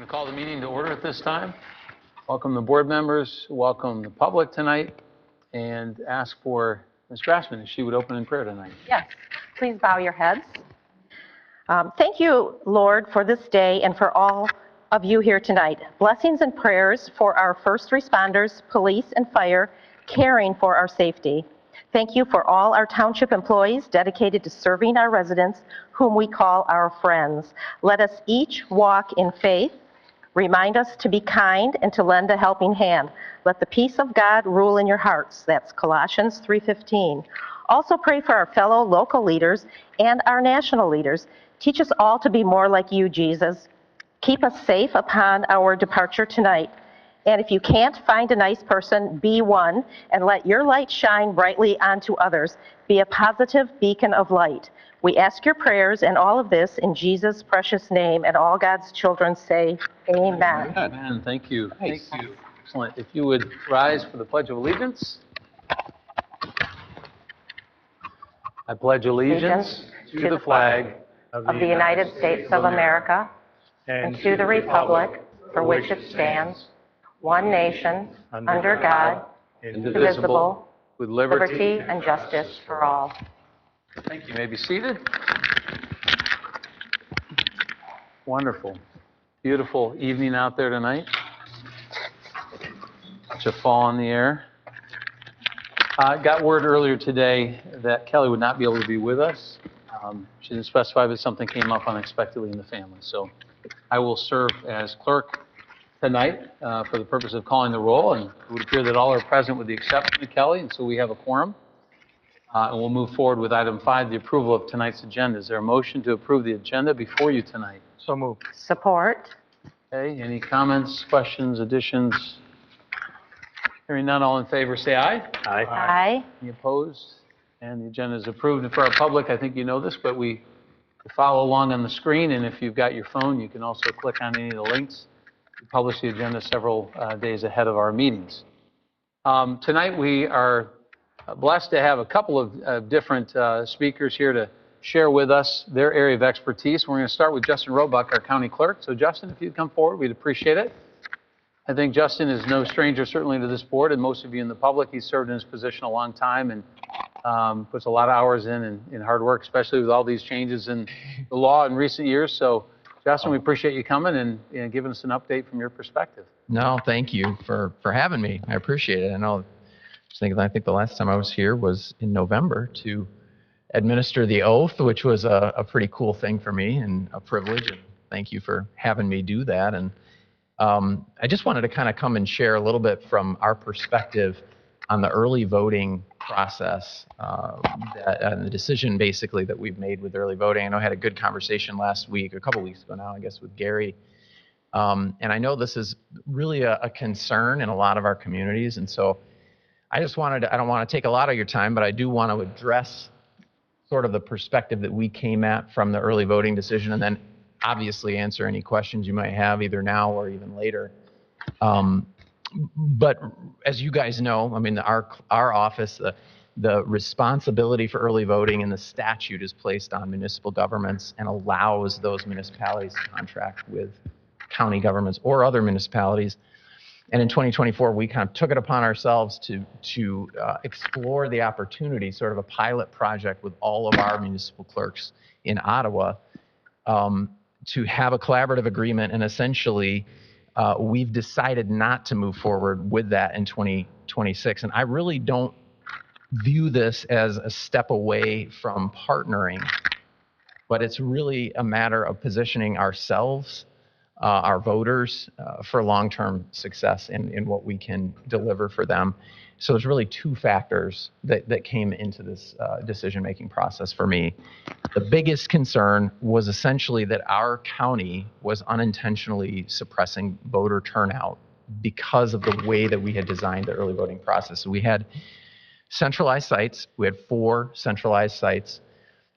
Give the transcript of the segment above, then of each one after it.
going to call the meeting to order at this time. Welcome the board members, welcome the public tonight, and ask for Ms. Grassman if she would open in prayer tonight. Yes, please bow your heads. Thank you, Lord, for this day and for all of you here tonight. Blessings and prayers for our first responders, police, and fire, caring for our safety. Thank you for all our township employees dedicated to serving our residents, whom we call our friends. Let us each walk in faith. Remind us to be kind and to lend a helping hand. Let the peace of God rule in your hearts. That's Colossians 3:15. Also pray for our fellow local leaders and our national leaders. Teach us all to be more like you, Jesus. Keep us safe upon our departure tonight. And if you can't find a nice person, be one and let your light shine brightly onto others. Be a positive beacon of light. We ask your prayers and all of this in Jesus' precious name, and all God's children say, amen. Amen. Thank you. Thank you. Excellent. If you would rise for the Pledge of Allegiance. I pledge allegiance to the flag of the United States of America and to the republic for which it stands, one nation, under God, indivisible, with liberty and justice for all. Thank you. You may be seated. Wonderful. Beautiful evening out there tonight. Such a fall in the air. Got word earlier today that Kelly would not be able to be with us. She didn't specify, but something came up unexpectedly in the family. So I will serve as clerk tonight for the purpose of calling the roll, and it would appear that all are present with the exception of Kelly, and so we have a quorum. And we'll move forward with item 5, the approval of tonight's agenda. Is there a motion to approve the agenda before you tonight? So moved. Support. Okay, any comments, questions, additions? Hearing none, all in favor say aye. Aye. Aye. Any opposed? And the agenda is approved. And for our public, I think you know this, but we follow along on the screen, and if you've got your phone, you can also click on any of the links. We publish the agenda several days ahead of our meetings. Tonight we are blessed to have a couple of different speakers here to share with us their area of expertise. We're going to start with Justin Roebuck, our county clerk. So Justin, if you'd come forward, we'd appreciate it. I think Justin is no stranger certainly to this board, and most of you in the public. He's served in his position a long time and puts a lot of hours in hard work, especially with all these changes in the law in recent years. So Justin, we appreciate you coming and giving us an update from your perspective. No, thank you for having me. I appreciate it. I think the last time I was here was in November to administer the oath, which was a pretty cool thing for me and a privilege. And thank you for having me do that. And I just wanted to kind of come and share a little bit from our perspective on the early voting process and the decision basically that we've made with early voting. I know I had a good conversation last week, a couple weeks ago now, I guess, with Gary. And I know this is really a concern in a lot of our communities. And so I don't want to take a lot of your time, but I do want to address sort of the perspective that we came at from the early voting decision, and then obviously answer any questions you might have either now or even later. But as you guys know, I mean, our office, the responsibility for early voting in the statute is placed on municipal governments and allows those municipalities to contract with county governments or other municipalities. And in 2024, we kind of took it upon ourselves to explore the opportunity, sort of a pilot project with all of our municipal clerks in Ottawa, to have a collaborative agreement. And essentially, we've decided not to move forward with that in 2026. And I really don't view this as a step away from partnering, but it's really a matter of positioning ourselves, our voters, for long-term success in what we can deliver for them. So there's really two factors that came into this decision-making process for me. The biggest concern was essentially that our county was unintentionally suppressing voter turnout because of the way that we had designed the early voting process. So we had centralized sites. We had 4 centralized sites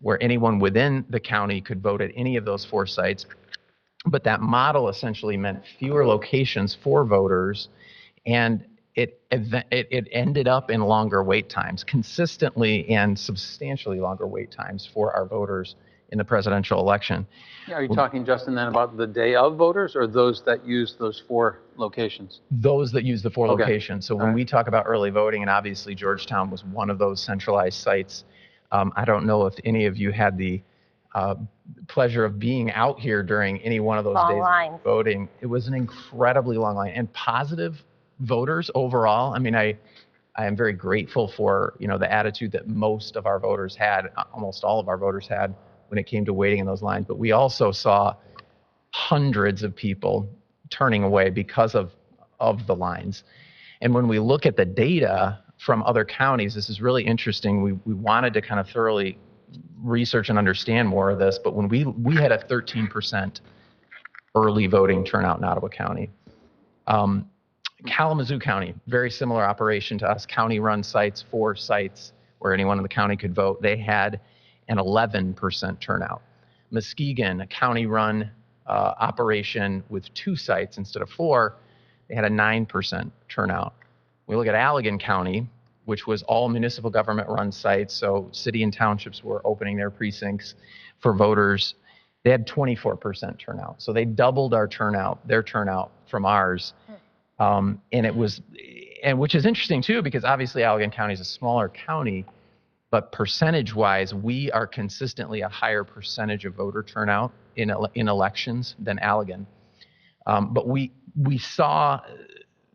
where anyone within the county could vote at any of those 4 sites. But that model essentially meant fewer locations for voters, and it ended up in longer wait times, consistently and substantially longer wait times for our voters in the presidential election. Are you talking, Justin, then about the day of voters or those that use those 4 locations? Those that use the 4 Okay. locations. So when right. we talk about early voting, and obviously Georgetown was one of those centralized sites, I don't know if any of you had the pleasure of being out here during any one of those Long days lines. of voting. It was an incredibly long line and positive voters overall. I mean, I am very grateful for, the attitude that most of our voters had, almost all of our voters had when it came to waiting in those lines. But we also saw hundreds of people turning away because of the lines. And when we look at the data from other counties, this is really interesting. We wanted to kind of thoroughly research and understand more of this, but when we had a 13% early voting turnout in Ottawa County. Kalamazoo County, very similar operation to us, county-run sites, 4 sites where anyone in the county could vote. They had an 11% turnout. Muskegon, a county-run operation with 2 sites instead of 4, they had a 9% turnout. We look at Allegan County, which was all municipal government-run sites, so city and townships were opening their precincts for voters. They had 24% turnout. So they doubled their turnout from ours. And which is interesting too, because obviously Allegan County is a smaller county, but percentage-wise, we are consistently a higher percentage of voter turnout in elections than Allegan. But we saw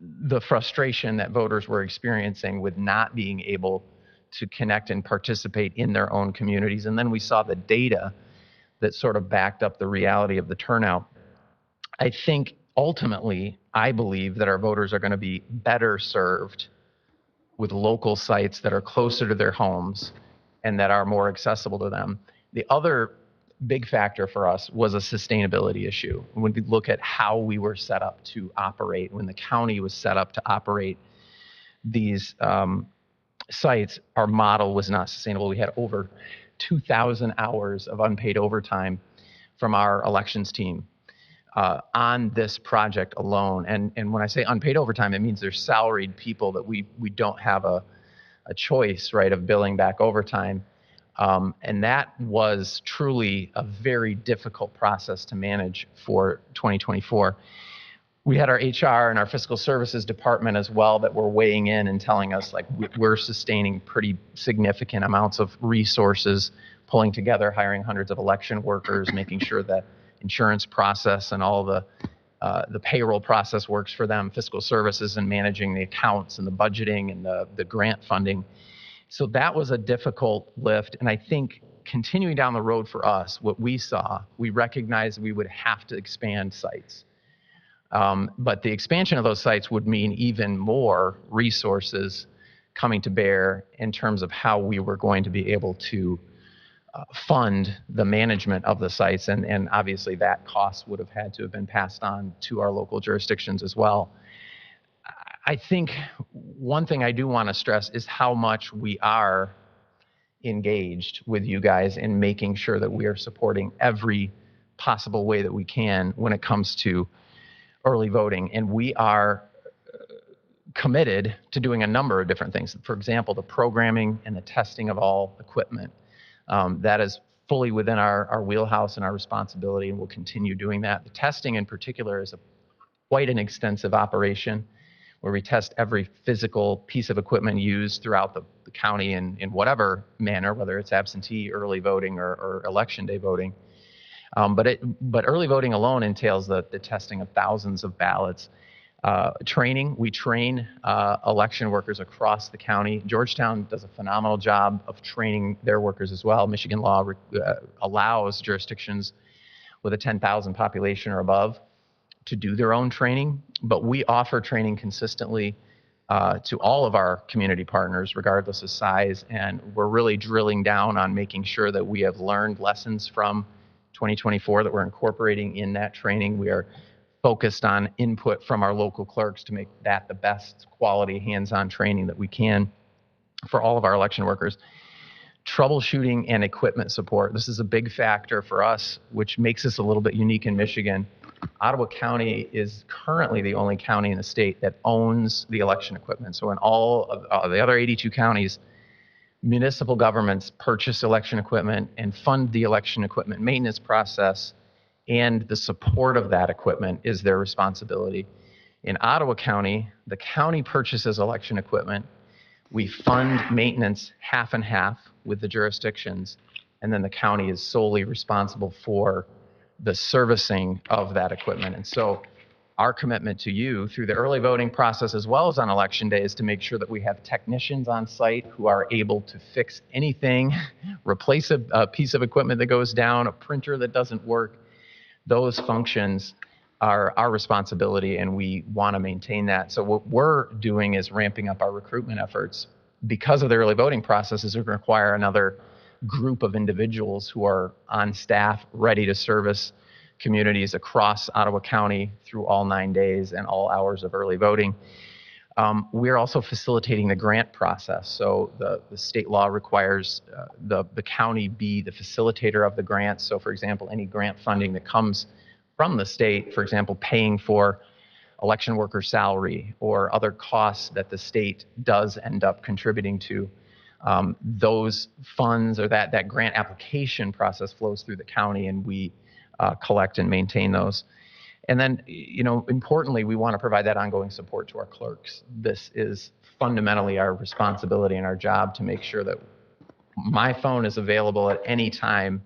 the frustration that voters were experiencing with not being able to connect and participate in their own communities. And then we saw the data that sort of backed up the reality of the turnout. I think ultimately, I believe that our voters are going to be better served with local sites that are closer to their homes and that are more accessible to them. The other big factor for us was a sustainability issue. When we look at how we were set up to operate, when the county was set up to operate these sites, our model was not sustainable. We had over 2,000 hours of unpaid overtime from our elections team on this project alone. And when I say unpaid overtime, it means there's salaried people that we don't have a choice, right, of billing back overtime. And that was truly a very difficult process to manage for 2024. We had our HR and our fiscal services department as well that were weighing in and telling us, like, we're sustaining pretty significant amounts of resources, pulling together, hiring hundreds of election workers, making sure that insurance process and all the payroll process works for them, fiscal services and managing the accounts and the budgeting and the grant funding. So that was a difficult lift. And I think continuing down the road for us, what we saw, we recognized we would have to expand sites. But the expansion of those sites would mean even more resources coming to bear in terms of how we were going to be able to fund the management of the sites. And obviously that cost would have had to have been passed on to our local jurisdictions as well. I think one thing I do want to stress is how much we are engaged with you guys in making sure that we are supporting every possible way that we can when it comes to early voting. And we are committed to doing a number of different things. For example, the programming and the testing of all equipment. That is fully within our wheelhouse and our responsibility, and we'll continue doing that. The testing in particular is quite an extensive operation where we test every physical piece of equipment used throughout the county in whatever manner, whether it's absentee, early voting, or election day voting. But early voting alone entails the testing of thousands of ballots. Training, we train election workers across the county. Georgetown does a phenomenal job of training their workers as well. Michigan law allows jurisdictions with a 10,000 population or above to do their own training, but we offer training consistently to all of our community partners, regardless of size, and we're really drilling down on making sure that we have learned lessons from 2024 that we're incorporating in that training. We are focused on input from our local clerks to make that the best quality hands-on training that we can for all of our election workers. Troubleshooting and equipment support. This is a big factor for us, which makes us a little bit unique in Michigan. Ottawa County is currently the only county in the state that owns the election equipment. So in all of the other 82 counties, municipal governments purchase election equipment and fund the election equipment maintenance process, and the support of that equipment is their responsibility. In Ottawa County, the county purchases election equipment. We fund maintenance half and half with the jurisdictions, and then the county is solely responsible for the servicing of that equipment. And so our commitment to you through the early voting process as well as on election day is to make sure that we have technicians on site who are able to fix anything, replace a piece of equipment that goes down, a printer that doesn't work. Those functions are our responsibility, and we want to maintain that. So what we're doing is ramping up our recruitment efforts. Because of the early voting process, is going to require another group of individuals who are on staff ready to service communities across Ottawa County through all 9 days and all hours of early voting. We're also facilitating the grant process. So the state law requires the county be the facilitator of the grants. So for example, any grant funding that comes from the state, for example, paying for election worker salary or other costs that the state does end up contributing to, those funds or that grant application process flows through the county, and we collect and maintain those. And then, importantly, we want to provide that ongoing support to our clerks. This is fundamentally our responsibility and our job to make sure that my phone is available at any time,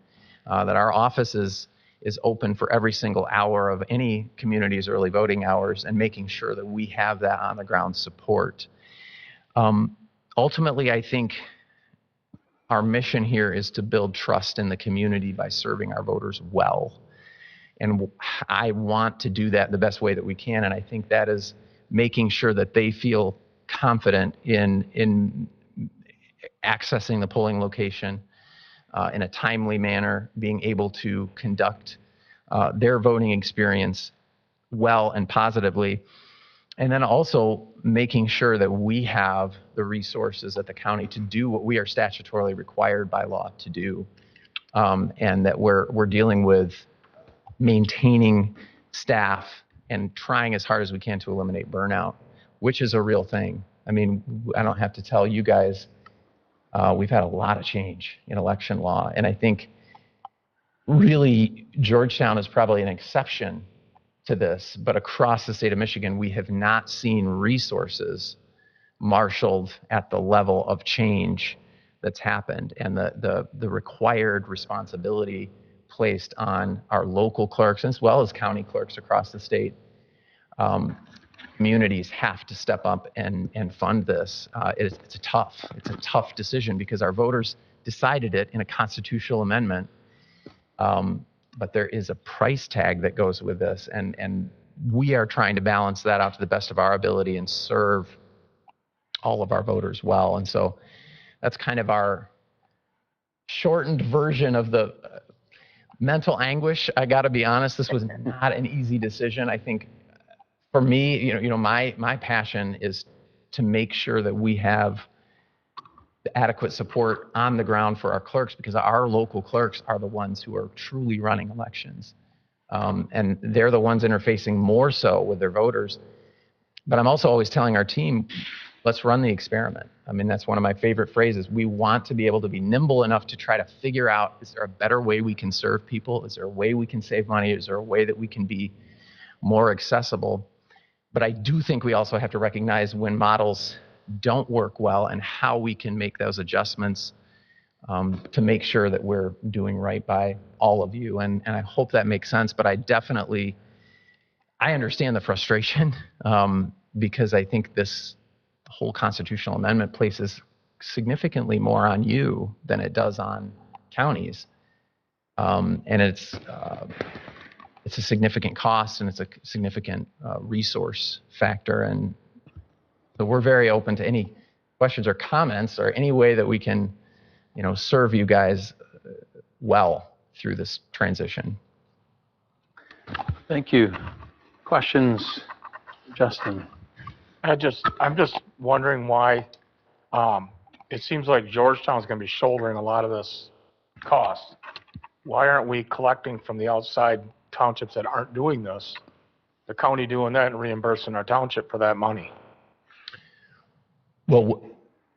that our office is open for every single hour of any community's early voting hours, and making sure that we have that on the ground support. Ultimately, I think our mission here is to build trust in the community by serving our voters well. And I want to do that the best way that we can. And I think that is making sure that they feel confident in accessing the polling location in a timely manner, being able to conduct their voting experience well and positively. And then also making sure that we have the resources at the county to do what we are statutorily required by law to do, and that we're dealing with maintaining staff and trying as hard as we can to eliminate burnout, which is a real thing. I mean, I don't have to tell you guys, we've had a lot of change in election law, and I think really Georgetown is probably an exception to this, but across the state of Michigan, we have not seen resources marshaled at the level of change that's happened, and the required responsibility placed on our local clerks as well as county clerks across the state. Communities have to step up and fund this. It's a tough decision because our voters decided it in a constitutional amendment. But there is a price tag that goes with this, and we are trying to balance that out to the best of our ability and serve all of our voters well. And so that's kind of our shortened version of the mental anguish. I got to be honest, this was not an easy decision. I think for me, my passion is to make sure that we have adequate support on the ground for our clerks, because our local clerks are the ones who are truly running elections. And they're the ones interfacing more so with their voters. But I'm also always telling our team, let's run the experiment. I mean, that's one of my favorite phrases. We want to be able to be nimble enough to try to figure out, is there a better way we can serve people? Is there a way we can save money? Is there a way that we can be more accessible? But I do think we also have to recognize when models don't work well and how we can make those adjustments to make sure that we're doing right by all of you. And I hope that makes sense, but I understand the frustration because I think this whole constitutional amendment places significantly more on you than it does on counties. And it's a significant cost, and it's a significant resource factor. And so we're very open to any questions or comments or any way that we can, serve you guys well through this transition. Thank you. Questions, Justin? I'm just wondering why it seems like Georgetown's going to be shouldering a lot of this cost. Why aren't we collecting from the outside townships that aren't doing this, the county doing that and reimbursing our township for that money? Well,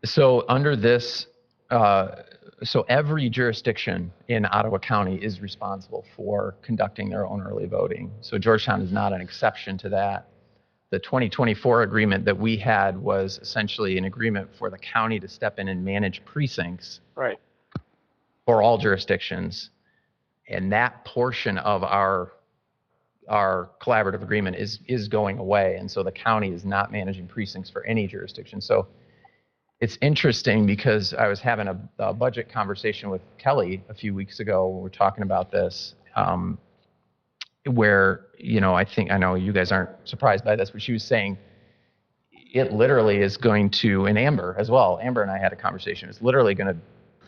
so under this So every jurisdiction in Ottawa County is responsible for conducting their own early voting. So Georgetown is not an exception to that. The 2024 agreement that we had was essentially an agreement for the county to step in and manage precincts Right. for all jurisdictions. And that portion of our collaborative agreement is going away. And so the county is not managing precincts for any jurisdiction. So it's interesting because I was having a budget conversation with Kelly a few weeks ago. We were talking about this, where, I know you guys aren't surprised by this, but she was saying it literally is going to, and Amber as well, Amber and I had a conversation, it's literally going to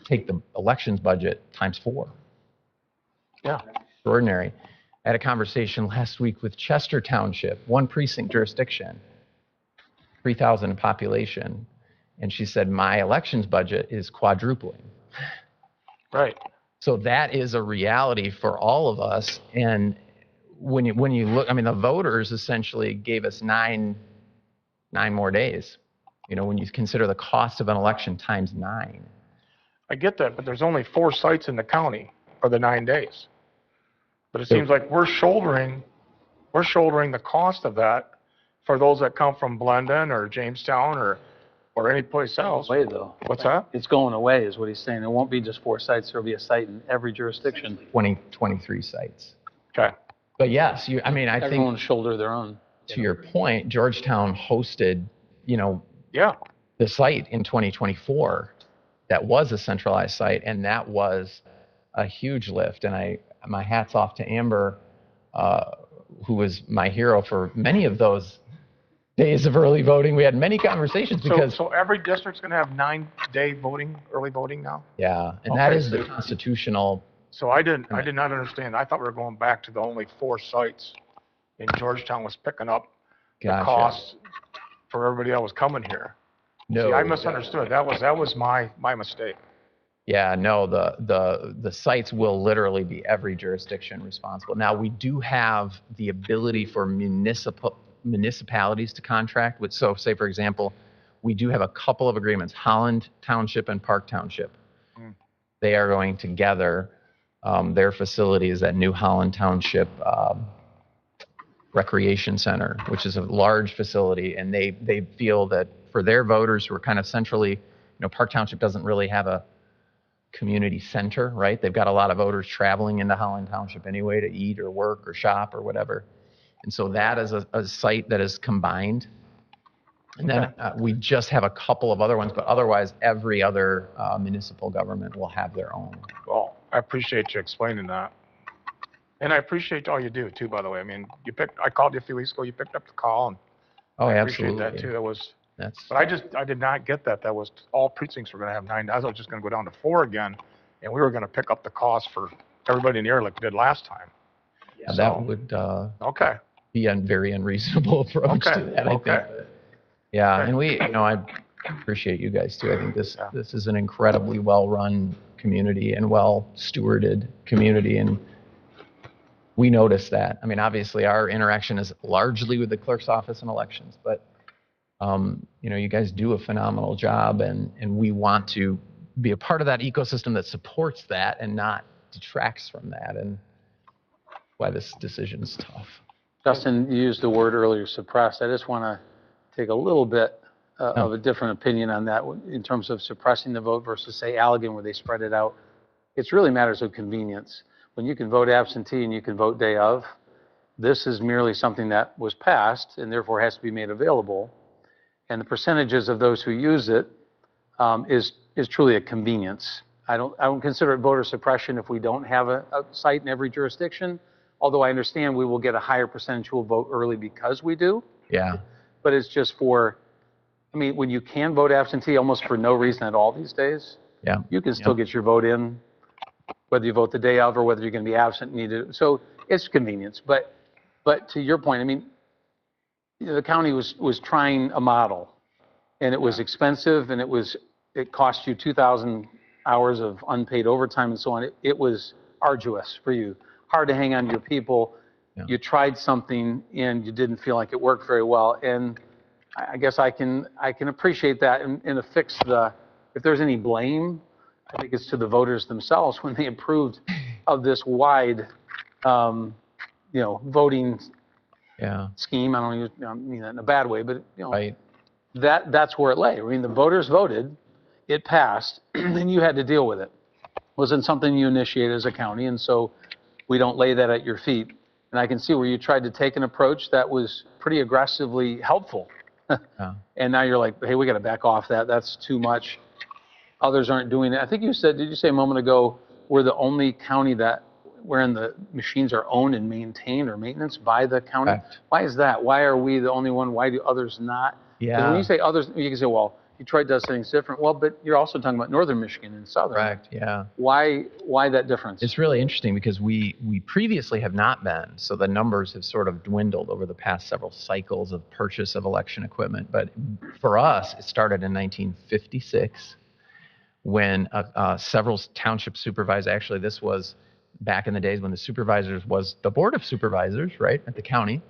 take the elections budget times 4. Yeah. Extraordinary. I had a conversation last week with Chester Township, 1 precinct jurisdiction, 3,000 in population. And she said, my elections budget is quadrupling. Right. So that is a reality for all of us. And when you look, the voters essentially gave us nine more days. When you consider the cost of an election times 9. I get that, but there's only 4 sites in the county for the 9 days. But it seems like we're shouldering the cost of that for those that come from Blendon or Jamestown or any place else. Way though. What's that? It's going away is what he's saying. There won't be just 4 sites. There'll be a site in every jurisdiction. 23 sites. Okay. But yes, I Everyone think will shoulder their own. to your point, Georgetown hosted, Yeah. the site in 2024 that was a centralized site, and that was a huge lift. And my hat's off to Amber, who was my hero for many of those days of early voting. We had many conversations because So every district's going to have 9-day early voting now? yeah, and that Okay, is the constitutional. So I did not understand. I thought we were going back to the only 4 sites, and Georgetown was picking up the Gotcha. costs for everybody that was coming here. No, See, I misunderstood. That was my mistake. yeah, no, the sites will literally be every jurisdiction responsible. Now, we do have the ability for municipalities to contract with, so say, for example, we do have a couple of agreements, Holland Township and Park Township. They are going together. Their facility is at New Holland Township Recreation Center, which is a large facility, and they feel that for their voters who are kind of centrally, Park Township doesn't really have a community center, right? They've got a lot of voters traveling into Holland Township anyway to eat or work or shop or whatever. And so that is a site that is combined. And then we just have a couple of other ones, but otherwise every other municipal government will have their own. Well, I appreciate you explaining that. And I appreciate all you do too, by the way. I called you a few weeks ago, you picked up the call, and Oh, I absolutely. appreciate that too. That's But I did not get that. That was all precincts were going to have 9. I was just going to go down to 4 again, and we were going to pick up the cost for everybody in the area like we did last time. yeah, that would Okay. be a very unreasonable approach to that, I think. But, yeah, Okay. and I appreciate you guys too. I think this is an incredibly well-run community and well-stewarded community, and we notice that. Obviously, our interaction is largely with the clerk's office and elections, but you guys do a phenomenal job, and we want to be a part of that ecosystem that supports that and not detracts from that, and why this decision is tough. Justin, you used the word earlier, suppressed. I just want to take a little bit of a different opinion on that in terms of suppressing the vote versus, say, Allegan, where they spread it out. It's really matters of convenience. When you can vote absentee and you can vote day of, this is merely something that was passed and therefore has to be made available. And the percentages of those who use it is truly a convenience. I don't consider it voter suppression if we don't have a site in every jurisdiction, although I understand we will get a higher percentage who will vote early because we do. Yeah. But it's just when you can vote absentee almost for no reason at all these days, Yeah. you can still get your vote in, whether you vote the day of or whether you're going to be absent. So it's convenience. But to your point, the county was trying a model, and it was expensive, and it cost you 2,000 hours of unpaid overtime and so on. It was arduous for you, hard to hang on to your people. Yeah. You tried something and you didn't feel like it worked very well, and I guess I can appreciate that and affix if there's any blame I think it's to the voters themselves when they approved of this wide, voting Yeah, scheme. I don't mean that in a bad way, but, right. that's where it lay. I mean, the voters voted, it passed, and you had to deal with it. It wasn't something you initiated as a county, and so we don't lay that at your feet. And I can see where you tried to take an approach that was pretty aggressively helpful. Yeah. And now you're like, hey, we got to back off that. That's too much. Others aren't doing it. I think did you say a moment ago, we're the only county wherein the machines are owned and maintained or maintenance by the county? Correct. Why is that? Why are we the only one? Why do others not? Because when Yeah, you say others, you can say, well, Detroit does things different. Well, but you're also talking about northern Michigan and southern. correct, yeah. Why that difference? It's really interesting because we previously have not been, so the numbers have sort of dwindled over the past several cycles of purchase of election equipment. But for us, it started in 1956 when several township supervisors, actually this was back in the days when the supervisors was the Board of Supervisors, right, at the county,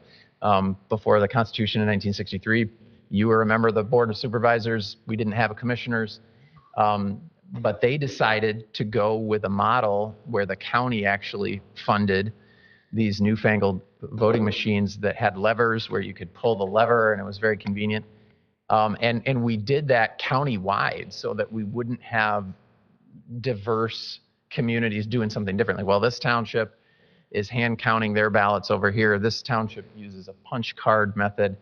before the Constitution in 1963. You were a member of the Board of Supervisors. We didn't have a commissioners. But they decided to go with a model where the county actually funded these newfangled voting machines that had levers where you could pull the lever and it was very convenient. And we did that county-wide so that we wouldn't have diverse communities doing something differently. Well, this township is hand counting their ballots over here. This township uses a punch card method.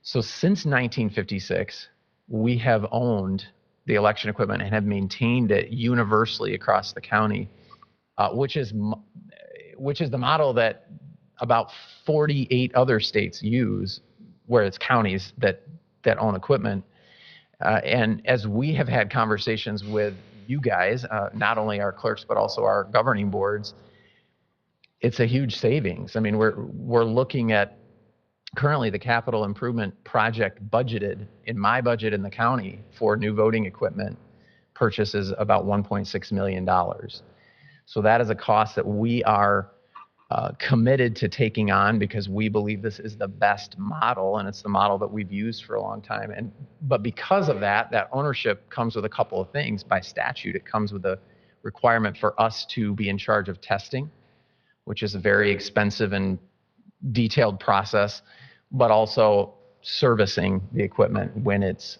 So since 1956, we have owned the election equipment and have maintained it universally across the county, which is the model that about 48 other states use, where it's counties that own equipment. And as we have had conversations with you guys, not only our clerks but also our governing boards, it's a huge savings. I mean, we're looking at currently the capital improvement project budgeted in my budget in the county for new voting equipment purchases about $1.6 million. So that is a cost that we are committed to taking on because we believe this is the best model and it's the model that we've used for a long time. But because of that ownership comes with a couple of things. By statute, it comes with a requirement for us to be in charge of testing, which is a very expensive and detailed process, but also servicing the equipment when it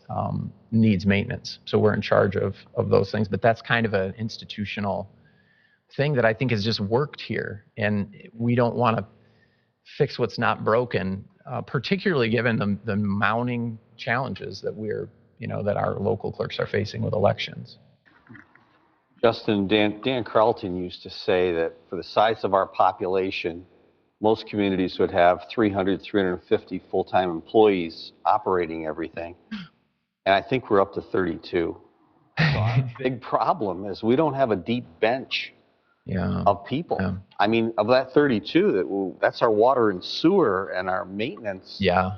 needs maintenance. So we're in charge of those things, but that's kind of an institutional thing that I think has just worked here. And we don't want to fix what's not broken, particularly given the mounting challenges that that our local clerks are facing with elections. Justin, Dan Carlton used to say that for the size of our population, most communities would have 300, 350 full-time employees operating everything. And I think we're up to 32. So our big problem is we don't have a deep bench of people. Yeah. I mean, of that 32, that's our water and sewer and our maintenance. Yeah.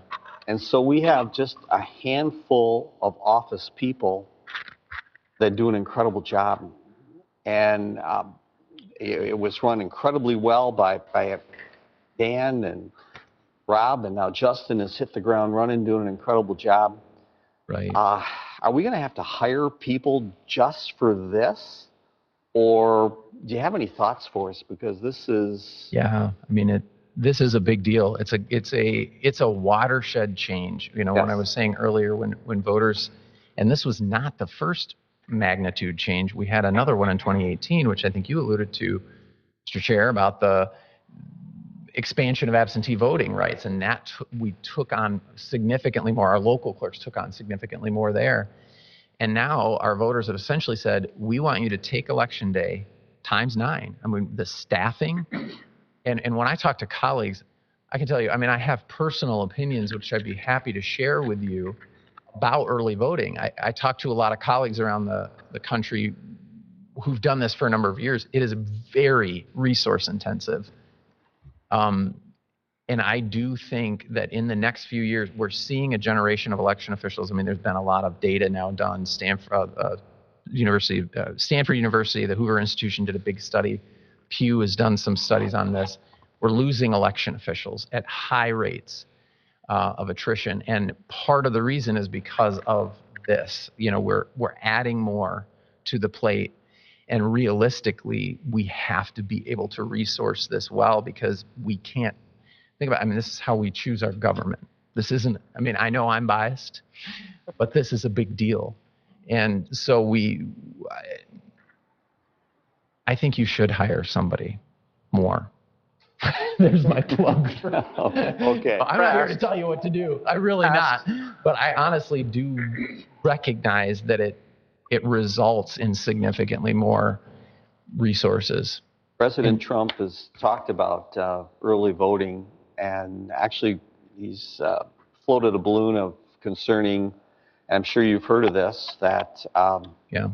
And so we have just a handful of office people that do an incredible job. And it was run incredibly well by Dan and Rob, and now Justin has hit the ground running, doing an incredible job. Right. Are we going to have to hire people just for this? Or do you have any thoughts for us? Because this is... Yeah, I mean, this is a big deal. It's a watershed change. When I was saying earlier, when voters, and this was not the first magnitude change. We had another one in 2018, which I think you alluded to, Mr. Chair, about the expansion of absentee voting rights, and we took on significantly more. Our local clerks took on significantly more there. And now our voters have essentially said, we want you to take election day times 9. I mean, the staffing. And when I talk to colleagues, I can tell you, I mean, I have personal opinions, which I'd be happy to share with you about early voting. I talk to a lot of colleagues around the country who've done this for a number of years. It is very resource intensive. And I do think that in the next few years, we're seeing a generation of election officials. I mean, there's been a lot of data now done. Stanford University, the Hoover Institution did a big study. Pew has done some studies on this. We're losing election officials at high rates of attrition. And part of the reason is because of this. We're adding more to the plate. And realistically, we have to be able to resource this well, because we can't think about, I mean, this is how we choose our government. This isn't, I mean, I know I'm biased, but this is a big deal. And so I think you should hire somebody more. There's my plug. Okay. I'm not here to tell you what to do. I'm really not. But I honestly do recognize that it results in significantly more resources. President Trump has talked about early voting, and actually he's floated a balloon of concerning, and I'm sure you've heard of this, that Yeah.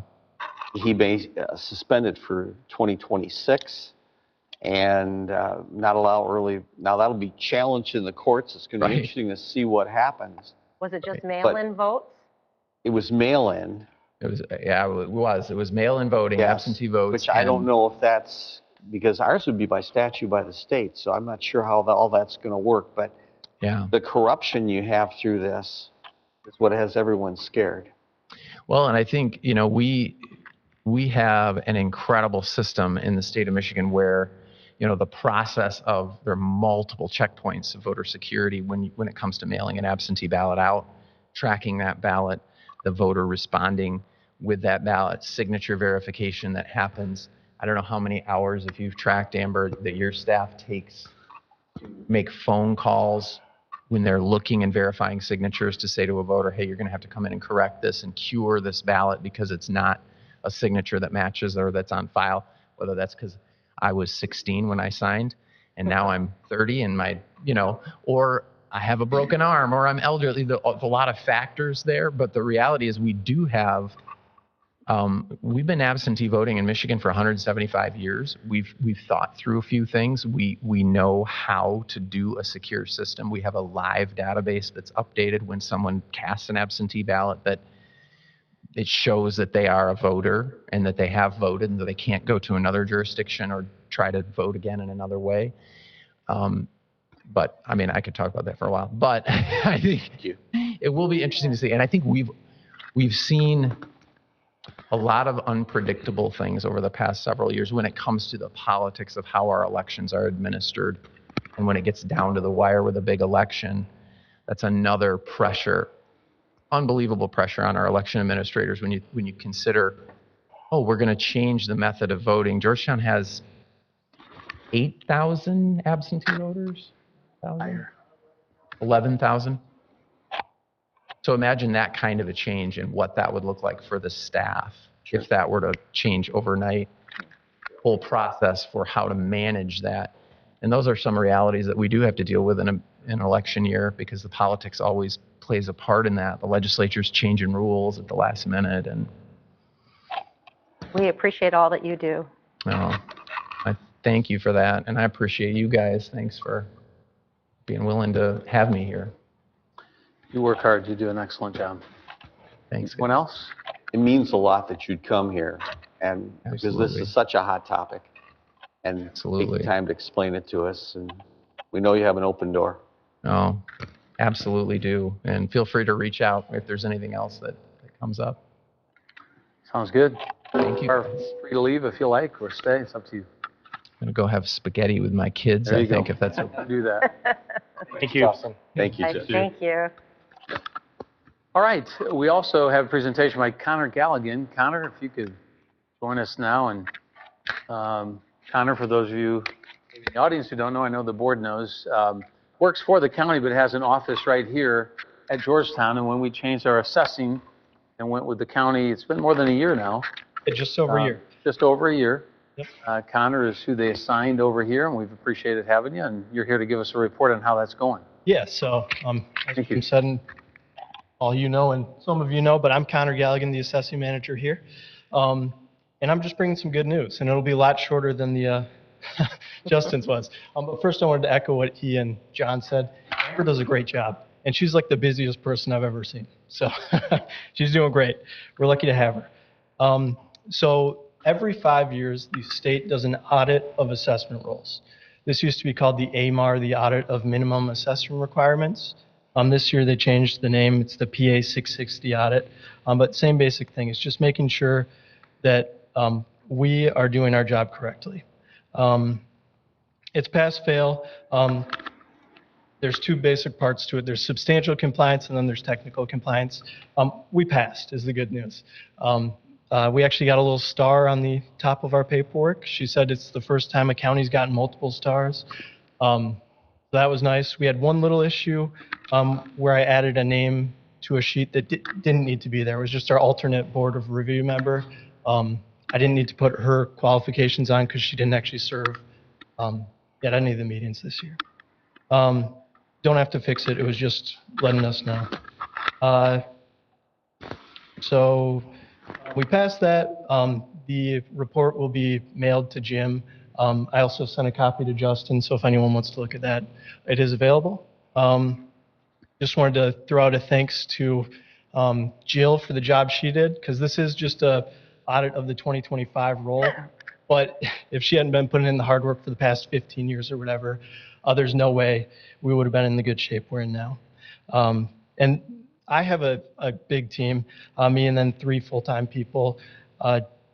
he may suspend it for 2026 and not allow early. Now that'll be challenged in the courts. It's going to be Right. interesting to see what happens. Was it just mail-in votes? It was mail-in. It was, yeah, it was. It was mail-in voting, Yes, absentee votes. which I don't know if that's, because ours would be by statute by the state, so I'm not sure how all that's going to work. But Yeah. the corruption you have through this is what has everyone scared. Well, and I think, you know, we have an incredible system in the state of Michigan where, you know, the process of, there are multiple checkpoints of voter security when it comes to mailing an absentee ballot out, tracking that ballot, the voter responding with that ballot, signature verification that happens. I don't know how many hours, if you've tracked, Amber, that your staff takes to make phone calls when they're looking and verifying signatures to say to a voter, hey, you're going to have to come in and correct this and cure this ballot because it's not a signature that matches or that's on file, whether that's because I was 16 when I signed and now I'm 30 and my, you know, or I have a broken arm or I'm elderly. There's a lot of factors there, but the reality is we do have, we've been absentee voting in Michigan for 175 years. We've thought through a few things. We know how to do a secure system. We have a live database that's updated when someone casts an absentee ballot, that it shows that they are a voter and that they have voted and that they can't go to another jurisdiction or try to vote again in another way. But I mean, I could talk about that for a while, but I think it will be interesting to see. And I think we've seen a lot of unpredictable things over the past several years when it comes to the politics of how our elections are administered. And when it gets down to the wire with a big election, that's another pressure, unbelievable pressure on our election administrators when you consider, oh, we're going to change the method of voting. Georgetown has 8,000 absentee voters? 11,000? So imagine that kind of a change and what that would look like for the staff if that were to change overnight. Whole process for how to manage that. And those are some realities that we do have to deal with in an election year, because the politics always plays a part in that. The legislature's changing rules at the last minute, and We appreciate all that you do. I thank you for that, and I appreciate you guys. Thanks for being willing to have me here. You work hard. You do an excellent job. Thanks. Anyone else? It means a lot that you'd come here, and because this Absolutely. is such a hot topic, and Absolutely. take the time to explain it to us. And we know you have an open door. Oh, absolutely do. And feel free to reach out if there's anything else that comes up. Sounds good. Thank you. Are free to leave if you like, or stay. It's up to you. I'm going to go have spaghetti with my kids, There I you go. think, if that's okay. Do that. Thank you. Awesome. Thank you, Right, Jeff. thank you. All right. We also have a presentation by Connor Galligan. Connor, if you could join us now. And Connor, for those of you in the audience who don't know, I know the board knows, works for the county but has an office right here at Georgetown. And when we changed our assessing and went with the county, it's been more than a year now. Just over a year. Just over a year. Yep. Connor is who they assigned over here, and we've appreciated having you. And you're here to give us a report on how that's going. Yeah, so as Thank you. Jim said, and all you know and some of you know, but I'm Connor Galligan, the assessing manager here. And I'm just bringing some good news, and it'll be a lot shorter than the Justin's was. But first I wanted to echo what he and John said. Amber does a great job, and she's like the busiest person I've ever seen. So she's doing great. We're lucky to have her. So every 5 years, the state does an audit of assessment rolls. This used to be called the AMAR, the Audit of Minimum Assessment Requirements. This year they changed the name. It's the PA 660 audit. But same basic thing. It's just making sure that we are doing our job correctly. It's pass-fail. There's two basic parts to it. There's substantial compliance, and then there's technical compliance. We passed, is the good news. We actually got a little star on the top of our paperwork. She said it's the first time a county's gotten multiple stars. That was nice. We had one little issue where I added a name to a sheet that didn't need to be there. It was just our alternate board of review member. I didn't need to put her qualifications on because she didn't actually serve at any of the meetings this year. Don't have to fix it. It was just letting us know. So we passed that. The report will be mailed to Jim. I also sent a copy to Justin, so if anyone wants to look at that, it is available. Just wanted to throw out a thanks to Jill for the job she did, because this is just a audit of the 2025 roll. But if she hadn't been putting in the hard work for the past 15 years or whatever, there's no way we would have been in the good shape we're in now. And I have a big team, me and then 3 full-time people,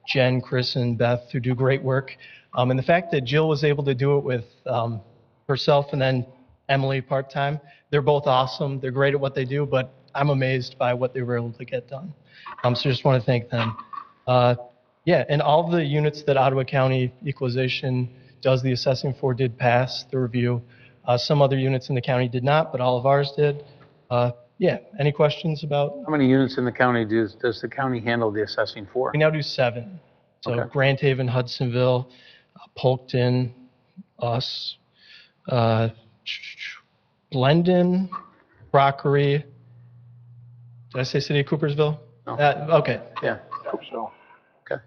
Jen, Chris, and Beth, who do great work. And the fact that Jill was able to do it with herself and then Emily part-time, they're both awesome. They're great at what they do, but I'm amazed by what they were able to get done. So just want to thank them. Yeah, and all the units that Ottawa County Equalization does the assessing for did pass the review. Some other units in the county did not, but all of ours did. Yeah, any questions about? How many units in the county does the county handle the assessing for? We now do 7. So Okay. Grand Haven, Hudsonville, Polkton, us, Glendon, Rockery. Did I say City of Coopersville? No. Okay. Yeah. So, Okay.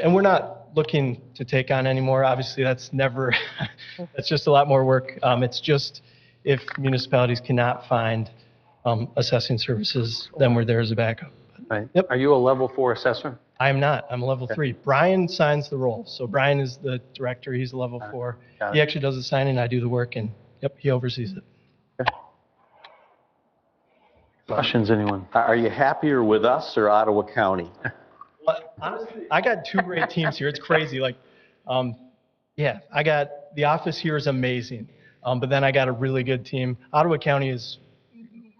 And we're not looking to take on any more. Obviously, that's never, that's just a lot more work. It's just if municipalities cannot find assessing services, then we're there as a backup. Right. Yep. Are you a level 4 assessor? I'm not. I'm a level Okay. 3. Brian signs the roll. So Brian is the director. He's a level 4. Got it. He actually does the signing. I do the work, and yep, he oversees it. Questions, anyone? Are you happier with us or Ottawa County? But honestly, I got 2 great teams here. It's crazy. Like, yeah, the office here is amazing. But then I got a really good team. Ottawa County is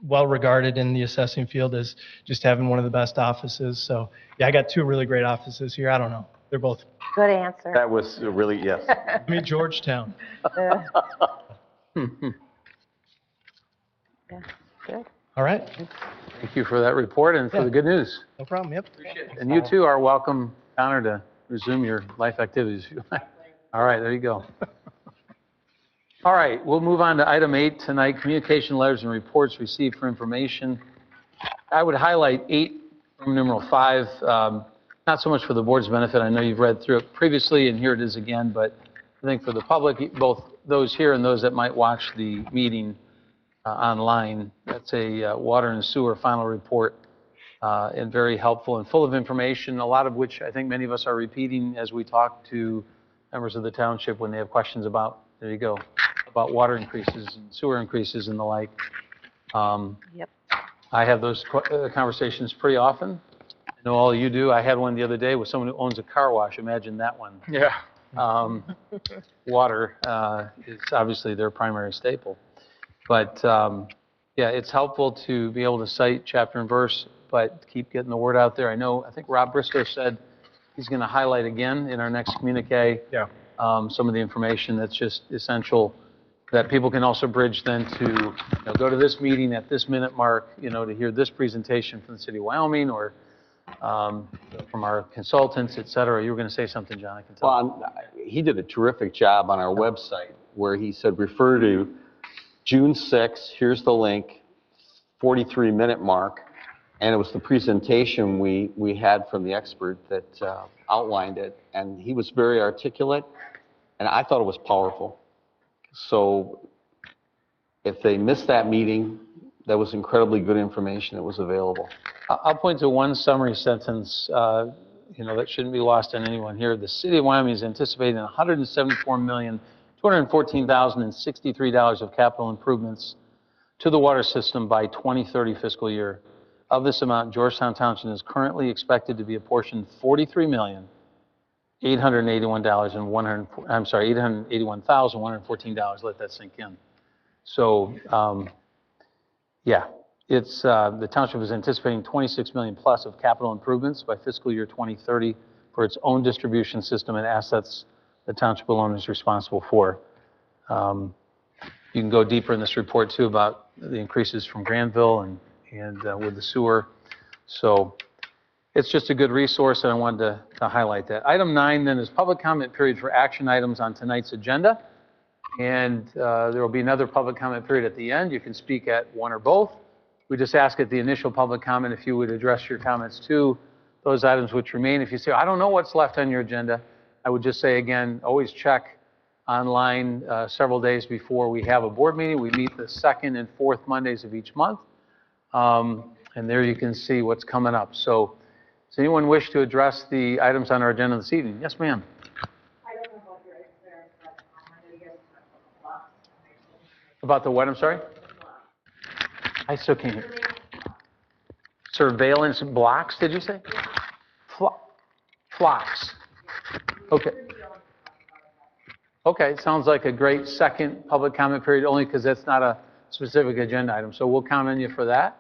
well regarded in the assessing field as just having one of the best offices. So yeah, I got 2 really great offices here. I don't know. They're both. Good answer. That was really, yes. I mean, Georgetown. Yeah, good. All right. Thank you for that report and for Yeah. the good news. No problem. Yep. And you too are welcome, Connor, to resume your life activities. All right, there you go. All right, we'll move on to item 8 tonight, communication letters and reports received for information. I would highlight 8 from numeral 5, not so much for the board's benefit. I know you've read through it previously, and here it is again, but I think for the public, both those here and those that might watch the meeting online, that's a water and sewer final report, and very helpful and full of information, a lot of which I think many of us are repeating as we talk to members of the township when they have questions about, there you go, about water increases and sewer increases and the like. Yep. I have those conversations pretty often. I know all of you do. I had one the other day with someone who owns a car wash. Imagine that one. yeah. Water is obviously their primary staple. But yeah, it's helpful to be able to cite chapter and verse, but keep getting the word out there. I think Rob Briscoe said he's going to highlight again in our next communique Yeah. some of the information that's just essential that people can also bridge then to go to this meeting at this minute mark, to hear this presentation from the city of Wyoming or from our consultants, et cetera. You were going to say something, John, I can tell. Well, he did a terrific job on our website where he said, refer to June 6th, here's the link, 43-minute mark. And it was the presentation we had from the expert that outlined it. And he was very articulate, and I thought it was powerful. So if they missed that meeting, that was incredibly good information that was available. I'll point to one summary sentence, that shouldn't be lost on anyone here. The city of Wyoming is anticipating $174,214,063 of capital improvements to the water system by 2030 fiscal year. Of this amount, Georgetown Township is currently expected to be apportioned $881,114. Let that sink in. So, yeah, the township is anticipating 26 million plus of capital improvements by fiscal year 2030 for its own distribution system and assets the township alone is responsible for. You can go deeper in this report too about the increases from Granville and with the sewer. So it's just a good resource, and I wanted to highlight that. Item 9 then is public comment period for action items on tonight's agenda. And there will be another public comment period at the end. You can speak at one or both. We just ask at the initial public comment if you would address your comments to those items which remain. If you say, I don't know what's left on your agenda, I would just say again, always check online several days before we have a board meeting. We meet the second and fourth Mondays of each month. And there you can see what's coming up. So does anyone wish to address the items on our agenda this evening? Yes, ma'am. About the what, I'm sorry? I still can't hear. Surveillance blocks, did you say? Flocks. Okay. Okay, sounds like a great second public comment period, only because that's not a specific agenda item. So we'll count on you for that.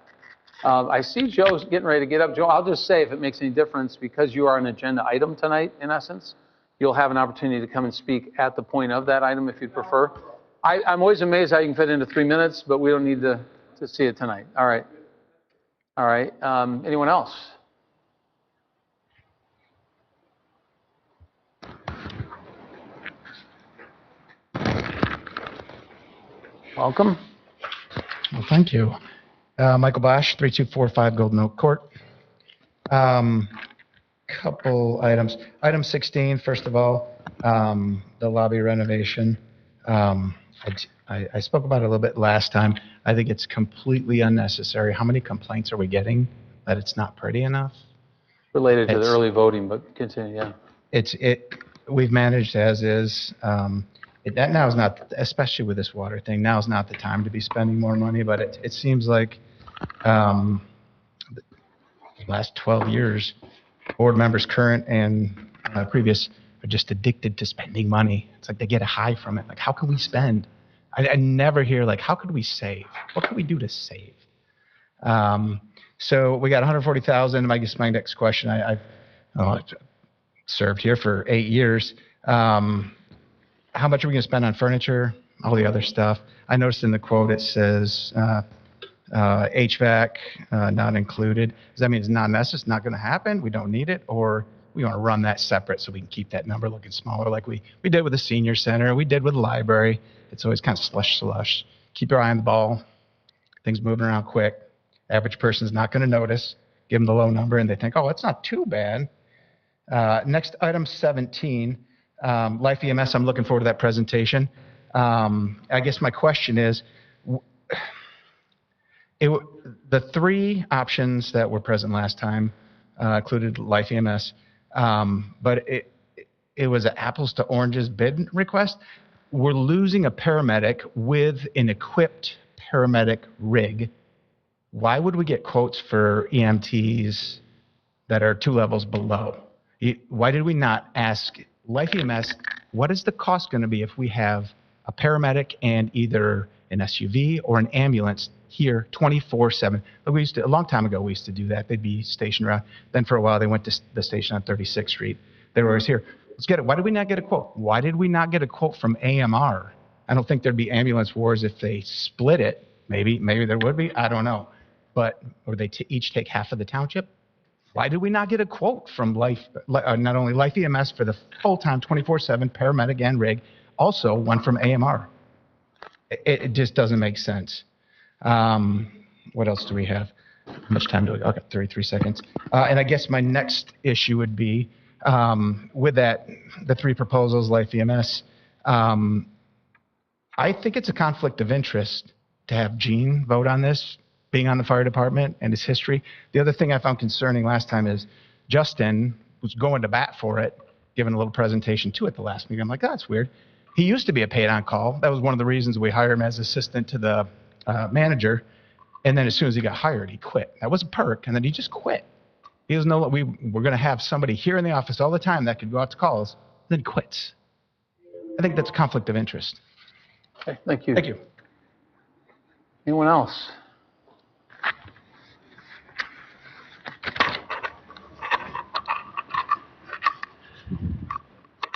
I see Joe's getting ready to get up. Joe, I'll just say if it makes any difference, because you are an agenda item tonight, in essence, you'll have an opportunity to come and speak at the point of that item if you'd prefer. I'm always amazed how you can fit into 3 minutes, but we don't need to see it tonight. All right. All right. Anyone else? Welcome. Well, thank you. Michael Bosch, 3245 Golden Oak Court. Couple items. Item 16, first of all, the lobby renovation. I spoke about it a little bit last time. I think it's completely unnecessary. How many complaints are we getting that it's not pretty enough? Related to the early voting, but continue, yeah. We've managed as is. That now is not, especially with this water thing, now is not the time to be spending more money, but it seems like the last 12 years, board members, current and previous, are just addicted to spending money. It's like they get a high from it. Like, how can we spend? I never hear, like, how could we save? What can we do to save? So we got 140,000. I guess my next question, I've served here for 8 years. How much are we going to spend on furniture, all the other stuff? I noticed in the quote it says HVAC not included. Does that mean it's not necessary? It's not going to happen? We don't need it? Or we want to run that separate so we can keep that number looking smaller like we did with the senior center, we did with the library. It's always kind of slush. Keep your eye on the ball. Things moving around quick. Average person's not going to notice. Give them the low number and they think, oh, it's not too bad. Next, item 17. Life EMS, I'm looking forward to that presentation. I guess my question is, the 3 options that were present last time included Life EMS, but it was an apples to oranges bid request. We're losing a paramedic with an equipped paramedic rig. Why would we get quotes for EMTs that are 2 levels below? Why did we not ask Life EMS, what is the cost going to be if we have a paramedic and either an SUV or an ambulance here 24/7? A long time ago, we used to do that. They'd be stationed around. Then for a while, they went to the station on 36th Street. They were always here. Let's get it. Why did we not get a quote? Why did we not get a quote from AMR? I don't think there'd be ambulance wars if they split it. Maybe there would be. I don't know. But, or they each take half of the township? Why did we not get a quote from not only Life EMS for the full-time 24/7 paramedic and rig, also one from AMR? It just doesn't make sense. What else do we have? How much time do we got? Okay, 33 seconds. And I guess my next issue would be, with that, the 3 proposals, Life EMS, I think it's a conflict of interest to have Gene vote on this, being on the fire department and his history. The other thing I found concerning last time is Justin was going to bat for it, giving a little presentation too at the last meeting. I'm like, that's weird. He used to be a paid on call. That was one of the reasons we hired him as assistant to the manager. And then as soon as he got hired, he quit. That was a perk, and then he just quit. He doesn't know that we're going to have somebody here in the office all the time that could go out to calls, then he quits. I think that's a conflict of interest. Okay, thank you. Thank you. Anyone else?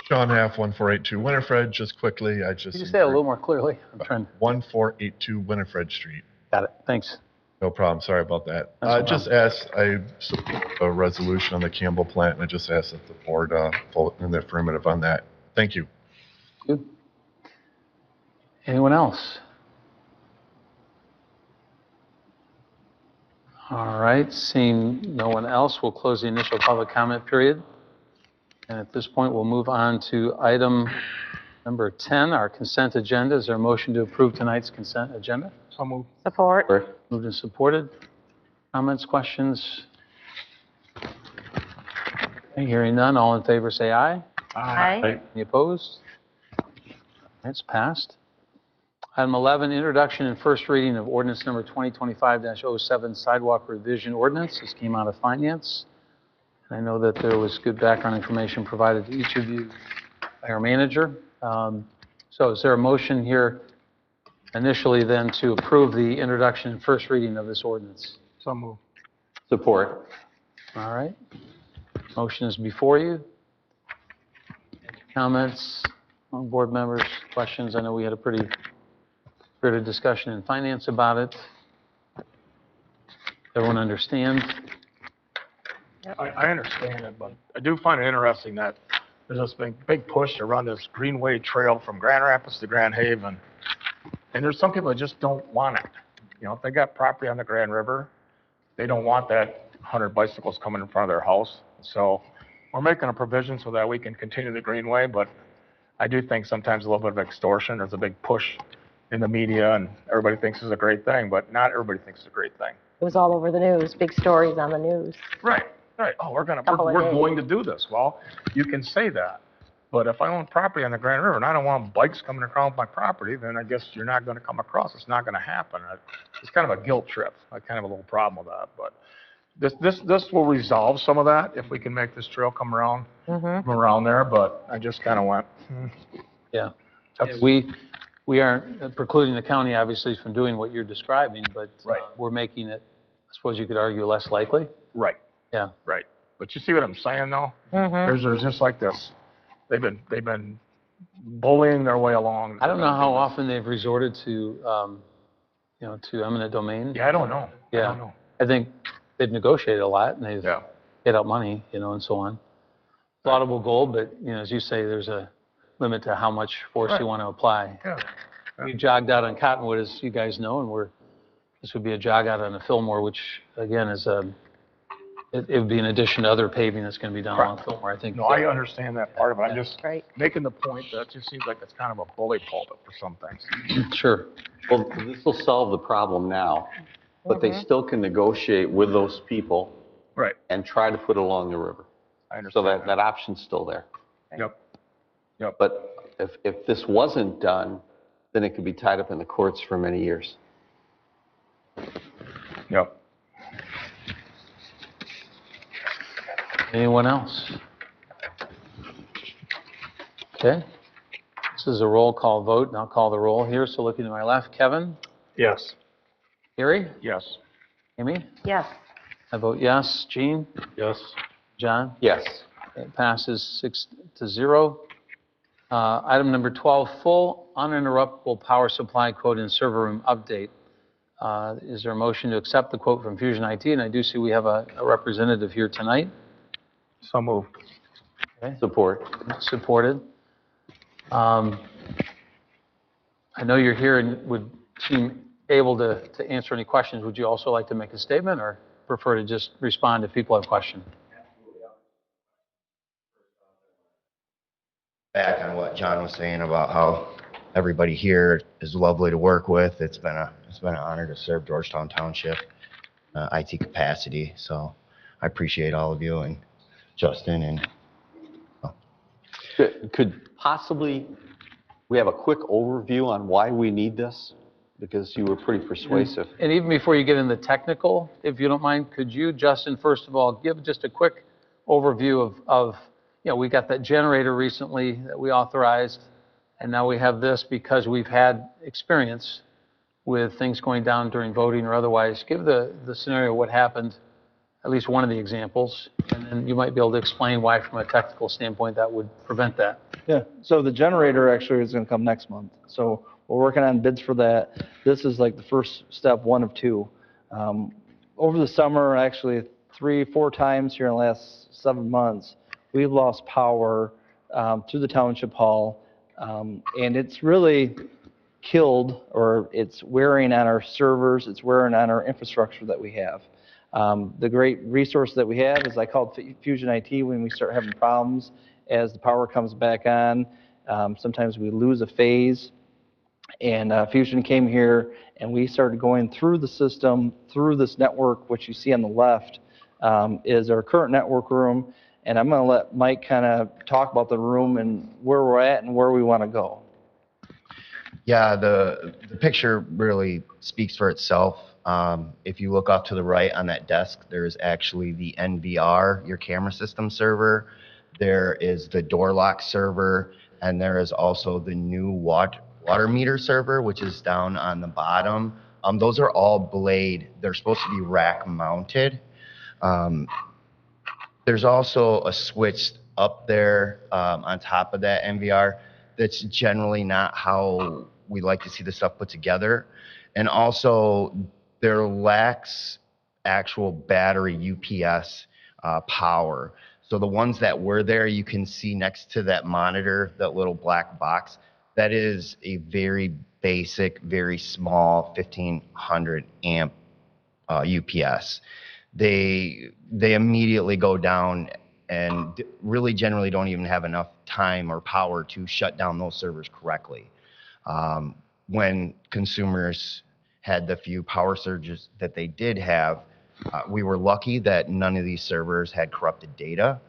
Sean Half, 1482 Winifred. Just quickly, I just Could you say it a little more clearly? I'm trying. 1482 Winifred Street. Got it. Thanks. No problem. Sorry about that. That's I no just asked, I support a resolution on the Campbell plant, and I just asked that the board vote in the affirmative on that. Thank you. Good. Anyone else? All right, seeing no one else, we'll close the initial public comment period. And at this point, we'll move on to item number 10, our consent agenda. Is there a motion to approve tonight's consent agenda? So moved. Support. Moved and supported. Comments, questions? Okay, hearing none, all in favor say aye. Aye. Any opposed? It's passed. Item 11, introduction and first reading of ordinance number 2025-07 sidewalk revision ordinance. This came out of finance. I know that there was good background information provided to each of you by our manager. So is there a motion here initially then to approve the introduction and first reading of this ordinance? So moved. Support. All right. Motion is before you. Comments on board members, questions? I know we had a pretty spirited discussion in finance about it. Everyone understand? I understand it, but I do find it interesting that there's this big push to run this Greenway Trail from Grand Rapids to Grand Haven. And there's some people that just don't want it. You know, if they got property on the Grand River, they don't want that 100 bicycles coming in front of their house. So we're making a provision so that we can continue the Greenway, but I do think sometimes a little bit of extortion. There's a big push in the media and everybody thinks it's a great thing, but not everybody thinks it's a great thing. It was all over the news, big stories on the news. Right. Oh, we're Couple of days. going to do this. Well, you can say that. But if I own property on the Grand River and I don't want bikes coming across my property, then I guess you're not going to come across. It's not going to happen. It's kind of a guilt trip. I kind of have a little problem with that. But this will resolve some of that if we can make this trail come around there. But I just kind of went, Yeah. That's- We aren't precluding the county, obviously, from doing what you're describing, but Right. we're making it, I suppose you could argue, less likely. right. Yeah. Right. But you see what I'm saying, though? There's just like this. They've been bullying their way along. I don't know how often they've resorted to, to eminent domain. Yeah, I don't know. Yeah. I don't know. I think they've negotiated a lot and they've Yeah. paid out money, and so on. Laudable goal, but, as you say, there's a limit to how much force you want to apply. Yeah. We jogged out on Cottonwood, as you guys know, and this would be a jog out on the Fillmore, which again is it would be in addition to other paving that's going to be done along Fillmore. I think. No, I understand that part of it. I'm Yeah. just Right. making the point that it just seems like it's kind of a bully pulpit for some things. Sure. Well, this will solve the problem now, but they still can negotiate with those people Right. and try to put it along the river. I So understand that option's still there. Yep. But if this wasn't done, then it could be tied up in the courts for many years. Yep. Anyone else? Okay. This is a roll call vote, and I'll call the roll here. So looking to my left, Kevin, Yes. Gary, Yes. Amy? Yes. I vote yes. Gene? Yes. John? Yes. It passes 6-0. Item number 12, full uninterruptible power supply quote and server room update. Is there a motion to accept the quote from Fusion IT? And I do see we have a representative here tonight. So moved. Support. Supported. I know you're here and would seem able to answer any questions. Would you also like to make a statement or prefer to just respond if people have questions? Back on what John was saying about how everybody here is lovely to work with. It's been an honor to serve Georgetown Township IT capacity. So I appreciate all of you and Justin and Could possibly we have a quick overview on why we need this? because you were pretty persuasive. And even before you get into technical, if you don't mind, could you, Justin, first of all, give just a quick overview of we got that generator recently that we authorized, and now we have this because we've had experience with things going down during voting or otherwise. Give the scenario what happened, at least one of the examples, and then you might be able to explain why from a technical standpoint that would prevent that. Yeah, so the generator actually is going to come next month. So we're working on bids for that. This is like the first step, one of two. Over the summer, actually 3-4 times here in the last 7 months, we've lost power to the township hall, and it's really killed, or it's wearing on our servers, it's wearing on our infrastructure that we have. The great resource that we have is I call it Fusion IT when we start having problems as the power comes back on. Sometimes we lose a phase, and Fusion came here and we started going through the system, through this network, which you see on the left is our current network room, and I'm going to let Mike kind of talk about the room and where we're at and where we want to go. Yeah, the picture really speaks for itself. If you look off to the right on that desk, there's actually the NVR, your camera system server. There is the door lock server, and there is also the new water meter server, which is down on the bottom. Those are all Blade. They're supposed to be rack mounted. There's also a switch up there on top of that NVR. That's generally not how we like to see the stuff put together. And also, there lacks actual battery UPS power. So the ones that were there, you can see next to that monitor, that little black box, that is a very basic, very small 1500 amp UPS. They immediately go down and really generally don't even have enough time or power to shut down those servers correctly. When consumers had the few power surges that they did have, we were lucky that none of these servers had corrupted data.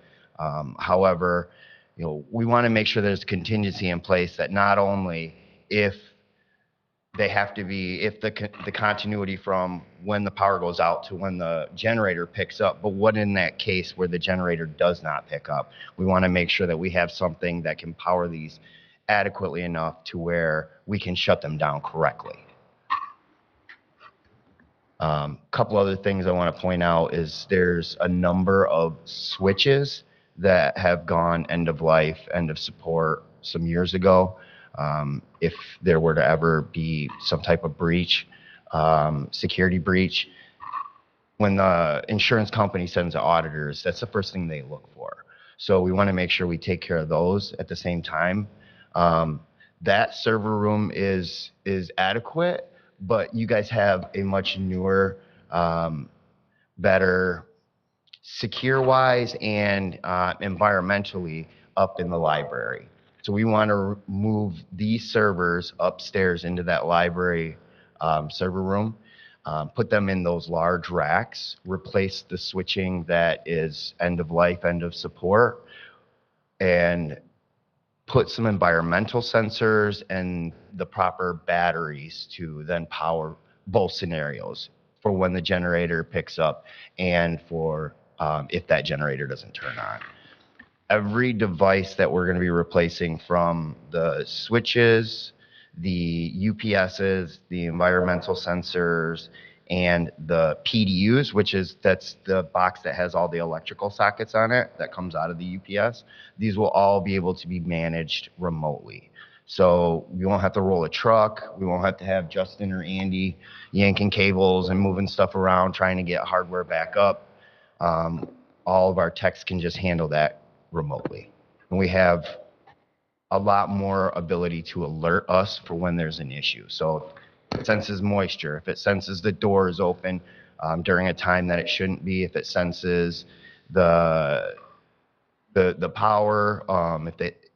However, we want to make sure there's contingency in place that not only if the continuity from when the power goes out to when the generator picks up, but what in that case where the generator does not pick up? We want to make sure that we have something that can power these adequately enough to where we can shut them down correctly. Couple other things I want to point out is there's a number of switches that have gone end of life, end of support some years ago. If there were to ever be some type of breach, security breach, when the insurance company sends auditors, that's the first thing they look for. So we want to make sure we take care of those at the same time. That server room is adequate, but you guys have a much newer, better secure-wise and environmentally up in the library. So we want to move these servers upstairs into that library server room, put them in those large racks, replace the switching that is end of life, end of support, and put some environmental sensors and the proper batteries to then power both scenarios for when the generator picks up and for if that generator doesn't turn on. Every device that we're going to be replacing, from the switches, the UPSs, the environmental sensors, and the PDUs, that's the box that has all the electrical sockets on it that comes out of the UPS. These will all be able to be managed remotely. So we won't have to roll a truck. We won't have to have Justin or Andy yanking cables and moving stuff around trying to get hardware back up. All of our techs can just handle that remotely. And we have a lot more ability to alert us for when there's an issue. So if it senses moisture, if it senses the door is open during a time that it shouldn't be, if it senses the power,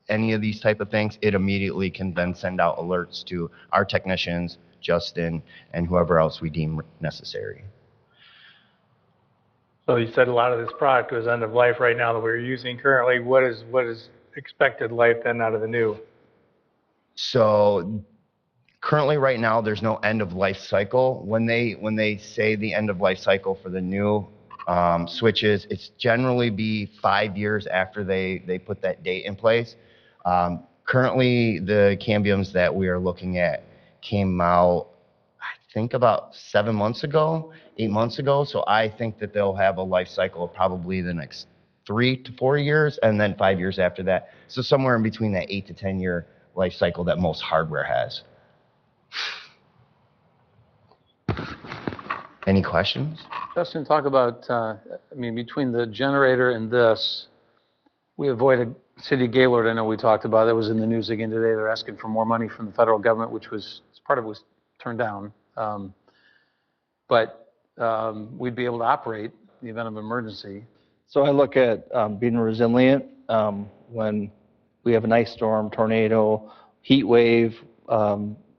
any of these type of things, it immediately can then send out alerts to our technicians, Justin, and whoever else we deem necessary. So you said a lot of this product was end of life right now that we're using currently. What is expected life then out of the new? So Currently, right now, there's no end of life cycle. When they say the end of life cycle for the new switches, it's generally be 5 years after they put that date in place. Currently, the cambiums that we are looking at came out, I think, about 7 months ago, 8 months ago. So I think that they'll have a life cycle of probably the next 3 to 4 years, and then 5 years after that. So somewhere in between that 8 to 10 year life cycle that most hardware has. Any questions? Justin, talk about, I mean, between the generator and this, we avoided City of Gaylord. I know we talked about it. It was in the news again today. They're asking for more money from the federal government, which was, part of it was turned down. We'd be able to operate in the event of emergency. So I look at being resilient when we have an ice storm, tornado, heat wave,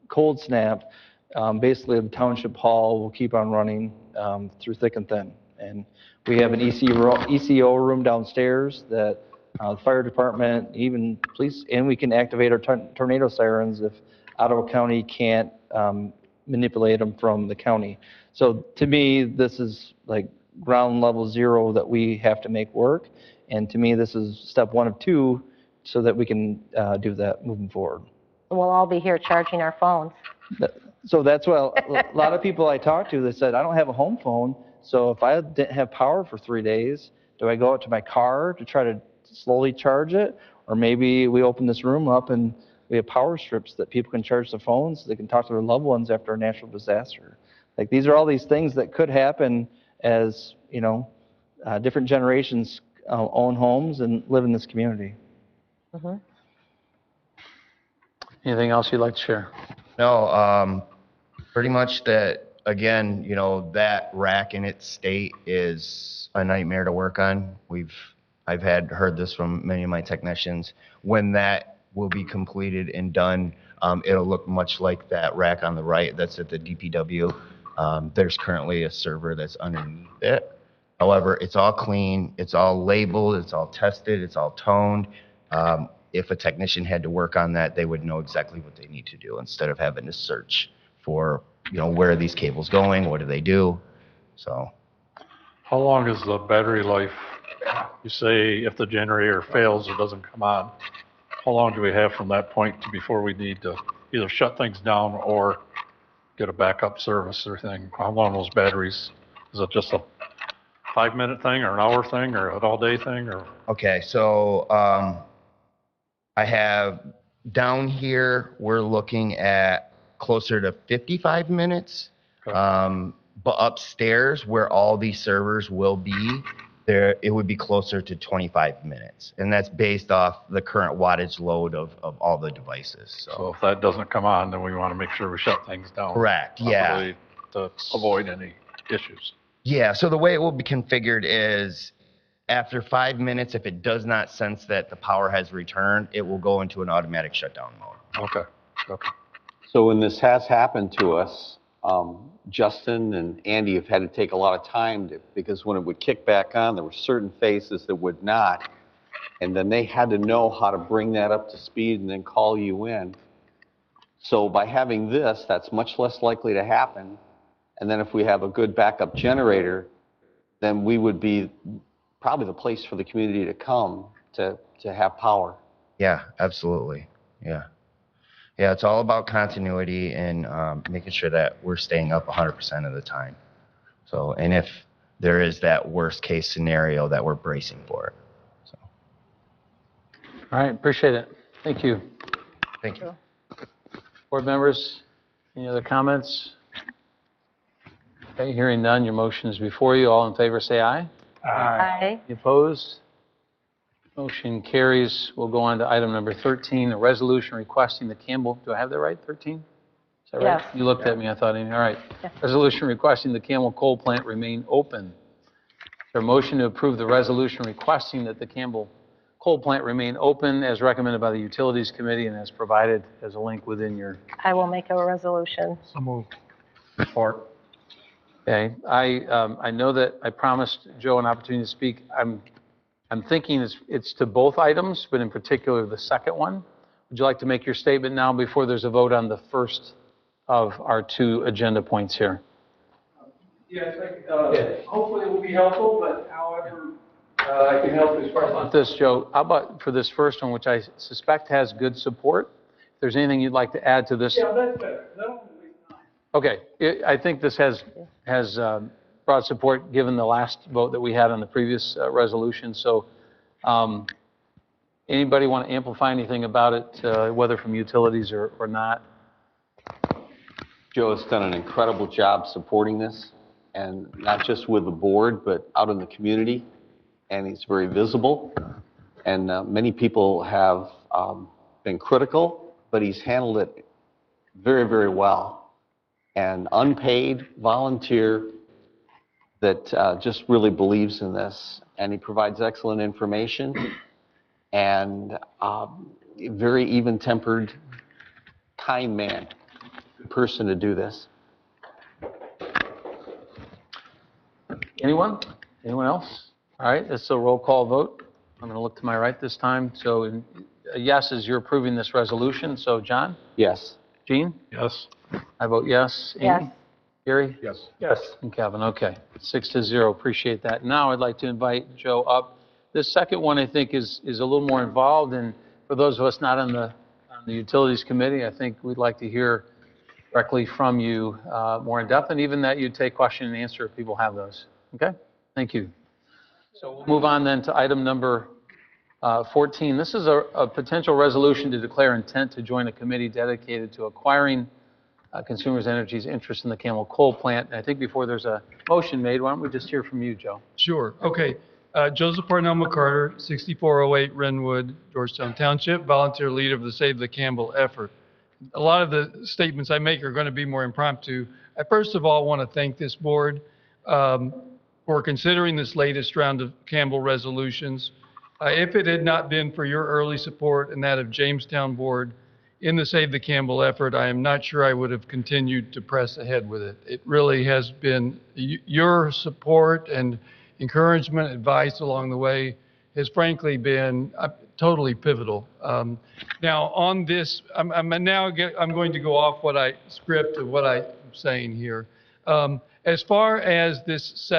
cold snap. Basically, the township hall will keep on running through thick and thin. And we have an ECO room downstairs that the fire department, even police, and we can activate our tornado sirens if Ottawa County can't manipulate them from the county. So to me, this is like ground level zero that we have to make work. And to me, this is step 1 of 2 so that we can do that moving forward. We'll all be here charging our phones. So that's what a lot of people I talked to, they said, I don't have a home phone, so if I didn't have power for 3 days, do I go out to my car to try to slowly charge it? Or maybe we open this room up and we have power strips that people can charge their phones, so they can talk to their loved ones after a natural disaster. Like, these are all these things that could happen as, you know, different generations own homes and live in this community. Mhm. Anything else you'd like to share? No, pretty much that, again, you know, that rack in its state is a nightmare to work on. I've heard this from many of my technicians. When that will be completed and done, it'll look much like that rack on the right that's at the DPW. There's currently a server that's underneath it. However, it's all clean, it's all labeled, it's all tested, it's all toned. If a technician had to work on that, they would know exactly what they need to do instead of having to search for, you know, where are these cables going, what do they do? So. How long is the battery life? You say if the generator fails or doesn't come on, how long do we have from that point to before we need to either shut things down or get a backup service or thing? How long are those batteries? Is it just a 5-minute thing or an hour thing or an all-day thing? Or Okay, so I have down here, we're looking at closer to 55 minutes. Okay. But upstairs, where all these servers will be, there it would be closer to 25 minutes. And that's based off the current wattage load of all the devices. So if that doesn't come on, then we want to make sure we shut things down. Correct, yeah. Properly to avoid any issues. Yeah, so the way it will be configured is after 5 minutes, if it does not sense that the power has returned, it will go into an automatic shutdown mode. Okay. Okay. So when this has happened to us, Justin and Andy have had to take a lot of time because when it would kick back on, there were certain phases that would not. And then they had to know how to bring that up to speed and then call you in. So by having this, that's much less likely to happen. And then if we have a good backup generator, then we would be probably the place for the community to come to have power. Yeah, absolutely. Yeah. Yeah, it's all about continuity and making sure that we're staying up 100% of the time. So, and if there is that worst case scenario, that we're bracing for it. So. All right, appreciate it. Thank you. Thank you. Board members, any other comments? Okay, hearing none, your motion is before you. All in favor, say aye. Aye. Any opposed? Motion carries. We'll go on to item number 13, a resolution requesting the Campbell, do I have that right, 13? Is that right? Yes. You looked at me, I thought, all right. Yes. Resolution requesting the Campbell coal plant remain open. Is there a motion to approve the resolution requesting that the Campbell coal plant remain open as recommended by the Utilities Committee and as provided as a link within your... I will make a resolution. So moved. Support. Okay, I know that I promised Joe an opportunity to speak. I'm thinking it's to both items, but in particular the second one. Would you like to make your statement now before there's a vote on the first of our two agenda points here? Yes, hopefully it will be helpful, but however, I can help as far as. This, Joe, how about for this first one, which I suspect has good support? If there's anything you'd like to add to this? Yeah, that's better. I don't want to waste time. Okay, I think this has broad support, given the last vote that we had on the previous resolution. So anybody want to amplify anything about it, whether from utilities or not? Joe has done an incredible job supporting this, and not just with the board, but out in the community. And he's very visible. And many people have been critical, but he's handled it very, very well. And unpaid volunteer that just really believes in this. And he provides excellent information and very even-tempered, kind man, person to do this. Anyone? Anyone else? All right, it's a roll call vote. I'm going to look to my right this time. So a yes is you're approving this resolution. So John? Yes. Jean? Yes. I vote yes. Amy? Yes. Gary? Yes. Yes. And Kevin, okay. 6-0, appreciate that. Now I'd like to invite Joe up. This second one, I think, is a little more involved, and for those of us not on the Utilities Committee, I think we'd like to hear directly from you more in depth, and even that you take question and answer if people have those. Okay? Thank you. So we'll move on then to item number 14. This is a potential resolution to declare intent to join a committee dedicated to acquiring Consumers Energy's interest in the Camel Coal Plant. And I think before there's a motion made, why don't we just hear from you, Joe? Sure. Okay. Joseph Parnell McCarter, 6408 Renwood, Georgetown Township, volunteer leader of the Save the Campbell effort. A lot of the statements I make are going to be more impromptu. I first of all want to thank this board for considering this latest round of Campbell resolutions. If it had not been for your early support and that of Jamestown Board in the Save the Campbell effort, I am not sure I would have continued to press ahead with it. It really has been your support and encouragement, advice along the way has frankly been totally pivotal. Now on this, I'm going to go off what I script of what I'm saying here. As far as this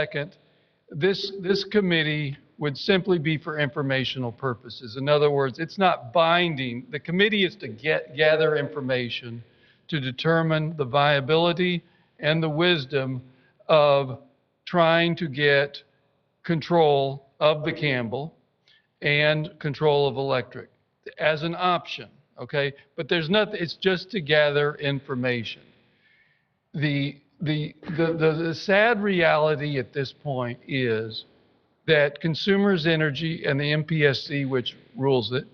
committee would simply be for informational purposes. In other words, it's not binding. The committee is to gather information to determine the viability and the wisdom of trying to get control of the Campbell and control of electric as an option, okay? But there's nothing, it's just to gather information. The sad reality at this point is that Consumers Energy and the MPSC, which rules it,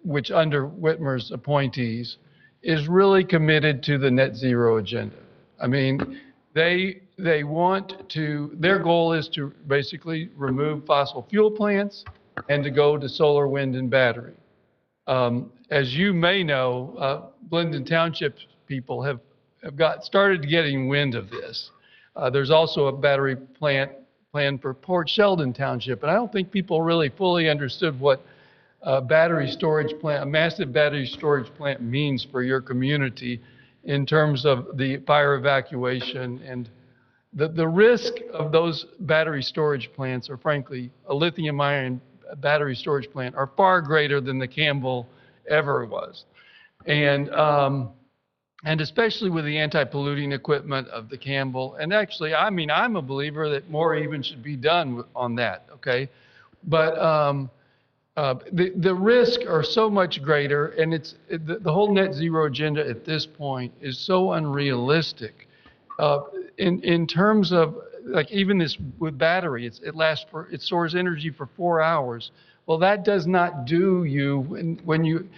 which under Whitmer's appointees, is really committed to the net zero agenda. I mean, they want to, their goal is to basically remove fossil fuel plants and to go to solar, wind, and battery. As you may know, Blendon Township people have started getting wind of this. There's also a battery plant planned for Port Sheldon Township, and I don't think people really fully understood what a battery storage plant, a massive battery storage plant means for your community in terms of the fire evacuation and the risk of those battery storage plants, or frankly, a lithium-ion battery storage plant, are far greater than the Campbell ever was. And especially with the anti-polluting equipment of the Campbell. And actually, I mean, I'm a believer that more even should be done on that, okay? But the risks are so much greater, and the whole net zero agenda at this point is so unrealistic. In terms of, like even this with battery, it stores energy for 4 hours. Well, that does not do you when you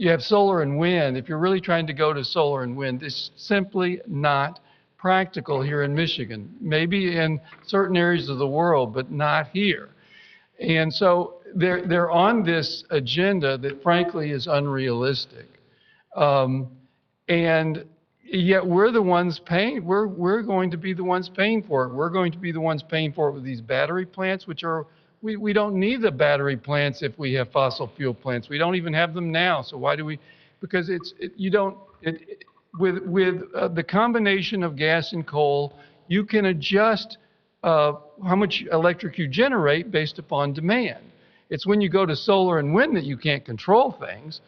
have solar and wind. If you're really trying to go to solar and wind, it's simply not practical here in Michigan. Maybe in certain areas of the world, but not here. And so they're on this agenda that frankly is unrealistic. And yet we're the ones paying, we're going to be the ones paying for it. We're going to be the ones paying for it with these battery plants, which are, we don't need the battery plants if we have fossil fuel plants. We don't even have them now. So why do we? Because With the combination of gas and coal, you can adjust how much electric you generate based upon demand. It's when you go to solar and wind that you can't control things.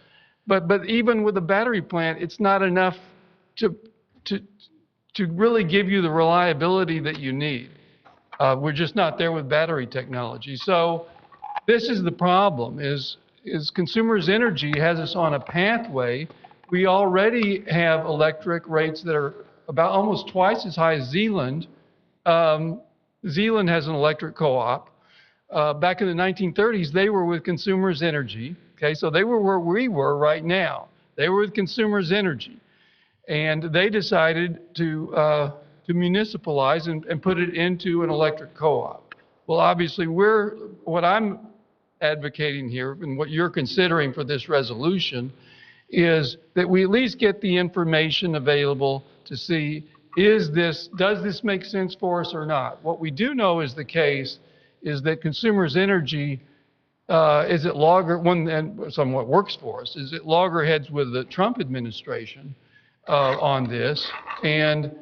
But even with a battery plant, it's not enough to really give you the reliability that you need. We're just not there with battery technology. So this is the problem, is Consumers Energy has us on a pathway. We already have electric rates that are about almost twice as high as Zeeland. Zeeland has an electric co-op. Back in the 1930s, they were with Consumers Energy. Okay, so they were where we were right now. They were with Consumers Energy. And they decided to municipalize and put it into an electric co-op. Well, obviously, what I'm advocating here and what you're considering for this resolution is that we at least get the information available to see, does this make sense for us or not? What we do know is the case is that Consumers Energy is at and somewhat works for us, is at loggerheads with the Trump administration on this, and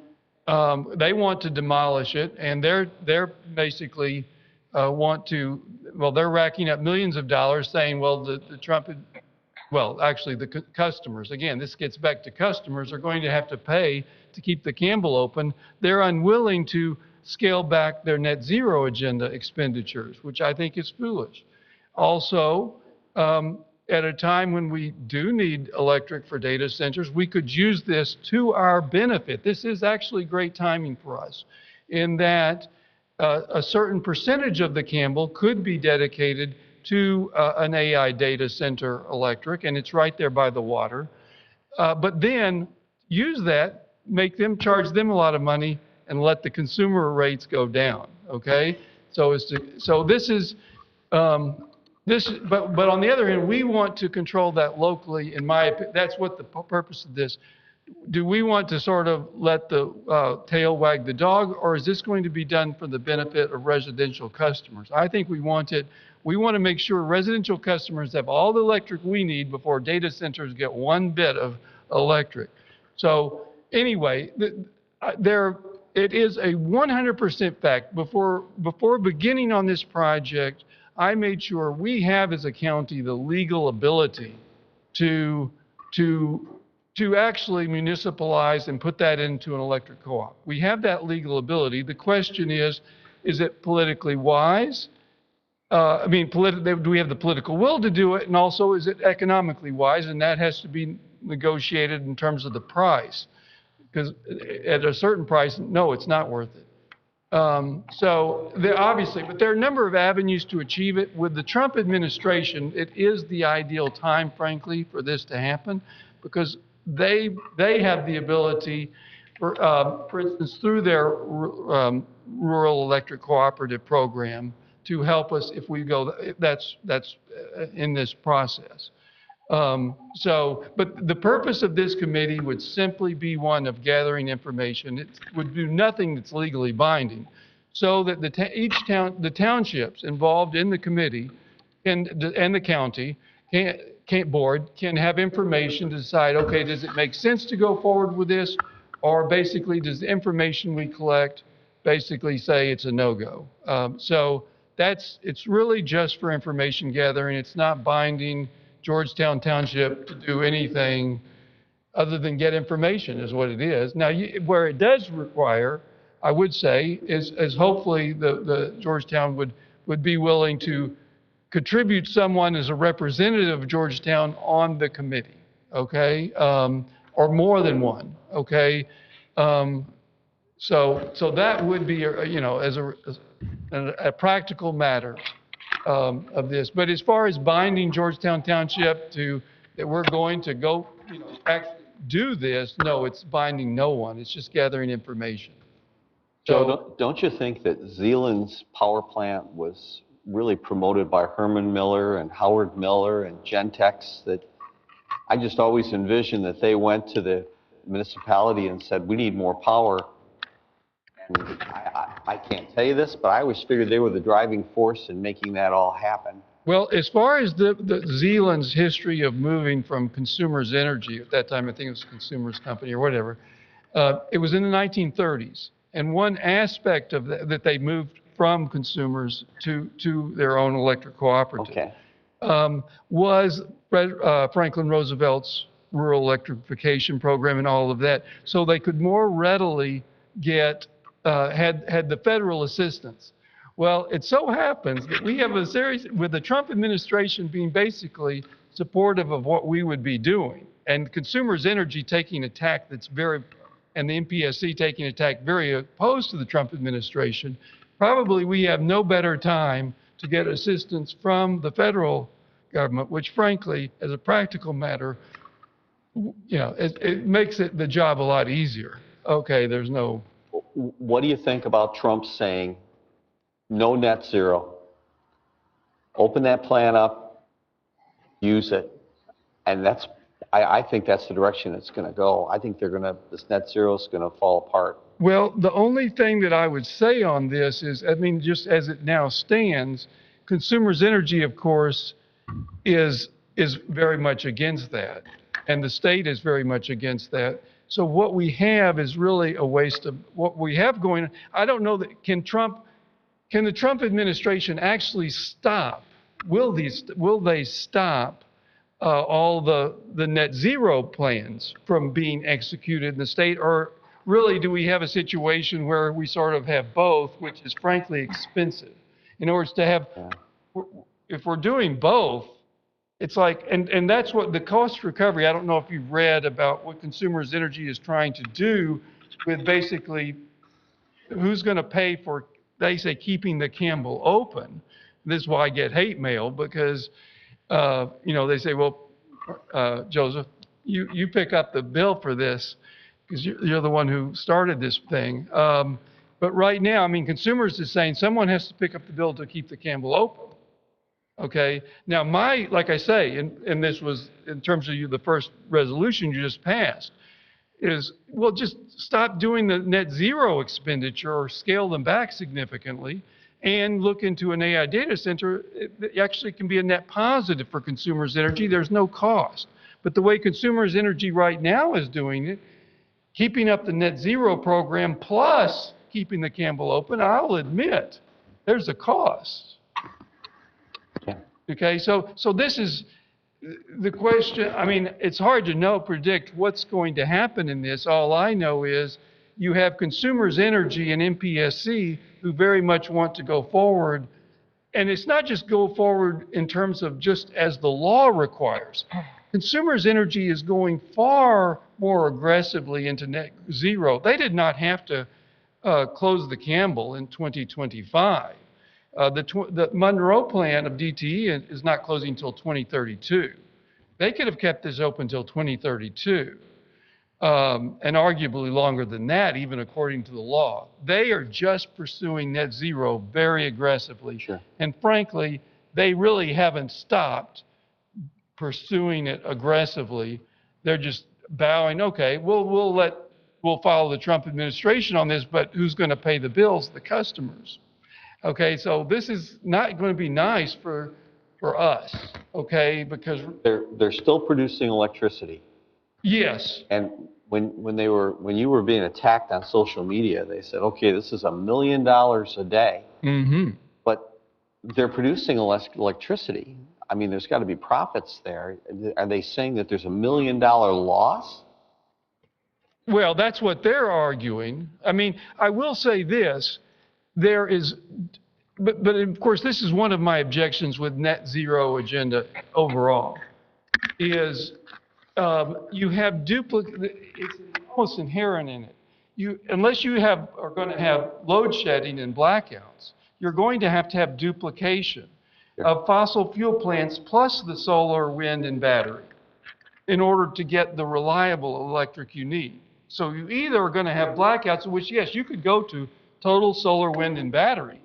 they want to demolish it, and they're basically they're racking up millions of dollars saying, well, the Trump, actually the customers, again, this gets back to customers, are going to have to pay to keep the Campbell open. They're unwilling to scale back their net zero agenda expenditures, which I think is foolish. Also, at a time when we do need electric for data centers, we could use this to our benefit. This is actually great timing for us in that a certain percentage of the Campbell could be dedicated to an AI data center electric, and it's right there by the water. But then use that, charge them a lot of money, and let the consumer rates go down. Okay, but on the other hand, we want to control that locally. In my opinion, that's what the purpose of this. Do we want to sort of let the tail wag the dog, or is this going to be done for the benefit of residential customers? I think we want to make sure residential customers have all the electric we need before data centers get one bit of electric. So anyway, it is a 100% fact. Before beginning on this project, I made sure we have as a county the legal ability to actually municipalize and put that into an electric co-op. We have that legal ability. The question is it politically wise? Do we have the political will to do it? And also, is it economically wise? And that has to be negotiated in terms of the price. Because at a certain price, no, it's not worth it. Obviously, but there are a number of avenues to achieve it. With the Trump administration, it is the ideal time, frankly, for this to happen, because they have the ability, for instance, through their rural electric cooperative program, to help us if we go. That's in this process. But the purpose of this committee would simply be one of gathering information. It would do nothing that's legally binding, so that the townships involved in the committee and the county board can have information to decide, okay, does it make sense to go forward with this, or basically does the information we collect basically say it's a no-go? It's really just for information gathering. It's not binding Georgetown Township to do anything other than get information is what it is. Now, where it does require, I would say, is hopefully the Georgetown would be willing to contribute someone as a representative of Georgetown on the committee, okay? Or more than one, okay? So that would be, as a practical matter of this. But as far as binding Georgetown Township that we're going to go, actually do this, no, it's binding no one. It's just gathering information. Joe, don't you think that Zeeland's power plant was really promoted by Herman Miller and Howard Miller and Gentex? That I just always envisioned that they went to the municipality and said, we need more power. And I can't tell you this, but I always figured they were the driving force in making that all happen. Well, as far as the Zealand's history of moving from Consumers Energy, at that time I think it was Consumers Company or whatever, it was in the 1930s. And one aspect of that they moved from consumers to their own electric cooperative. Okay. Was Franklin Roosevelt's rural electrification program and all of that, so they could more readily get, had the federal assistance. Well, it so happens that we have a series, with the Trump administration being basically supportive of what we would be doing, and Consumers Energy taking a tack that's very, and the MPSC taking a tack very opposed to the Trump administration, probably we have no better time to get assistance from the federal government, which frankly, as a practical matter, it makes the job a lot easier. Okay, there's no... What do you think about Trump saying, no net zero, open that plant up, use it, and I think that's the direction it's going to go. I think this net zero is going to fall apart. Well, the only thing that I would say on this is, I mean, just as it now stands, Consumers Energy, of course, is very much against that, and the state is very much against that. So what we have is really a waste of what we have going on. I don't know that can the Trump administration actually stop? Will they stop all the net zero plans from being executed in the state, or really do we have a situation where we sort of have both, which is frankly expensive? In order to have, if we're doing both, it's like, and that's what the cost recovery, I don't know if you've read about what Consumers Energy is trying to do with basically who's going to pay for, they say, keeping the Campbell open. This is why I get hate mail, because, they say, well, Joseph, you pick up the bill for this because you're the one who started this thing. But right now, I mean, Consumers is saying someone has to pick up the bill to keep the Campbell open. Okay. Now, like I say, and this was in terms of the first resolution you just passed, is, well, just stop doing the net zero expenditure or scale them back significantly and look into an AI data center. It actually can be a net positive for Consumers Energy. There's no cost. But the way Consumers Energy right now is doing it, keeping up the net zero program plus keeping the Campbell open, I'll admit there's a cost. Okay, so this is the question. I mean, it's hard to predict what's going to happen in this. All I know is you have Consumers Energy and MPSC who very much want to go forward. And it's not just go forward in terms of just as the law requires. Consumers Energy is going far more aggressively into net zero. They did not have to close the Campbell in 2025. The Monroe plant of DTE is not closing until 2032. They could have kept this open until 2032, and arguably longer than that, even according to the law. They are just pursuing net zero very aggressively. Sure. And frankly, they really haven't stopped pursuing it aggressively. They're just bowing, okay, we'll follow the Trump administration on this, but who's going to pay the bills? The customers. Okay, so this is not going to be nice for us, okay, because they're still producing electricity. Yes. And when you were being attacked on social media, they said, okay, this is $1 million a day. Mm-hmm. But they're producing electricity. I mean, there's got to be profits there. Are they saying that there's $1 million loss? Well, that's what they're arguing. I mean, I will say this. There is, but of course, this is one of my objections with net zero agenda overall, is you have duplicate, it's almost inherent in it. Unless you are going to have load shedding and blackouts, you're going to have duplication of fossil fuel plants plus the solar, wind, and battery in order to get the reliable electric you need. So you either are going to have blackouts, which, yes, you could go to total solar, wind, and battery,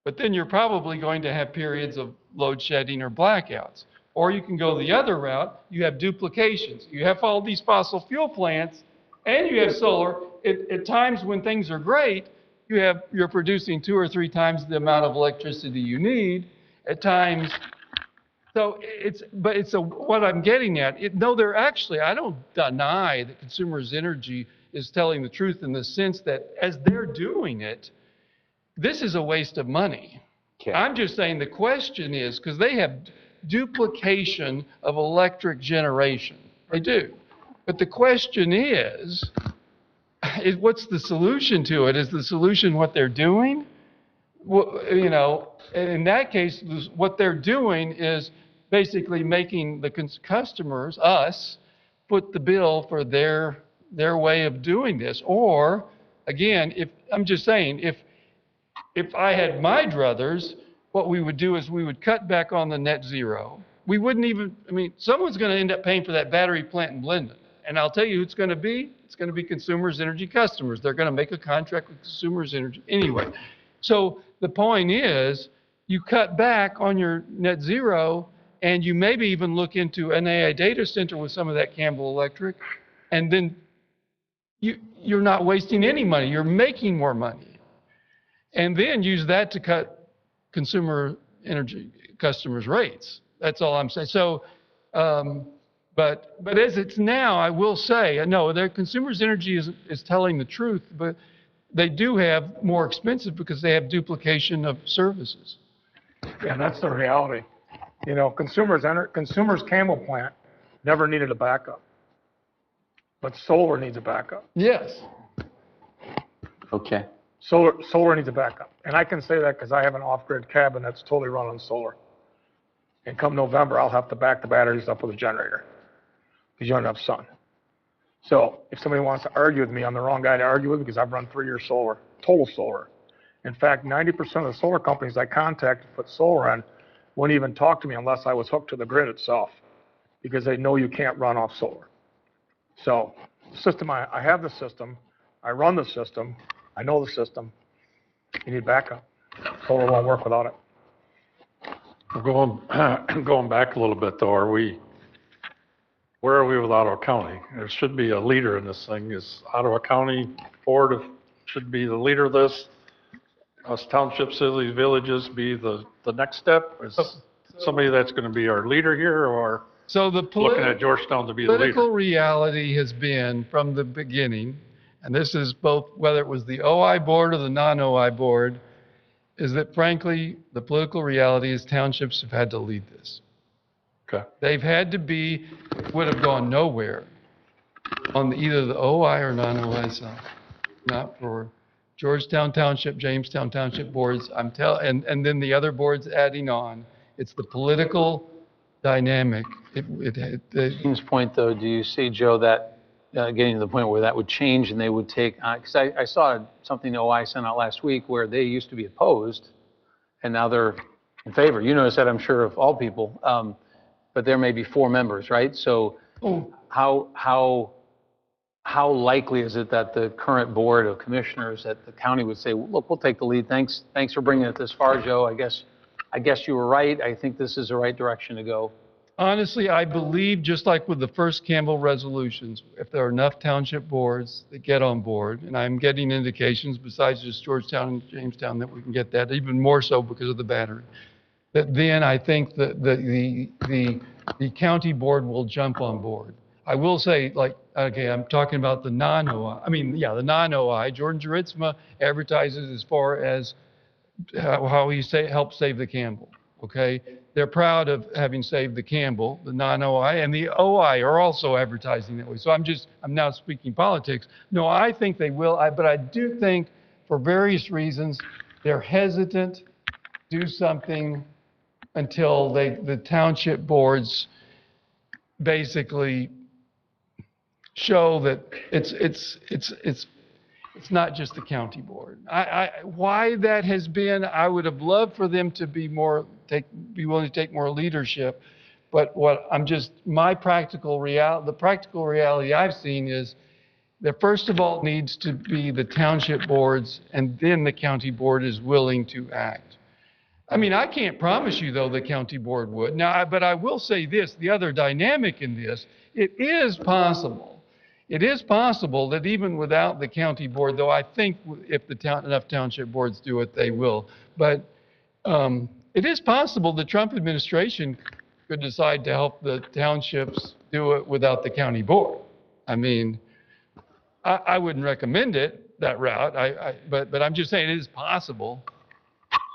but then you're probably going to have periods of load shedding or blackouts. Or you can go the other route. You have duplications. You have all these fossil fuel plants, and you have solar. At times when things are great, you're producing 2 or 3 times the amount of electricity you need. At times So what I'm getting at, no, they're actually, I don't deny that Consumers Energy is telling the truth in the sense that as they're doing it, this is a waste of money. Okay. I'm just saying the question is, because they have duplication of electric generation. They do. But the question is what's the solution to it? Is the solution what they're doing? Well, you know, in that case, what they're doing is basically making the customers, us, put the bill for their way of doing this. Or, again, I'm just saying, if I had my druthers, what we would do is we would cut back on the net zero. We wouldn't even, I mean, someone's going to end up paying for that battery plant in Blendon. And I'll tell you who it's going to be. It's going to be Consumers Energy customers. They're going to make a contract with Consumers Energy anyway. So the point is, you cut back on your net zero, and you maybe even look into an AI data center with some of that Campbell Electric, and then you're not wasting any money. You're making more money. And then use that to cut consumer energy customers' rates. That's all I'm saying. So, but as it's now, I will say, no, their Consumers Energy is telling the truth, but they do have more expensive because they have duplication of services. Yeah, that's the reality. You know, Consumers Campbell plant never needed a backup, but solar needs a backup. Yes. Okay. Solar needs a backup. And I can say that because I have an off-grid cabin that's totally run on solar. And come November, I'll have to back the batteries up with a generator because you don't have sun. So if somebody wants to argue with me, I'm the wrong guy to argue with because I've run 3 years solar, total solar. In fact, 90% of the solar companies I contacted to put solar on wouldn't even talk to me unless I was hooked to the grid itself because they know you can't run off solar. So system, I have the system, I run the system, I know the system. You need backup. Solar won't work without it. We're going back a little bit though, where are we with Ottawa County? There should be a leader in this thing. Is Ottawa County Board should be the leader of this? Us townships, cities, villages be the next step? Is somebody that's going to be our leader here, or so looking at Georgetown to be the leader? Political reality has been from the beginning, and this is both whether it was the OI board or the non-OI board, is that frankly, the political reality is townships have had to lead this. Okay. They've had to be, would have gone nowhere on either the OI or non-OI side. Not for Georgetown Township, Jamestown Township boards, and then the other boards adding on. It's the political dynamic. Dean's point, though, do you see, Joe, that getting to the point where that would change and they would take, because I saw something OI sent out last week where they used to be opposed and now they're in favor. You notice that, I'm sure, of all people, but there may be 4 members, right? So how likely is it that the current board of commissioners at the county would say, look, we'll take the lead. Thanks for bringing it this far, Joe. I guess you were right. I think this is the right direction to go. Honestly, I believe, just like with the first Campbell resolutions, if there are enough township boards that get on board, and I'm getting indications besides just Georgetown and Jamestown that we can get that, even more so because of the battery, that then I think that the county board will jump on board. I will say, like, okay, I'm talking about the non-OI. The non-OI. Jordan Juritsma advertises as far as how he helped save the Campbell. Okay, they're proud of having saved the Campbell, the non-OI, and the OI are also advertising that way. So I'm now speaking politics. No, I think they will, but I do think for various reasons they're hesitant to do something until the township boards basically show that it's not just the county board. Why that has been, I would have loved for them to be willing to take more leadership. But the practical reality I've seen is that first of all it needs to be the township boards, and then the county board is willing to act. I can't promise you, though, the county board would. Now, but I will say this, the other dynamic in this, it is possible that even without the county board, though I think if enough township boards do it, they will. But it is possible the Trump administration could decide to help the townships do it without the county board. I mean, I wouldn't recommend it, that route, but I'm just saying it is possible.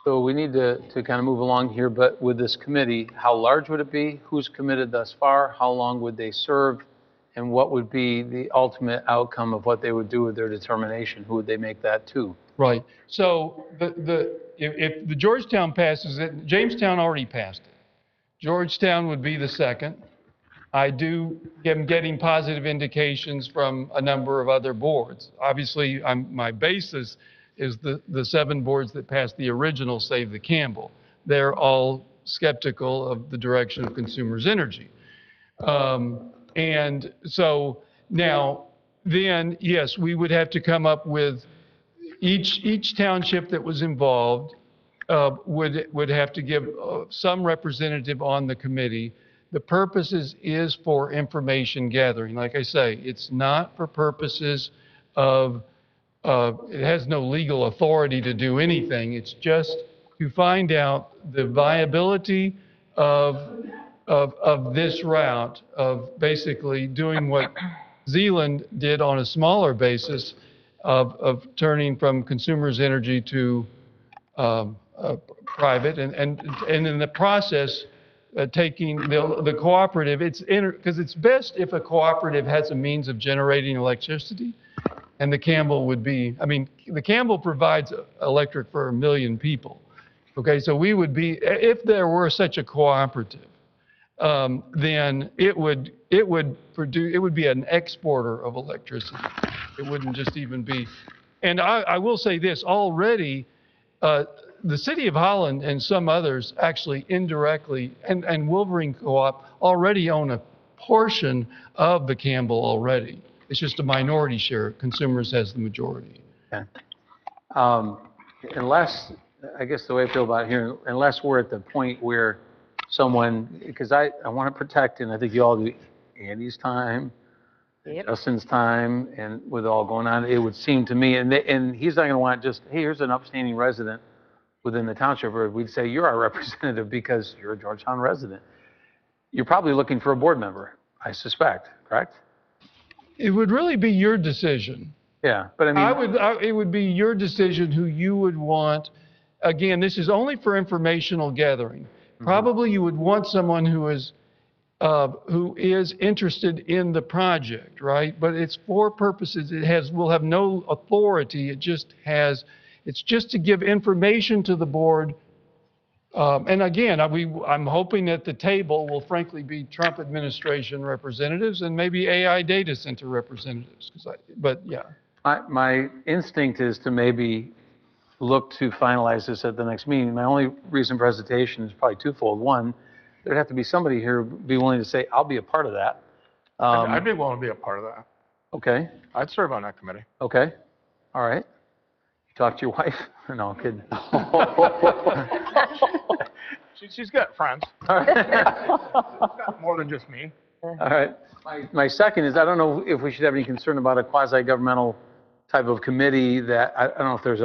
So we need to kind of move along here, but with this committee, how large would it be? Who's committed thus far? How long would they serve? And what would be the ultimate outcome of what they would do with their determination? Who would they make that to? Right. So if the Georgetown passes it, Jamestown already passed it. Georgetown would be the second. I am getting positive indications from a number of other boards. Obviously, my basis is the 7 boards that passed the original Save the Campbell. They're all skeptical of the direction of Consumers Energy. And so now, then, yes, we would have to come up with each township that was involved would have to give some representative on the committee. The purpose is for information gathering. Like I say, it's not for purposes of, it has no legal authority to do anything. It's just to find out the viability of this route, of basically doing what Zealand did on a smaller basis of turning from Consumers Energy to private, and in the process, taking the cooperative, because it's best if a cooperative has a means of generating electricity, and the Campbell would be, I mean, the Campbell provides electric for 1 million people. Okay, so we would be, if there were such a cooperative, then it would be an exporter of electricity. It wouldn't just even be, and I will say this, already, the city of Holland and some others actually indirectly, and Wolverine Co-op already own a portion of the Campbell already. It's just a minority share. Consumers has the majority. Okay. Unless, I guess the way I feel about it here, unless we're at the point where someone, because I want to protect, and I think you all do, Andy's time, Justin's time, and with all going on, it would seem to me, and he's not going to want just, hey, here's an upstanding resident within the township, or we'd say, you're our representative because you're a Georgetown resident. You're probably looking for a board member, I suspect, correct? It would really be your decision. Yeah, but I mean, it would be your decision who you would want. Again, this is only for informational gathering. Probably you would want someone who is interested in the project, right? But it's for purposes, will have no authority. It's just to give information to the board. And again, I'm hoping that the table will frankly be Trump administration representatives and maybe AI data center representatives. But yeah. my instinct is to maybe look to finalize this at the next meeting. My only reason for hesitation is probably twofold. One, there'd have to be somebody here who'd be willing to say, I'll be a part of that. I'd be willing to be a part of that. Okay. I'd serve on that committee. Okay. All right. You talk to your wife? No, I'm kidding. She's got friends. All right. More than just me. All right. My second is, I don't know if we should have any concern about a quasi-governmental type of committee that, I don't know if there's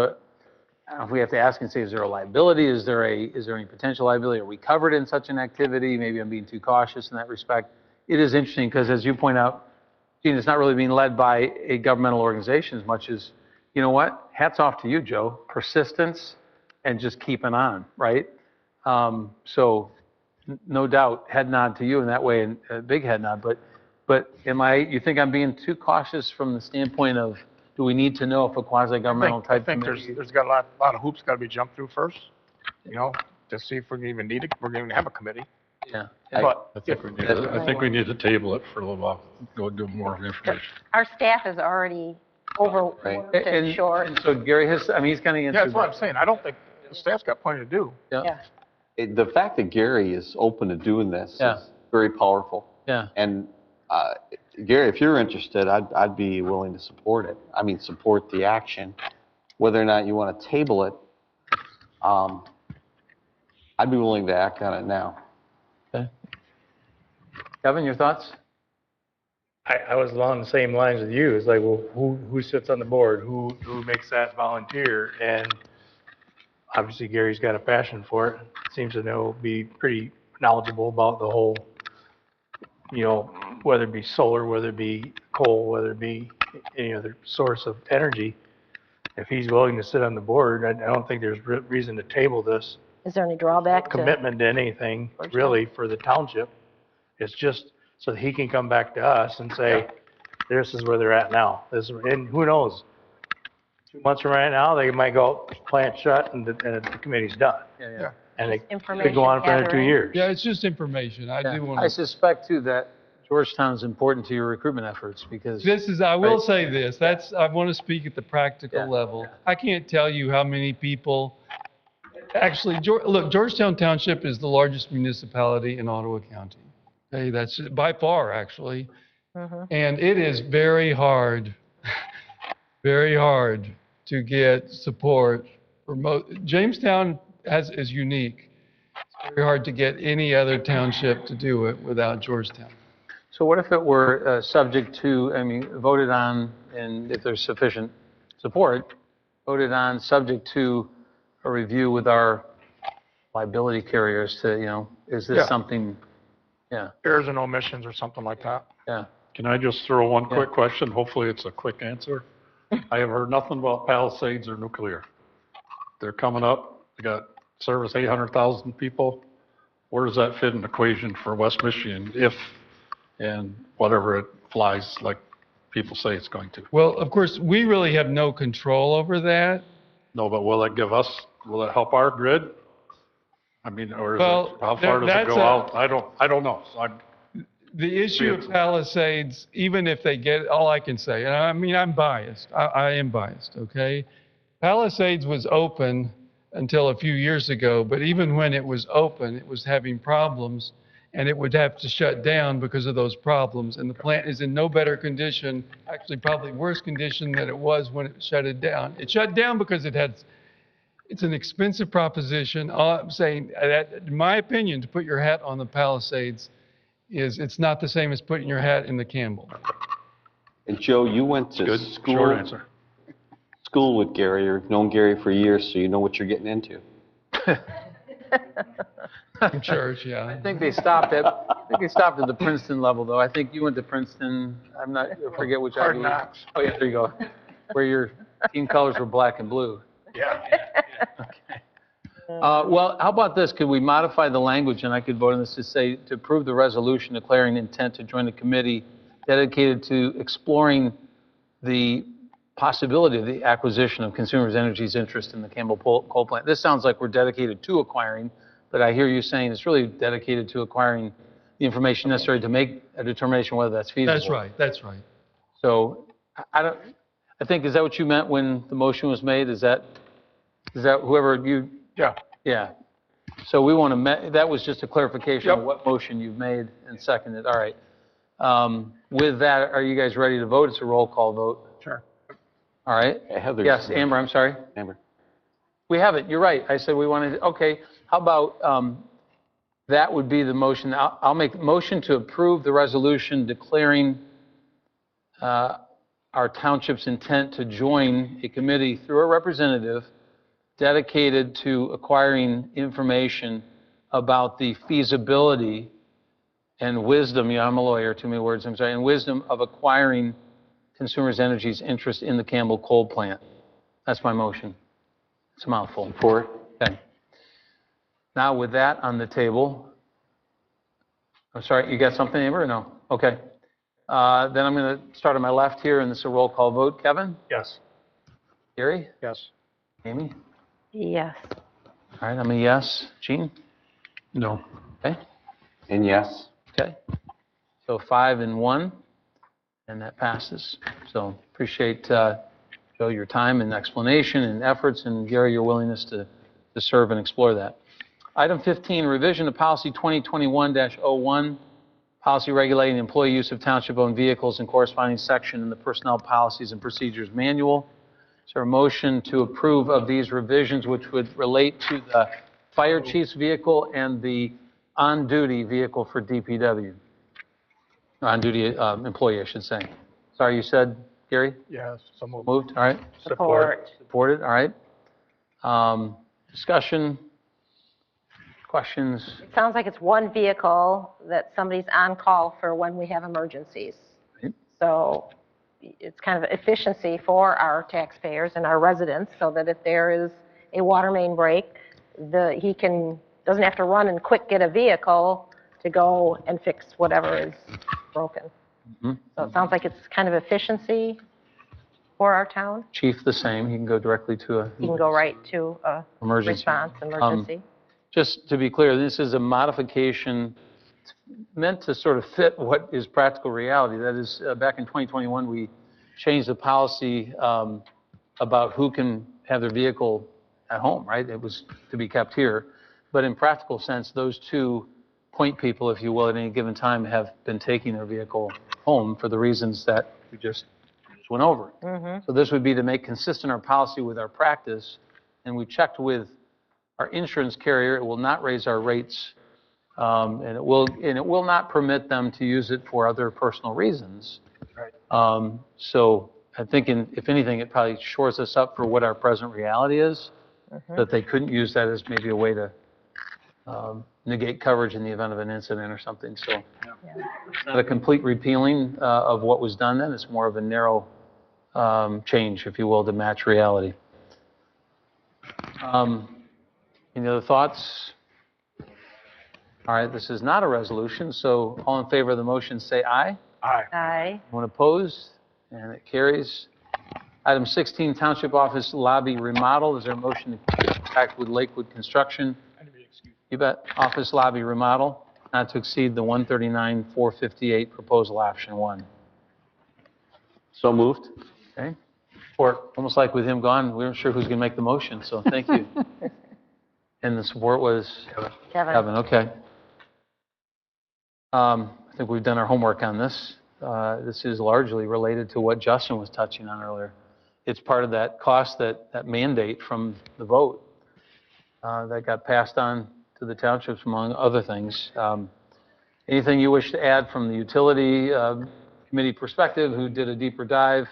I don't know if we have to ask and say, is there a liability? Is there any potential liability? Are we covered in such an activity? Maybe I'm being too cautious in that respect. It is interesting because, as you point out, Gene, it's not really being led by a governmental organization as much as, you know what? Hats off to you, Joe. Persistence and just keeping on, right? So no doubt, head nod to you in that way, and a big head nod. But you think I'm being too cautious from the standpoint of, do we need to know if a quasi-governmental type committee? I think there's got a lot of hoops got to be jumped through first, to see if we're going to even need it. We're going to have a committee. Yeah. But I think we need to table it for a little while, go do more information. Our staff is already overworked and short. And so Gary has, he's kind of answered. Yeah, that's what I'm saying. I don't think the staff's got plenty to do. Yeah. The fact that Gary is open to doing this is very powerful. Yeah. And Gary, if you're interested, I'd be willing to support it. Support the action. Whether or not you want to table it, I'd be willing to act on it now. Okay. Kevin, your thoughts? I was along the same lines as you. It's like, well, who sits on the board? Who makes that volunteer? And obviously Gary's got a passion for it. Seems to be pretty knowledgeable about the whole, whether it be solar, whether it be coal, whether it be any other source of energy. If he's willing to sit on the board, I don't think there's reason to table this Is there any drawback to? commitment to anything really for the township. It's just so that he can come back to us and say, this is where they're at now. And who knows? 2 months from right now, they might go plant shut and the committee's done. Yeah. And it could Information go on for another 2 gathering. years. Yeah, it's just information. I do want I to. suspect too that Georgetown is important to your recruitment efforts because. I will Right. say this, I want to speak at the practical level. I can't tell you how many people, actually, look, Georgetown Township is the largest municipality in Ottawa County. Okay, that's by far, actually. And it is very hard to get support for Jamestown is unique. It's very hard to get any other township to do it without Georgetown. So what if it were subject to, voted on, and if there's sufficient support, voted on subject to a review with our liability carriers to, is this Yeah. something, Errors and omissions or something like that. yeah. Can I just throw one quick question? Hopefully it's a quick answer. I have heard nothing about Palisades or nuclear. They're coming up. They got service 800,000 people. Where does that fit in the equation for West Michigan if and whatever it flies like people say it's going to? Well, of course, we really have no control over that. No, but will it help our grid? Or is Well, how far does it that's go out? I don't know. So The issue of Palisades, even if they get, all I can say, and I'm biased. I am biased, okay? Palisades was open until a few years ago, but even when it was open, it was having problems, and it would have to shut down because of those problems. And the plant is in no better condition, actually probably worse condition than it was when it shut it down. It shut down because it's an expensive proposition. All I'm saying, in my opinion, to put your hat on the Palisades it's not the same as putting your hat in the Campbell. And Joe, you went to good, short answer. School with Gary, or known Gary for years, so you know what you're getting into. In church, yeah. I think they stopped at the Princeton level, though. I think you went to Princeton. I forget which Hard Ivy League. Knocks. Oh, yeah, there you go. Where your team colors were black and blue. Yeah. Okay. Well, how about this? Could we modify the language, and I could vote on this to say, to approve the resolution declaring intent to join a committee dedicated to exploring the possibility of the acquisition of Consumers Energy's interest in the Campbell coal plant. This sounds like we're dedicated to acquiring, but I hear you saying it's really dedicated to acquiring the information necessary to make a determination whether that's feasible. That's right. So I think, is that what you meant when the motion was made? Is that whoever you? Yeah. Yeah. So we want to, that was just a clarification of Yep. what motion you've made and seconded. All right. With that, are you guys ready to vote? It's a roll call vote. Sure. All right. Heather's- Yes, Amber, I'm sorry. Amber. We have it. You're right. I said we wanted, okay. How about, that would be the motion. I'll make the motion to approve the resolution declaring our township's intent to join a committee through a representative dedicated to acquiring information about the feasibility and wisdom, I'm a lawyer, too many words, I'm sorry, and wisdom of acquiring Consumers Energy's interest in the Campbell coal plant. That's my motion. It's a mouthful. For it. Okay. Now with that on the table, I'm sorry, you got something, Amber, or no? Okay. Then I'm going to start on my left here, and this is a roll call vote. Kevin? Yes. Gary? Yes. Amy? Yes. All right, I'm a yes. Gene? No. Okay. And yes. Okay. So 5-1, and that passes. So appreciate, Joe, your time and explanation and efforts, and Gary, your willingness to serve and explore that. Item 15, revision of policy 2021-01, policy regulating employee use of township-owned vehicles and corresponding section in the Personnel Policies and Procedures Manual. Is there a motion to approve of these revisions, which would relate to the fire chief's vehicle and the on-duty vehicle for DPW? On-duty employee, I should say. Sorry, you said, Gary? Yes. So Moved, all right. Support. Supported, all right. Discussion. questions? It sounds like it's one vehicle that somebody's on call for when we have emergencies. Right. So it's kind of efficiency for our taxpayers and our residents, so that if there is a water main break, he doesn't have to run and quick get a vehicle to go and fix whatever is broken. Mm-hmm. So it sounds like it's kind of efficiency for our town. Chief, the same. He can go directly to a You can go right to a emergency. response, emergency. Just to be clear, this is a modification meant to sort of fit what is practical reality. That is, back in 2021, we changed the policy about who can have their vehicle at home, right? It was to be kept here. But in practical sense, those 2 point people, if you will, at any given time have been taking their vehicle home for the reasons that we just went over. Mm-hmm. So this would be to make consistent our policy with our practice, and we checked with our insurance carrier. It will not raise our rates, and it will not permit them to use it for other personal reasons. Right. So I think, if anything, it probably shores us up for what our present reality is, that they couldn't use that as maybe a way to negate coverage in the event of an incident or something. So it's not a complete repealing of what was done then. It's more of a narrow change, if you will, to match reality. Any other thoughts? All right, this is not a resolution, so all in favor of the motion say aye. Aye. Aye. Anyone opposed? And it carries. Item 16, Township Office Lobby Remodel. Is there a motion to contract with Lakewood Construction? You bet. Office Lobby Remodel, not to exceed the $139,458 proposal option 1. So moved. Okay. Support. Almost like with him gone, we weren't sure who's going to make the motion, so thank you. And the support was? Kevin. Okay. I think we've done our homework on this. This is largely related to what Justin was touching on earlier. It's part of that cost, that mandate from the vote that got passed on to the townships, among other things. Anything you wish to add from the utility committee perspective, who did a deeper dive?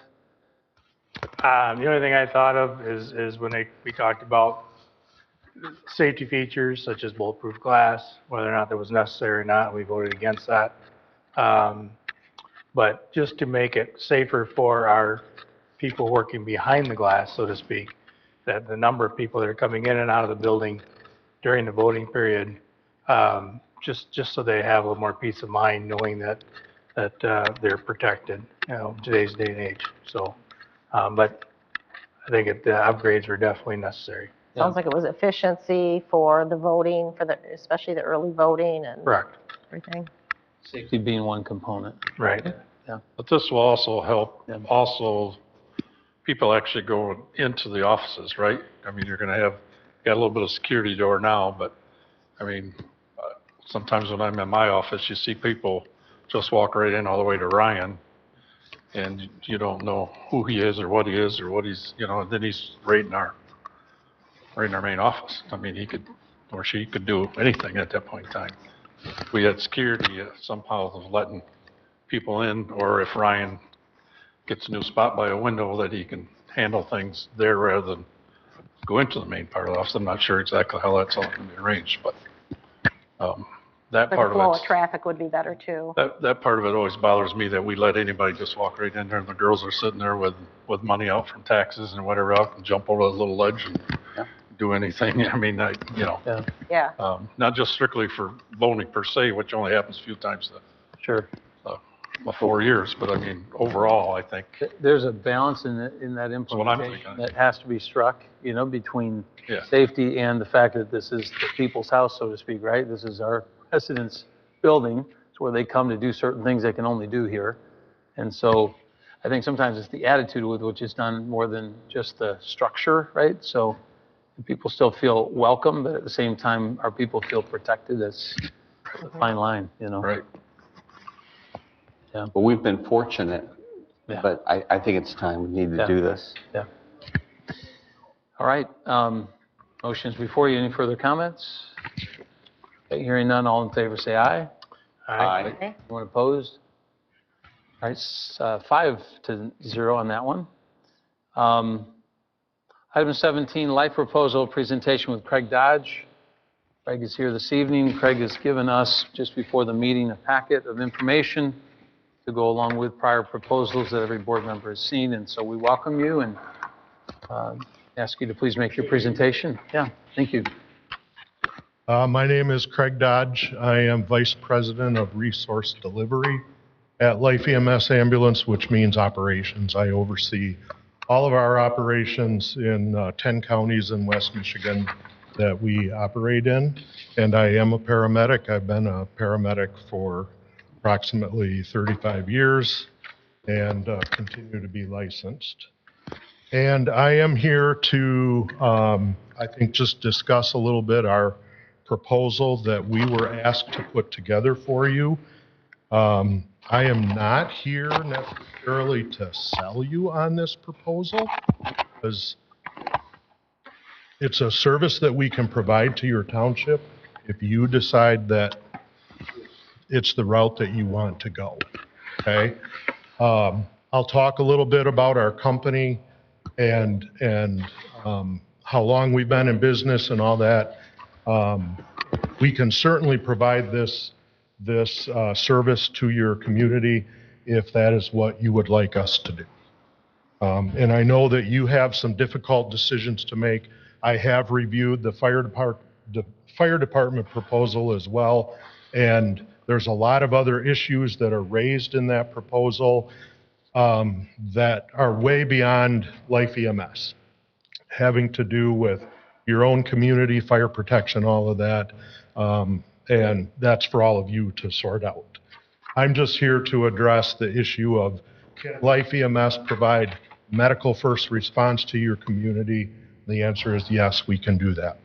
The only thing I thought of is when we talked about safety features such as bulletproof glass, whether or not that was necessary or not. We voted against that. But just to make it safer for our people working behind the glass, so to speak, that the number of people that are coming in and out of the building during the voting period, just so they have a little more peace of mind knowing that they're protected, today's day and age. So, but I think the upgrades were definitely necessary. Sounds like it was efficiency for the voting, especially the early voting and Correct. everything. Safety being one component. Right. Yeah. But this will also help people actually go into the offices, right? I mean, you're going to got a little bit of security door now, but I mean, sometimes when I'm in my office, you see people just walk right in all the way to Ryan, and you don't know who he is or what he is or what he's, and then he's right in our main office. I mean, he could, or she could do anything at that point in time. If we had security somehow of letting people in, or if Ryan gets a new spot by a window, that he can handle things there rather than go into the main part of the office. I'm not sure exactly how that's all going to be arranged, but that But part the flow of of traffic would be better too. that part of it always bothers me, that we let anybody just walk right in there, and the girls are sitting there with money out from taxes and whatever else, and jump over the little ledge and do anything. I mean, Yeah. not just strictly for voting per se, which only happens a few times Sure. 4 years, but I mean, overall, I think. There's a balance in that what I'm implementation thinking. that has to be struck, between Yeah. safety and the fact that this is the people's house, so to speak, right? This is our residents' building. It's where they come to do certain things they can only do here. And so I think sometimes it's the attitude with which it's done more than just the structure, right? So people still feel welcome, but at the same time, our people feel protected. That's a fine line, Right. But we've been fortunate, but I think it's time we need to do this. Yeah. All right. Motions before you. Any further comments? Okay, hearing none, all in favor say aye. Aye. Anyone opposed? All right, 5-0 on that one. Item 17, life proposal presentation with Craig Dodge. Craig is here this evening. Craig has given us, just before the meeting, a packet of information to go along with prior proposals that every board member has seen, and so we welcome you and ask you to please make your presentation. Yeah, thank you. My name is Craig Dodge. I am Vice President of Resource Delivery at Life EMS Ambulance, which means operations. I oversee all of our operations in 10 counties in West Michigan that we operate in, and I am a paramedic. I've been a paramedic for approximately 35 years and continue to be licensed. And I am here to, I think, just discuss a little bit our proposal that we were asked to put together for you. I am not here necessarily to sell you on this proposal, because it's a service that we can provide to your township if you decide that it's the route that you want to go, okay? I'll talk a little bit about our company and how long we've been in business and all that. We can certainly provide this service to your community if that is what you would like us to do. And I know that you have some difficult decisions to make. I have reviewed the fire department proposal as well, and there's a lot of other issues that are raised in that proposal that are way beyond Life EMS, having to do with your own community, fire protection, all of that, and that's for all of you to sort out. I'm just here to address the issue of, can Life EMS provide medical first response to your community? The answer is yes, we can do that.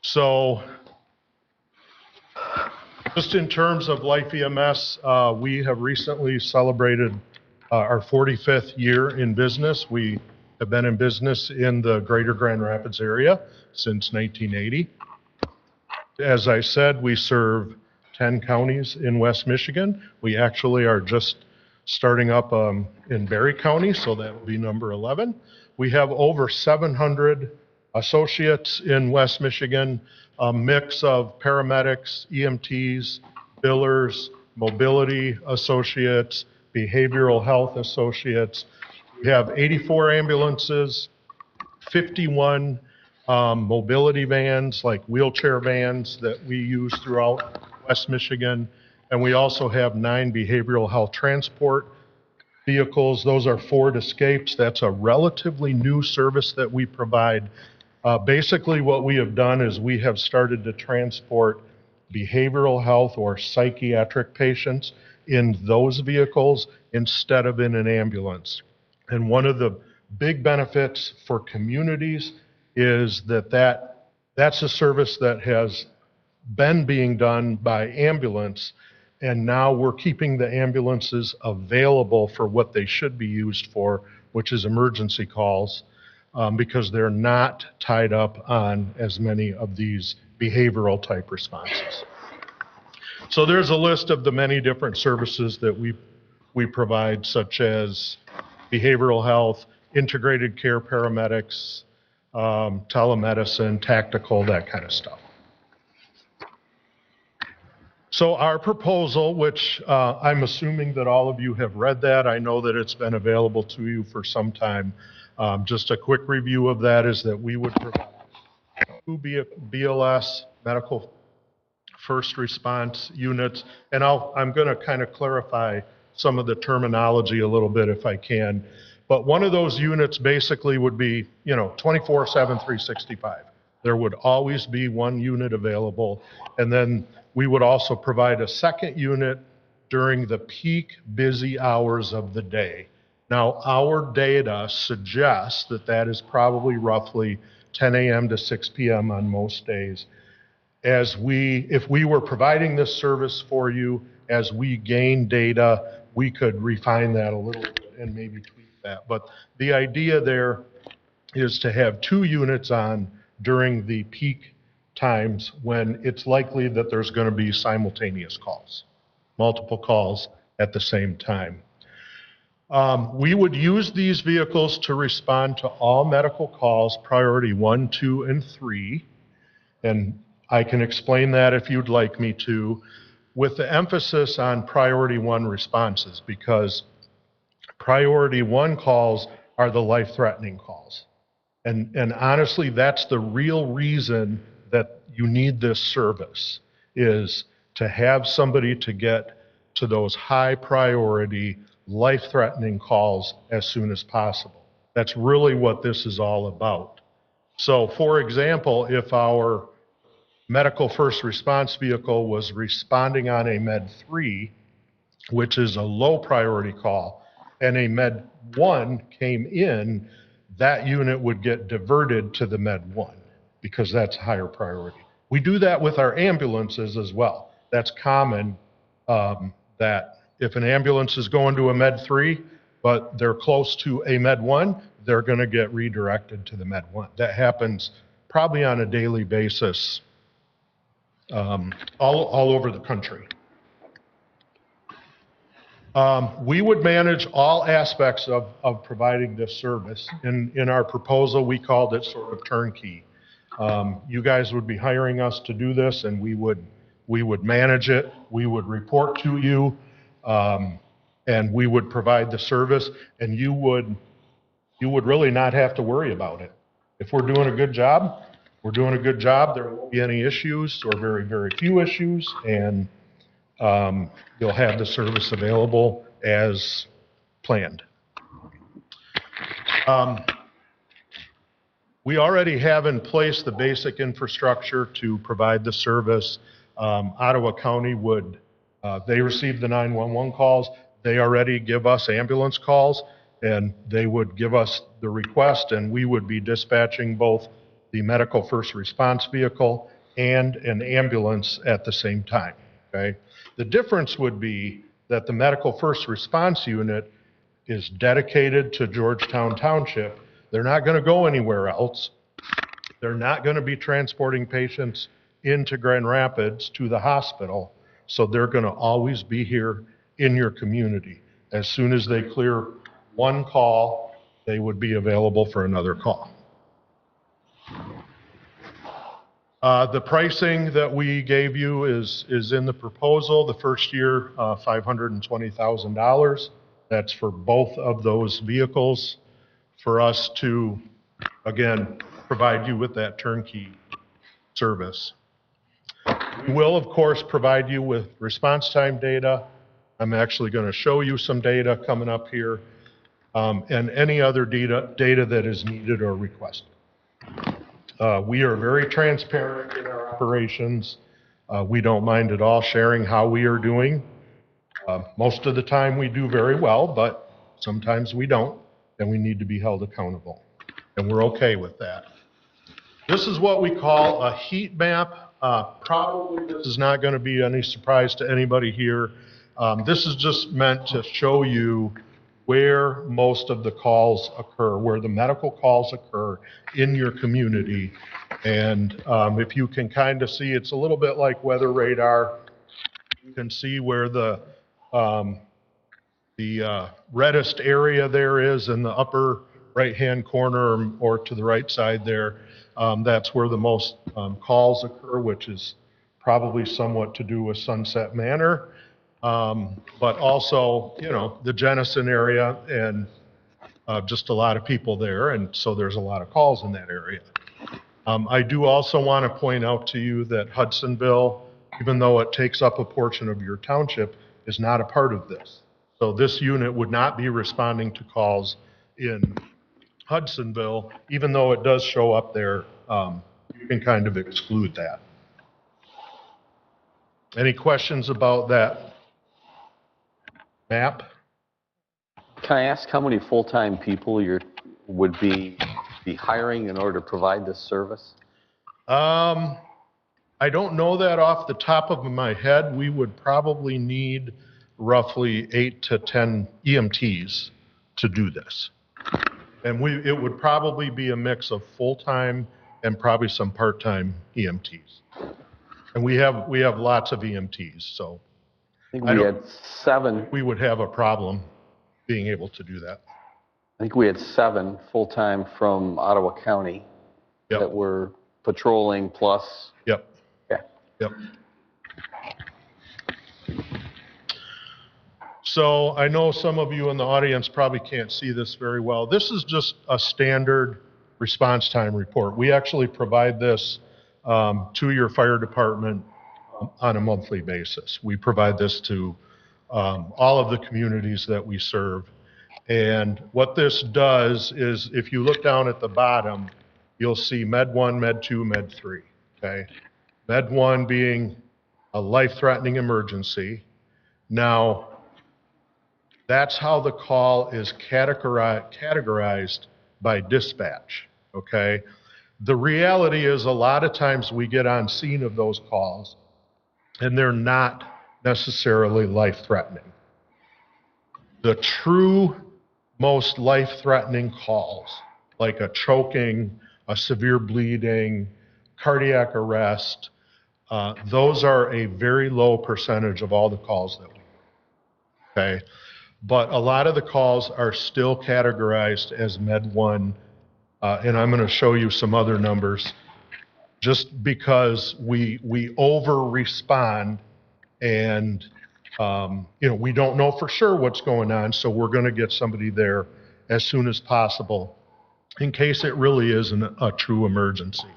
So, just in terms of Life EMS, we have recently celebrated our 45th year in business. We have been in business in the greater Grand Rapids area since 1980. As I said, we serve 10 counties in West Michigan. We actually are just starting up in Berry County, so that will be number 11. We have over 700 associates in West Michigan, a mix of paramedics, EMTs, billers, mobility associates, behavioral health associates. We have 84 ambulances, 51 mobility vans, like wheelchair vans that we use throughout West Michigan. And we also have 9 behavioral health transport vehicles. Those are Ford Escapes. That's a relatively new service that we provide. Basically, what we have done is we have started to transport behavioral health or psychiatric patients in those vehicles instead of in an ambulance. And one of the big benefits for communities is that's a service that has been being done by ambulance, and now we're keeping the ambulances available for what they should be used for, which is emergency calls, because they're not tied up on as many of these behavioral type responses. So there's a list of the many different services that we provide, such as behavioral health, integrated care paramedics, telemedicine, tactical, that kind of stuff. So our proposal, which I'm assuming that all of you have read that, I know that it's been available to you for some time. Just a quick review of that is that we would provide 2 BLS, medical first response units, and I'm going to kind of clarify some of the terminology a little bit if I can. But one of those units basically would be, 24/7, 365. There would always be one unit available, and then we would also provide a second unit during the peak busy hours of the day. Now, our data suggests that that is probably roughly 10 a.m. to 6 p.m. on most days. If we were providing this service for you, as we gain data, we could refine that a little bit and maybe tweak that. But the idea there is to have 2 units on during the peak times when it's likely that there's going to be simultaneous calls, multiple calls at the same time. We would use these vehicles to respond to all medical calls, priority 1, 2, and 3. And I can explain that if you'd like me to, with the emphasis on priority one responses, because priority one calls are the life-threatening calls. And honestly, that's the real reason that you need this service, is to have somebody to get to those high priority, life-threatening calls as soon as possible. That's really what this is all about. So for example, if our medical first response vehicle was responding on a Med 3, which is a low priority call, and a Med 1 came in, that unit would get diverted to the Med 1 because that's higher priority. We do that with our ambulances as well. That's common, that if an ambulance is going to a Med 3, but they're close to a Med 1, they're going to get redirected to the Med 1. That happens probably on a daily basis all over the country. We would manage all aspects of providing this service. In our proposal, we called it sort of turnkey. You guys would be hiring us to do this, and we would manage it, we would report to you, and we would provide the service, and you would really not have to worry about it. If we're doing a good job, we're doing a good job. There won't be any issues, or very, very few issues, and you'll have the service available as planned. We already have in place the basic infrastructure to provide the service. Ottawa County would, they receive the 911 calls. They already give us ambulance calls, and they would give us the request, and we would be dispatching both the medical first response vehicle and an ambulance at the same time, okay? The difference would be that the medical first response unit is dedicated to Georgetown Township. They're not going to go anywhere else. They're not going to be transporting patients into Grand Rapids to the hospital. So they're going to always be here in your community. As soon as they clear one call, they would be available for another call. The pricing that we gave you is in the proposal. The first year, $520,000. That's for both of those vehicles, for us to, again, provide you with that turnkey service. We will, of course, provide you with response time data. I'm actually going to show you some data coming up here, and any other data that is needed or requested. We are very transparent in our operations. We don't mind at all sharing how we are doing. Most of the time we do very well, but sometimes we don't, and we need to be held accountable. And we're okay with that. This is what we call a heat map. Probably this is not going to be any surprise to anybody here. This is just meant to show you where most of the calls occur, where the medical calls occur in your community. And if you can kind of see, it's a little bit like weather radar. You can see where the reddest area there is in the upper right-hand corner, or to the right side there. That's where the most calls occur, which is probably somewhat to do with Sunset Manor. But also, you know, the Jenison area, and just a lot of people there, and so there's a lot of calls in that area. I do also want to point out to you that Hudsonville, even though it takes up a portion of your township, is not a part of this. So this unit would not be responding to calls in Hudsonville, even though it does show up there. You can kind of exclude that. Any questions about that map? Can I ask how many full-time people you would be hiring in order to provide this service? I don't know that off the top of my head. We would probably need roughly 8 to 10 EMTs to do this. And it would probably be a mix of full-time and probably some part-time EMTs. And we have lots of EMTs, so I think we had 7. We would have a problem being able to do that. I think we had 7 full-time from Ottawa County that were patrolling plus. Yep. Yep. So I know some of you in the audience probably can't see this very well. This is just a standard response time report. We actually provide this to your fire department on a monthly basis. We provide this to all of the communities that we serve. And what this does is, if you look down at the bottom, you'll see Med 1, Med 2, Med 3, okay? Med 1 being a life-threatening emergency. Now, that's how the call is categorized by dispatch, okay? The reality is, a lot of times we get on scene of those calls and they're not necessarily life-threatening. The true most life-threatening calls, like a choking, a severe bleeding, cardiac arrest, those are a very low percentage of all the calls that we do, okay? But a lot of the calls are still categorized as Med 1, and I'm going to show you some other numbers, just because we over-respond and we don't know for sure what's going on, so we're going to get somebody there as soon as possible in case it really is a true emergency.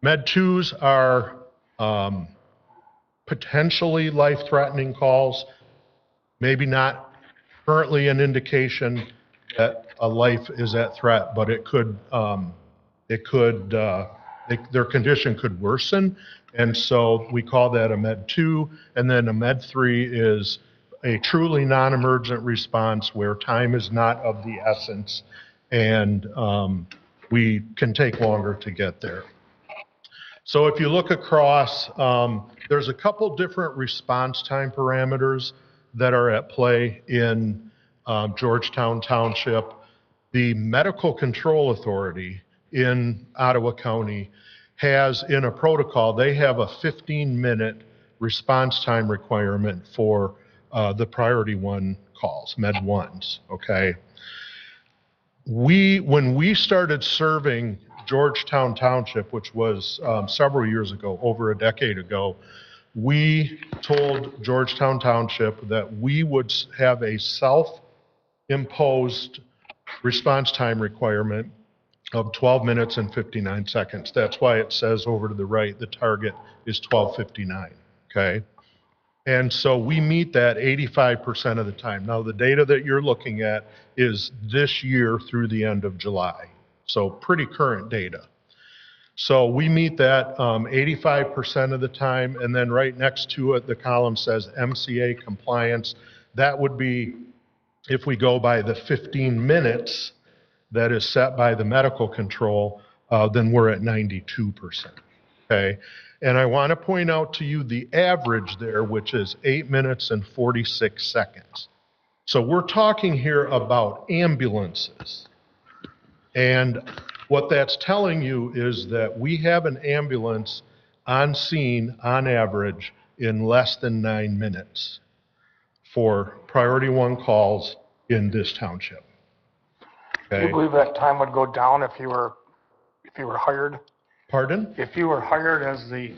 Med 2s are potentially life-threatening calls, maybe not currently an indication that a life is at threat, but their condition could worsen. And so we call that a Med 2, and then a Med 3 is a truly non-emergent response where time is not of the essence, and we can take longer to get there. So if you look across, there's a couple different response time parameters that are at play in Georgetown Township. The Medical Control Authority in Ottawa County has, in a protocol, they have a 15-minute response time requirement for the priority 1 calls, Med 1s, okay? When we started serving Georgetown Township, which was several years ago, over a decade ago, we told Georgetown Township that we would have a self-imposed response time requirement of 12 minutes and 59 seconds. That's why it says over to the right, the target is 12:59, okay? And so we meet that 85% of the time. Now, the data that you're looking at is this year through the end of July, so pretty current data. So we meet that 85% of the time, and then right next to it, the column says MCA compliance. That would be, if we go by the 15 minutes that is set by the medical control, then we're at 92%, okay? And I want to point out to you the average there, which is 8 minutes and 46 seconds. So we're talking here about ambulances. And what that's telling you is that we have an ambulance on scene, on average, in less than 9 minutes for priority 1 calls in this township. Do Okay? you believe that time would go down if you were hired? Pardon? If you were hired as the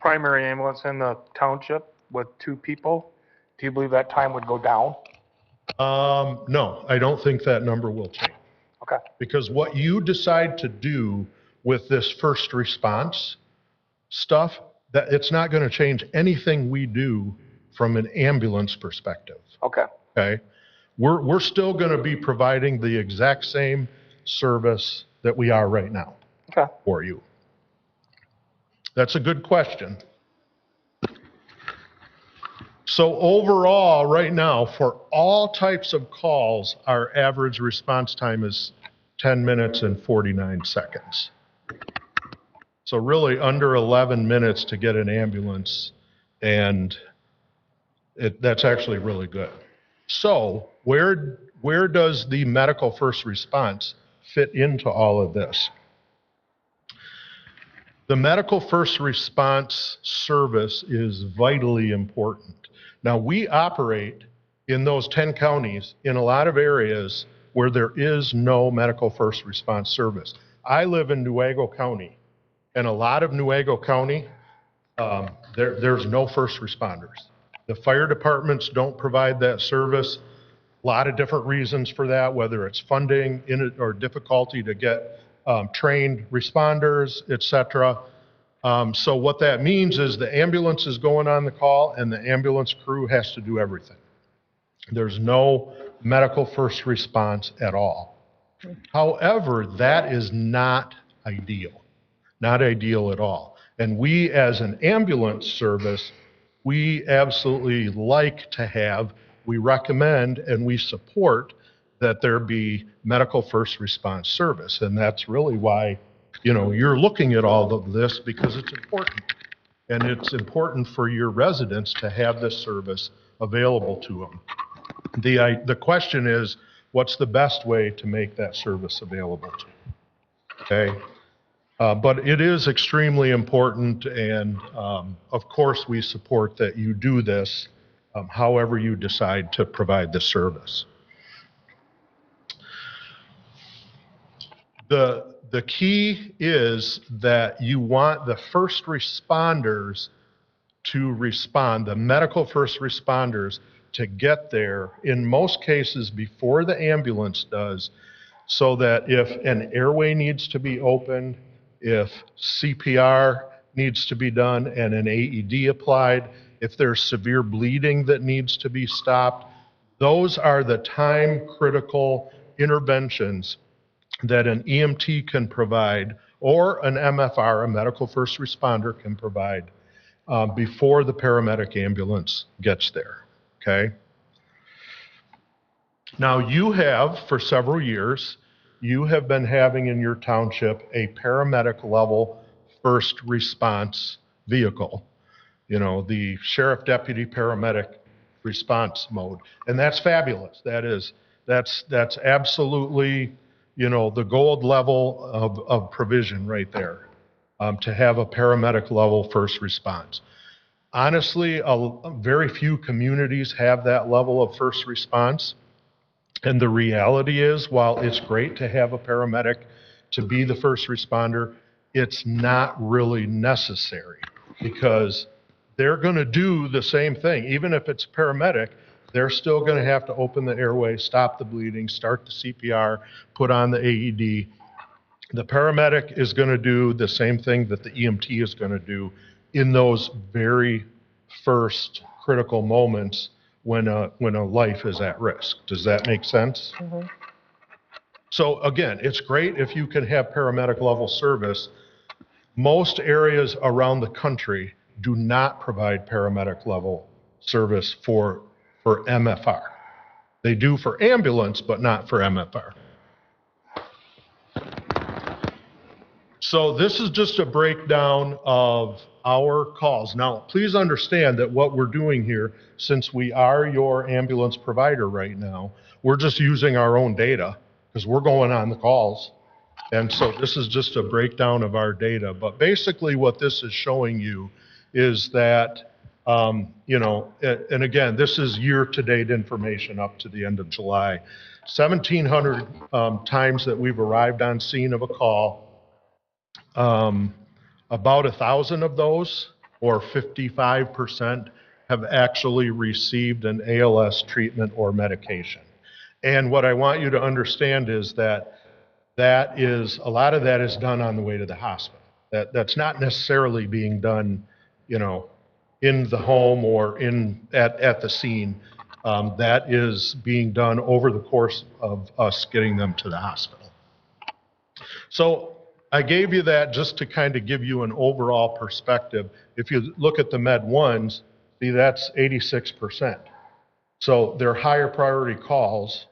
primary ambulance in the township with 2 people, do you believe that time would go down? No, I don't think that number will change. Okay. Because what you decide to do with this first response stuff, that it's not going to change anything we do from an ambulance perspective. Okay. Okay? We're still going to be providing the exact same service that we are right now. Okay. For you. That's a good question. So overall, right now, for all types of calls, our average response time is 10 minutes and 49 seconds. So really under 11 minutes to get an ambulance, and that's actually really good. So where does the medical first response fit into all of this? The medical first response service is vitally important. Now, we operate in those 10 counties in a lot of areas where there is no medical first response service. I live in Newaygo County, and a lot of Newaygo County, there's no first responders. The fire departments don't provide that service. A lot of different reasons for that, whether it's funding or difficulty to get trained responders, et cetera. So what that means is the ambulance is going on the call and the ambulance crew has to do everything. There's no medical first response at all. However, that is not ideal, not ideal at all. And we as an ambulance service, we absolutely like to have, we recommend and we support that there be medical first response service. And that's really why, you're looking at all of this, because it's important. And it's important for your residents to have this service available to them. The question is, what's the best way to make that service available to them? Okay? But it is extremely important, and of course we support that you do this however you decide to provide the service. The key is that you want the first responders to respond, the medical first responders to get there, in most cases before the ambulance does, so that if an airway needs to be opened, if CPR needs to be done and an AED applied, if there's severe bleeding that needs to be stopped, those are the time critical interventions that an EMT can provide, or an MFR, a medical first responder, can provide before the paramedic ambulance gets there, okay? Now you have, for several years, you have been having in your township a paramedic level first response vehicle, the sheriff deputy paramedic response mode. And that's fabulous. That's absolutely, the gold level of provision right there, to have a paramedic level first response. Honestly, very few communities have that level of first response. And the reality is, while it's great to have a paramedic to be the first responder, it's not really necessary, because they're going to do the same thing. Even if it's paramedic, they're still going to have to open the airway, stop the bleeding, start the CPR, put on the AED. The paramedic is going to do the same thing that the EMT is going to do in those very first critical moments when a life is at risk. Does that make sense? Mhm. So again, it's great if you can have paramedic level service. Most areas around the country do not provide paramedic level service for MFR. They do for ambulance, but not for MFR. So this is just a breakdown of our calls. Now, please understand that what we're doing here, since we are your ambulance provider right now, we're just using our own data because we're going on the calls. And so this is just a breakdown of our data. But basically what this is showing you is that, and again, this is year-to-date information up to the end of July. 1,700 times that we've arrived on scene of a call. About 1,000 of those, or 55%, have actually received an ALS treatment or medication. And what I want you to understand is that a lot of that is done on the way to the hospital. That's not necessarily being done, in the home or at the scene. That is being done over the course of us getting them to the hospital. So I gave you that just to kind of give you an overall perspective. If you look at the Med 1s, see, that's 86%. So they're higher priority calls,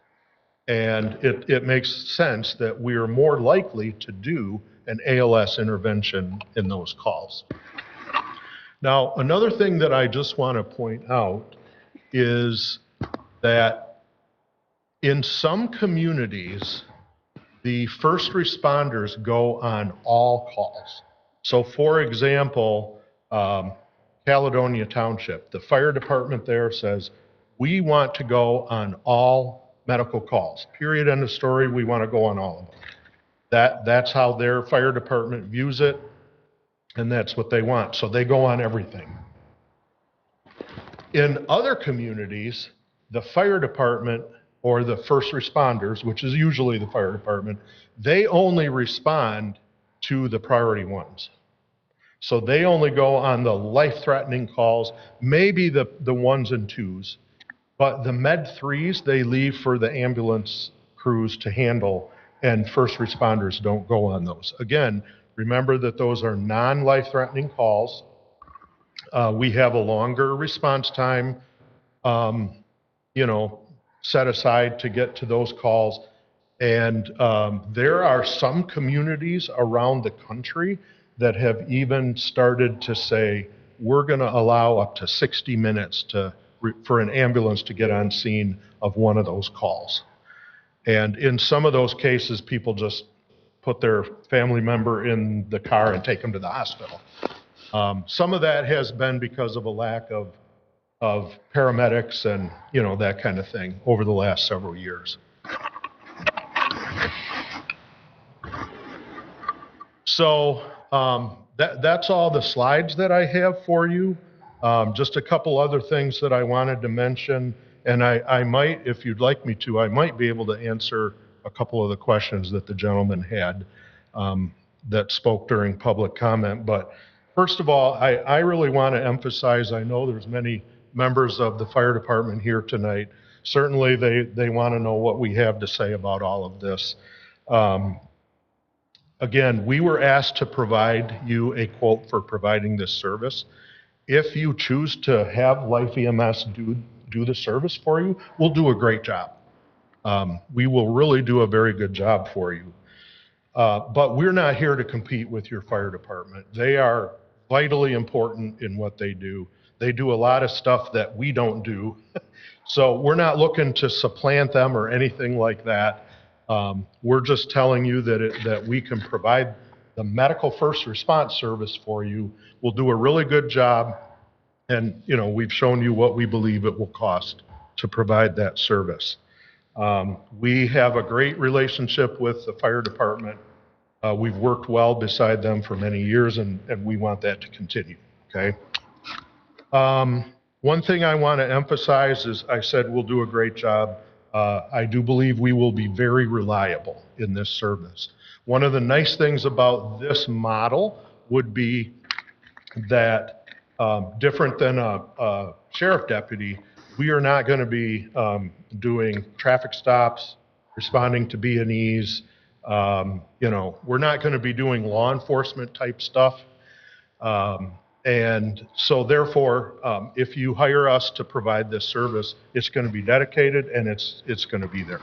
and it makes sense that we are more likely to do an ALS intervention in those calls. Now, another thing that I just want to point out is that in some communities, the first responders go on all calls. So for example, Caledonia Township, the fire department there says, we want to go on all medical calls. Period, end of story, we want to go on all of them. That's how their fire department views it. And that's what they want. So they go on everything. In other communities, the fire department or the first responders, which is usually the fire department, they only respond to the priority ones. So they only go on the life-threatening calls, maybe the ones and twos, but the med threes, they leave for the ambulance crews to handle, and first responders don't go on those. Again, remember that those are non-life-threatening calls. We have a longer response time, set aside to get to those calls. And there are some communities around the country that have even started to say, we're going to allow up to 60 minutes for an ambulance to get on scene of one of those calls. And in some of those cases, people just put their family member in the car and take them to the hospital. Some of that has been because of a lack of paramedics and, that kind of thing over the last several years. So that's all the slides that I have for you. Just a couple other things that I wanted to mention, and I might, if you'd like me to, I might be able to answer a couple of the questions that the gentleman had that spoke during public comment. But first of all, I really want to emphasize, I know there's many members of the fire department here tonight. Certainly they want to know what we have to say about all of this. Again, we were asked to provide you a quote for providing this service. If you choose to have Life EMS do the service for you, we'll do a great job. We will really do a very good job for you. But we're not here to compete with your fire department. They are vitally important in what they do. They do a lot of stuff that we don't do. So we're not looking to supplant them or anything like that. We're just telling you that we can provide the medical first response service for you. We'll do a really good job, and we've shown you what we believe it will cost to provide that service. We have a great relationship with the fire department. We've worked well beside them for many years, and we want that to continue, okay? One thing I want to emphasize is I said we'll do a great job. I do believe we will be very reliable in this service. One of the nice things about this model would be that different than a sheriff deputy, we are not going to be doing traffic stops, responding to B&Es. We're not going to be doing law enforcement type stuff. And so therefore, if you hire us to provide this service, it's going to be dedicated and it's going to be there.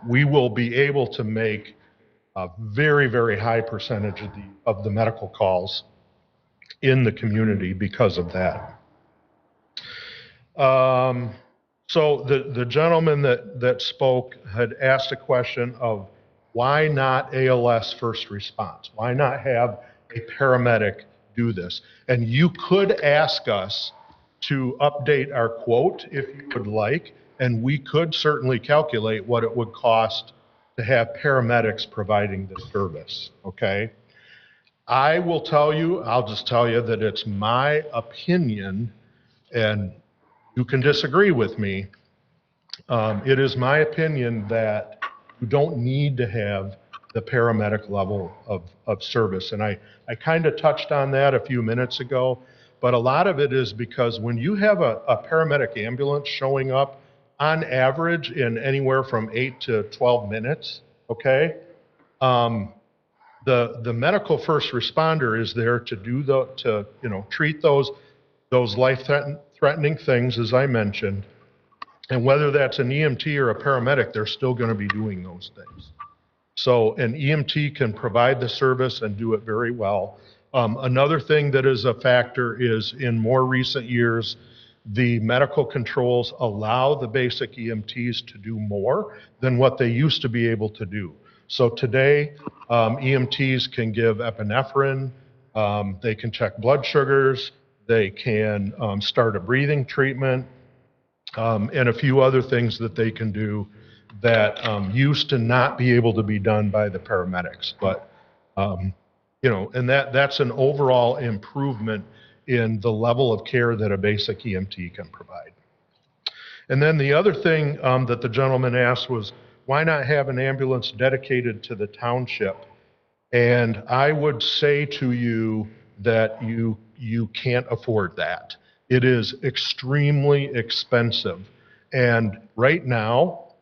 We will be able to make a very, very high percentage of the medical calls in the community because of that. So the gentleman that spoke had asked a question of why not ALS first response? Why not have a paramedic do this? And you could ask us to update our quote if you would like, and we could certainly calculate what it would cost to have paramedics providing this service, okay? I will tell you, I'll just tell you that it's my opinion, and you can disagree with me. It is my opinion that you don't need to have the paramedic level of service. And I kind of touched on that a few minutes ago, but a lot of it is because when you have a paramedic ambulance showing up on average in anywhere from 8 to 12 minutes, okay? The medical first responder is there to treat those life-threatening things, as I mentioned. And whether that's an EMT or a paramedic, they're still going to be doing those things. So an EMT can provide the service and do it very well. Another thing that is a factor is in more recent years, the medical controls allow the basic EMTs to do more than what they used to be able to do. So today, EMTs can give epinephrine, they can check blood sugars, they can start a breathing treatment, and a few other things that they can do that used to not be able to be done by the paramedics. But, and that's an overall improvement in the level of care that a basic EMT can provide. And then the other thing that the gentleman asked was, why not have an ambulance dedicated to the township? And I would say to you that you can't afford that. It is extremely expensive. And right now,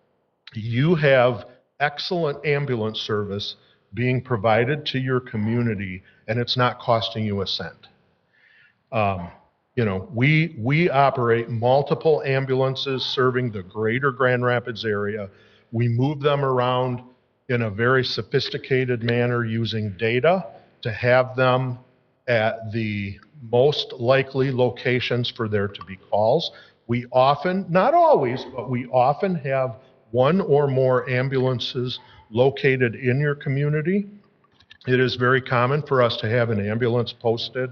you have excellent ambulance service being provided to your community, and it's not costing you a cent. We operate multiple ambulances serving the greater Grand Rapids area. We move them around in a very sophisticated manner using data to have them at the most likely locations for there to be calls. We often, not always, but we often have one or more ambulances located in your community. It is very common for us to have an ambulance posted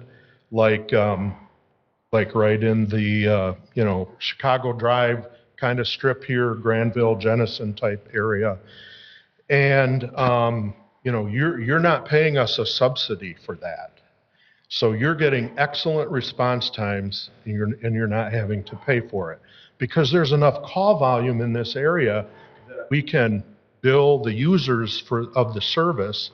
like right in the, Chicago Drive kind of strip here, Granville, Jenison type area. And, you're not paying us a subsidy for that. So you're getting excellent response times and you're not having to pay for it. Because there's enough call volume in this area that we can bill the users of the service,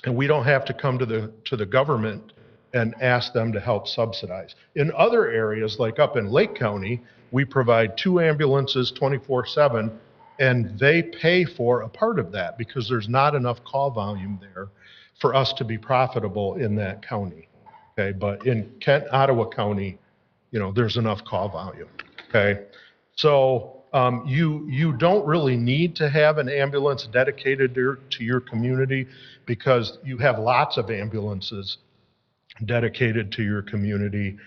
and we don't have to come to the government and ask them to help subsidize. In other areas, like up in Lake County, we provide 2 ambulances 24/7, and they pay for a part of that because there's not enough call volume there for us to be profitable in that county. Okay, but in Kent, Ottawa County, there's enough call volume. Okay, so you don't really need to have an ambulance dedicated to your community because you have lots of ambulances dedicated to your community.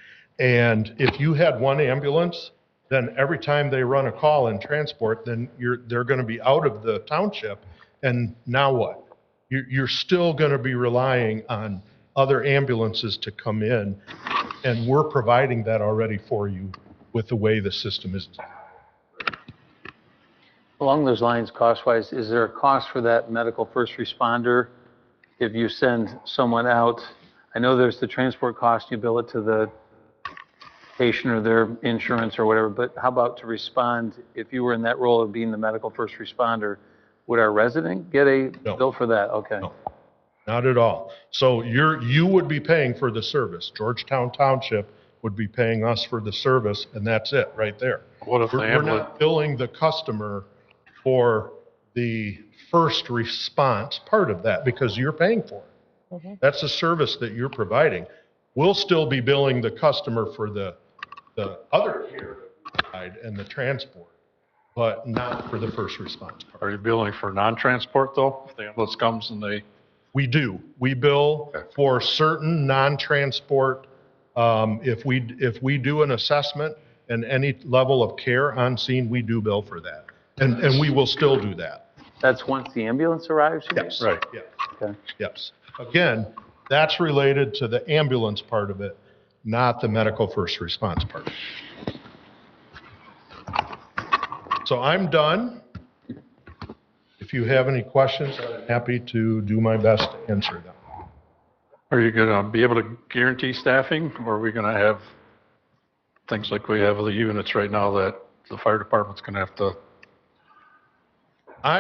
And if you had one ambulance, then every time they run a call in transport, then they're going to be out of the township. And now what? You're still going to be relying on other ambulances to come in. And we're providing that already for you with the way the system is designed. Along those lines, cost-wise, is there a cost for that medical first responder if you send someone out? I know there's the transport cost, you bill it to the patient or their insurance or whatever, but how about to respond, if you were in that role of being the medical first responder, would our resident get a bill for that? Okay. No, not at all. So you would be paying for the service. Georgetown Township would be paying us for the service, and that's it right there. What if We're not billing the customer for the first response part of that because you're paying for it. Mm-hmm. That's a service that you're providing. We'll still be billing the customer for the other care side and the transport, but not for the first response part. Are you billing for non-transport though? If the ambulance comes and they... We do. We bill for certain non-transport. If we do an assessment and any level of care on scene, we do bill for that. And we will still do that. That's once the ambulance arrives? Yes. Right. Yeah. Okay. Yes. Again, that's related to the ambulance part of it, not the medical first response part. So I'm done. If you have any questions, I'm happy to do my best to answer them. Are you going to be able to guarantee staffing, or are we going to have things like we have with the units right now that the fire department's going to have to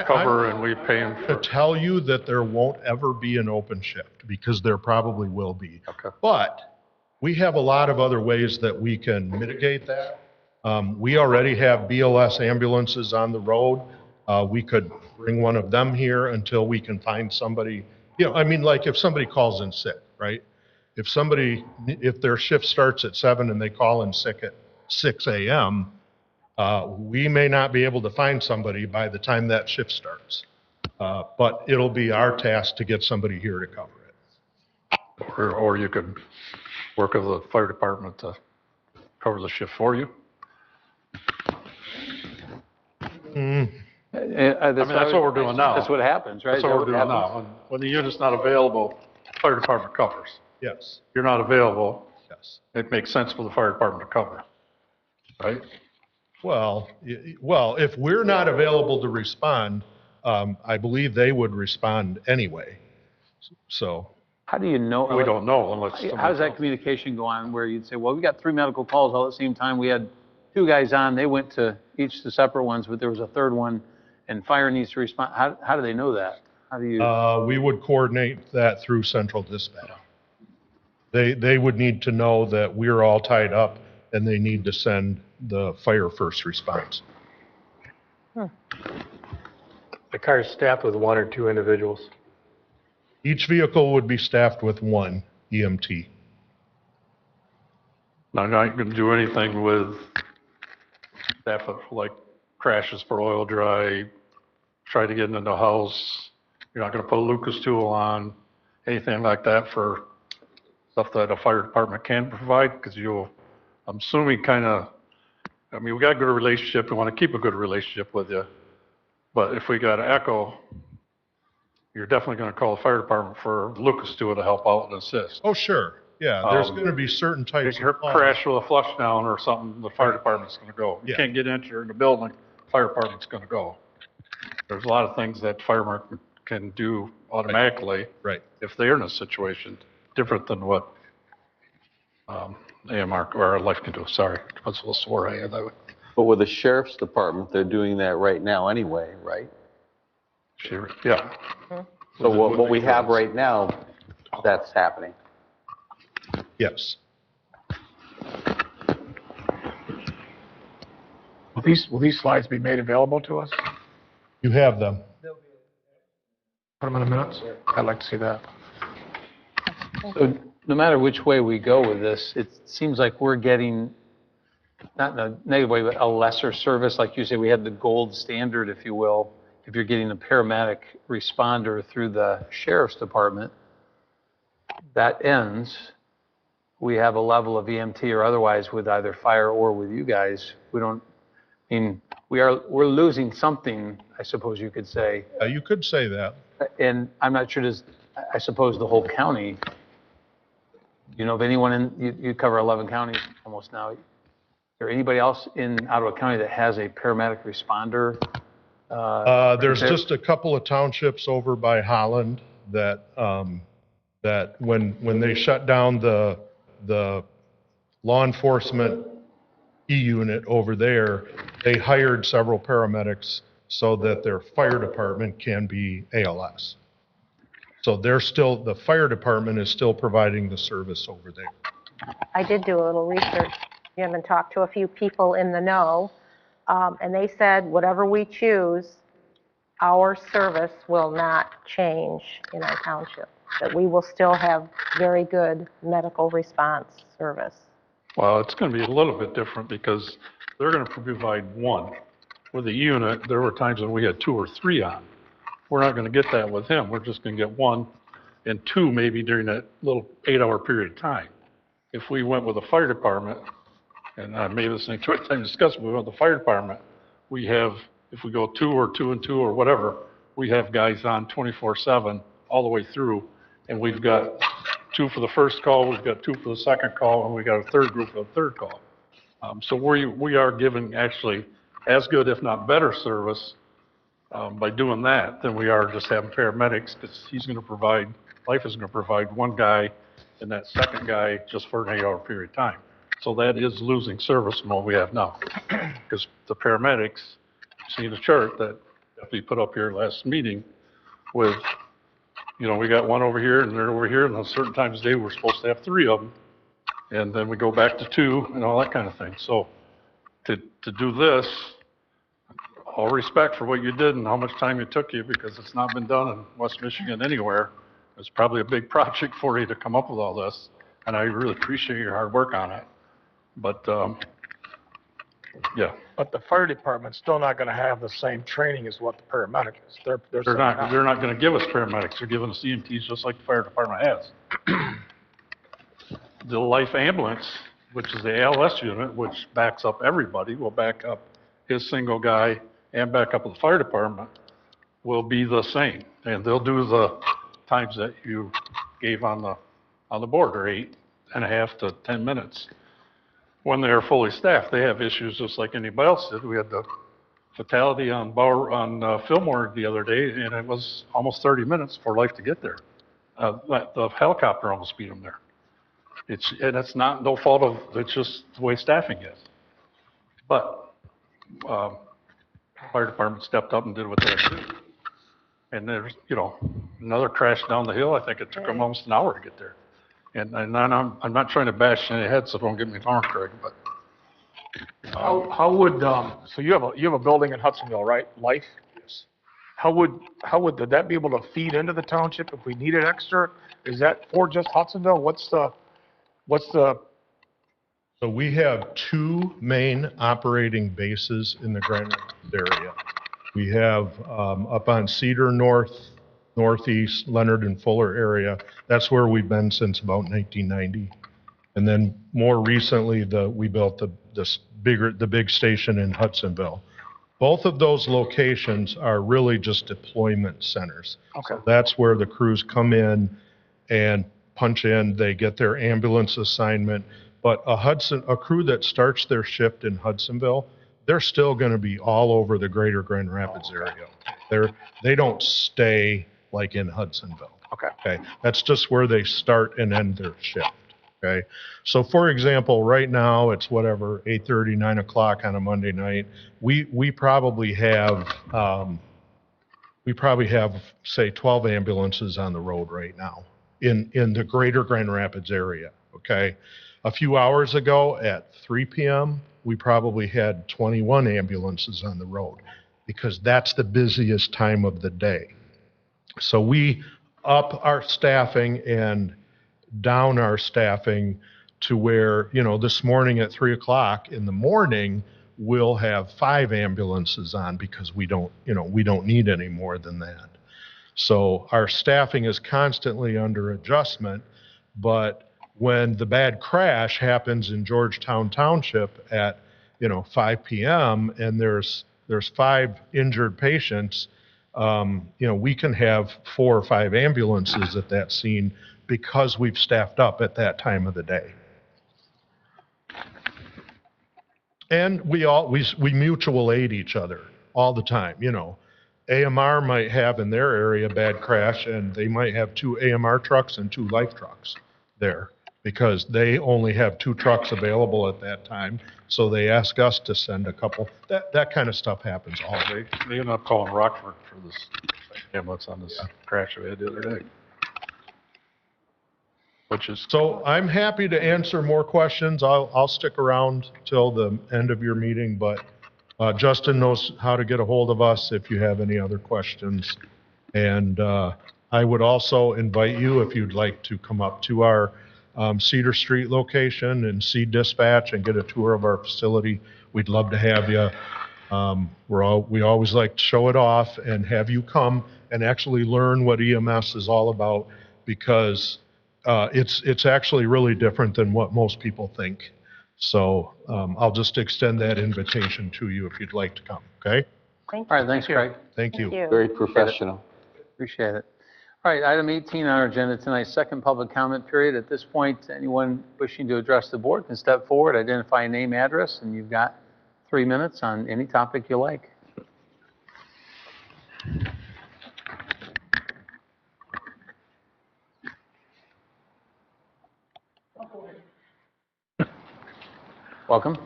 cover and we pay them for? To tell you that there won't ever be an open shift, because there probably will be. Okay. But we have a lot of other ways that we can mitigate that. We already have BLS ambulances on the road. We could bring one of them here until we can find somebody. Like if somebody calls in sick, right? If their shift starts at 7 and they call in sick at 6 a.m., we may not be able to find somebody by the time that shift starts. But it'll be our task to get somebody here to cover it. Or you could work with the fire department to cover the shift for you? That's what we're doing now. That's what happens, right? That's what we're doing now. When the unit's not available, fire department covers. Yes. You're not available. Yes. It makes sense for the fire department to cover, right? Well, if we're not available to respond, I believe they would respond anyway. So, How do you know? We don't know unless How somebody does that tells. communication go on where you'd say, well, we got 3 medical calls all at the same time. We had 2 guys on. They went to each the separate ones, but there was a third one, and fire needs to respond. How do they know that? How do you? We would coordinate that through central dispatch. They would need to know that we're all tied up and they need to send the fire first response. The car is staffed with 1 or 2 individuals. Each vehicle would be staffed with 1 EMT. Now, you're not going to do anything with staff of, like crashes for oil dry, try to get into the house. You're not going to put a Lucas tool on, anything like that for stuff that a fire department can provide, because I'm assuming I mean, we got a good relationship, we want to keep a good relationship with you, but if we got an echo, you're definitely going to call the fire department for Lucas tool to help out and assist. Oh, sure. Yeah, there's going to be certain types Her of calls. crash with a flush down or something, the fire department's going to go. You Yeah. can't get into the building, fire department's going to go. There's a lot of things that firemen can do automatically. Right. If they're in a situation different than what AMR or our life can do. Sorry, I was a little sore. I had that. But with the sheriff's department, they're doing that right now anyway, right? Yeah. So what we have right now, that's happening. Yes. Will these slides be made available to us? You have them. Put them in the minutes? I'd like to see that. So no matter which way we go with this, it seems like we're getting, not in a negative way, but a lesser service. Like you say, we had the gold standard, if you will. If you're getting a paramedic responder through the sheriff's department, that ends. We have a level of EMT or otherwise with either fire or with you guys. We don't, I mean, we're losing something, I suppose you could say. You could say that. And I'm not sure I suppose the whole county, you know, of anyone you cover 11 counties almost now. Is there anybody else in Ottawa County that has a paramedic responder? There's just a couple of townships over by Holland that when they shut down the law enforcement E-unit over there, they hired several paramedics so that their fire department can be ALS. So the fire department is still providing the service over there. I did do a little research, Jim, and talked to a few people in the know, and they said whatever we choose, our service will not change in our township, that we will still have very good medical response service. Well, it's going to be a little bit different because they're going to provide 1. With the unit, there were times when we had 2 or 3 on. We're not going to get that with him. We're just going to get 1 and 2 maybe during that little 8-hour period of time. If we went with the fire department, and maybe this ain't the right time to discuss, but we went with the fire department, we have, if we go 2 or 2 and 2 or whatever, we have guys on 24/7 all the way through, and we've got 2 for the first call, we've got 2 for the second call, and we got a third group for the third call. So we are giving actually as good, if not better, service by doing that than we are just having paramedics, because life is going to provide 1 guy and that second guy just for an 8-hour period of time. So that is losing service from what we have now, because the paramedics, see the chart that we put up here last meeting with, you know, we got 1 over here and they're over here, and on certain times of day we're supposed to have 3 of them, and then we go back to 2 and all that kind of thing. So to do this, all respect for what you did and how much time it took you, because it's not been done in West Michigan anywhere. It's probably a big project for you to come up with all this, and I really appreciate your hard work on it. But yeah. But the fire department's still not going to have the same training as what the paramedic is. They're not going to give us paramedics. They're giving us EMTs just like the fire department has. The life ambulance, which is the ALS unit, which backs up everybody, will back up his single guy and back up the fire department, will be the same. And they'll do the times that you gave on the board, or 8.5 to 10 minutes. When they're fully staffed, they have issues just like anybody else did. We had the fatality on Fillmore the other day, and it was almost 30 minutes for life to get there. The helicopter almost beat them there. And it's not, no fault of, it's just the way staffing is. But, fire department stepped up and did what they had to do. And there's, another crash down the hill. I think it took them almost an hour to get there. And I'm not trying to bash any heads, so don't get me wrong, Craig, but. How would, so you have a building in Hudsonville, right? Life? Yes. How would that be able to feed into the township if we needed extra? Is that for just Hudsonville? What's the, So we have two main operating bases in the Grand Rapids area. We have up on Cedar Northeast, Leonard and Fuller area. That's where we've been since about 1990. And then more recently, we built the big station in Hudsonville. Both of those locations are really just deployment centers. Okay. So that's where the crews come in and punch in. They get their ambulance assignment. But a crew that starts their shift in Hudsonville, they're still going to be all over the greater Grand Rapids area. They don't stay like in Hudsonville. Okay. That's just where they start and end their shift. Okay. So for example, right now it's 8:30, 9 o'clock on a Monday night. We probably have say 12 ambulances on the road right now in the greater Grand Rapids area. Okay. A few hours ago at 3 p.m., we probably had 21 ambulances on the road because that's the busiest time of the day. So we up our staffing and down our staffing to where, this morning at 3 o'clock in the morning, we'll have 5 ambulances on because we don't need any more than that. So our staffing is constantly under adjustment, but when the bad crash happens in Georgetown Township at, 5 p.m. and there's 5 injured patients, we can have 4 or 5 ambulances at that scene because we've staffed up at that time of the day. And we mutual aid each other all the time. AMR might have in their area a bad crash and they might have 2 AMR trucks and 2 life trucks there because they only have 2 trucks available at that time. So they ask us to send a couple. That kind of stuff happens all day. They ended up calling Rockford for this ambulance on this crash we had the other day. So I'm happy to answer more questions. I'll stick around till the end of your meeting, but Justin knows how to get a hold of us if you have any other questions. And I would also invite you, if you'd like to come up to our Cedar Street location and see dispatch and get a tour of our facility. We'd love to have you. We always like to show it off and have you come and actually learn what EMS is all about because it's actually really different than what most people think. So I'll just extend that invitation to you if you'd like to come, okay? Thank All right, thanks, Craig. Thank you. Very professional. Appreciate it. All right, item 18 on our agenda tonight's second public comment period. At this point, anyone wishing to address the board can step forward, identify name, address, and you've got 3 minutes on any topic you like. Welcome.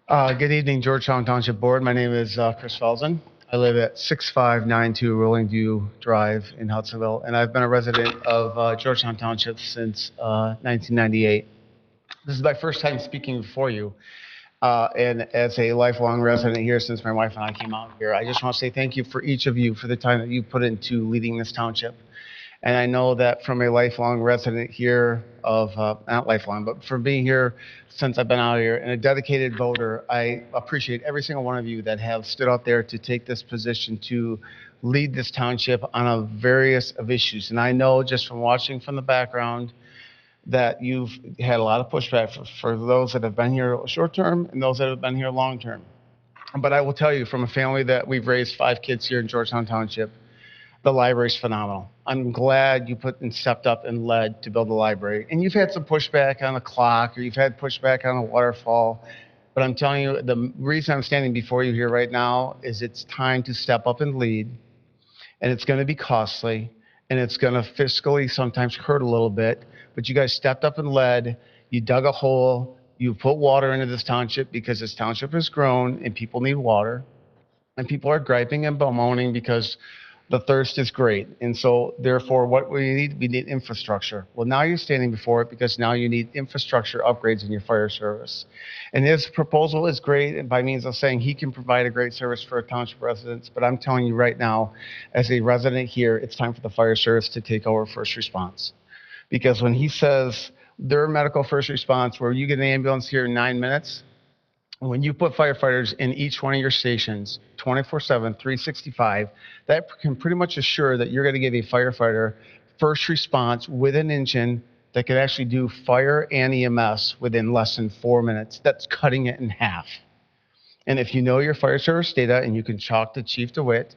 Good evening, Georgetown Township Board. My name is Chris Felsen. I live at 6592 Rolling View Drive in Hudsonville, and I've been a resident of Georgetown Township since 1998. This is my first time speaking before you, and as a lifelong resident here since my wife and I came out here, I just want to say thank you for each of you for the time that you put into leading this township. And I know that from a lifelong resident here of, not lifelong, but from being here since I've been out here and a dedicated voter, I appreciate every single one of you that have stood out there to take this position to lead this township on a various of issues. And I know just from watching from the background that you've had a lot of pushback for those that have been here short term and those that have been here long term. But I will tell you, from a family that we've raised 5 kids here in Georgetown Township, the library's phenomenal. I'm glad you put and stepped up and led to build the library. And you've had some pushback on the clock, or you've had pushback on the waterfall. But I'm telling you, the reason I'm standing before you here right now is it's time to step up and lead. And it's going to be costly. and it's going to fiscally sometimes hurt a little bit, but you guys stepped up and led. You dug a hole. You put water into this township because this township has grown and people need water. And people are griping and bemoaning because the thirst is great. And so therefore what we need infrastructure. Well, now you're standing before it because now you need infrastructure upgrades in your fire service. And his proposal is great and by means of saying he can provide a great service for township residents. But I'm telling you right now, as a resident here, it's time for the fire service to take over first response. Because when he says their medical first response, where you get an ambulance here in 9 minutes, when you put firefighters in each one of your stations, 24/7, 365, that can pretty much assure that you're going to give a firefighter first response with an engine that can actually do fire and EMS within less than 4 minutes. That's cutting it in half. And if you know your fire service data, and you can chalk to Chief DeWitt,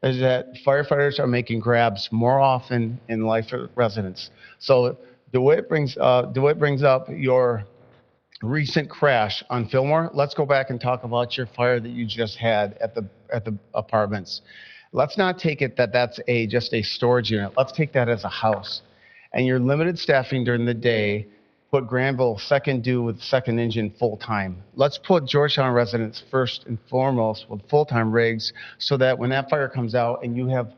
is that firefighters are making grabs more often in life of residents. So DeWitt brings up your recent crash on Fillmore. Let's go back and talk about your fire that you just had at the apartments. Let's not take it that that's just a storage unit. Let's take that as a house. And your limited staffing during the day put Granville second due with second engine full time. Let's put Georgetown residents first and foremost with full-time rigs so that when that fire comes out and you have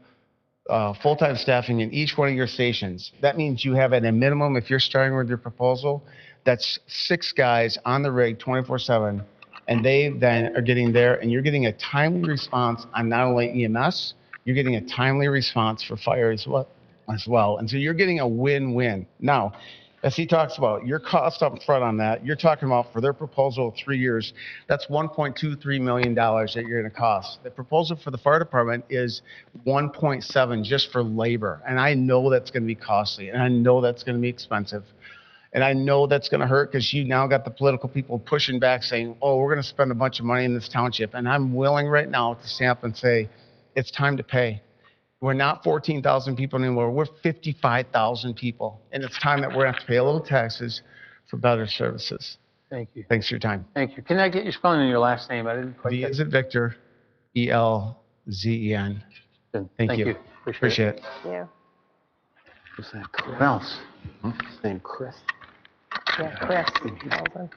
full-time staffing in each one of your stations, that means you have at a minimum, if you're starting with your proposal, that's 6 guys on the rig 24/7, and they then are getting there, and you're getting a timely response on not only EMS, you're getting a timely response for fire as well. And so you're getting a win-win. Now, as he talks about, your cost up front on that, you're talking about for their proposal of 3 years, that's $1.23 million that you're going to cost. The proposal for the fire department is 1.7 just for labor, and I know that's going to be costly, and I know that's going to be expensive. And I know that's going to hurt because you now got the political people pushing back saying, oh, we're going to spend a bunch of money in this township. And I'm willing right now to stand up and say, it's time to pay. We're not 14,000 people anymore. We're 55,000 people. And it's time that we're going to have to pay a little taxes for better services. Thank you. Thanks for your time. Thank you. Can I get your spelling of your last name? I didn't quite V get as in Victor, E-L-Z-E-N. Thank you. Appreciate it. Yeah. Who's that? Who else? His name Chris. Yeah, Chris. Sullivan.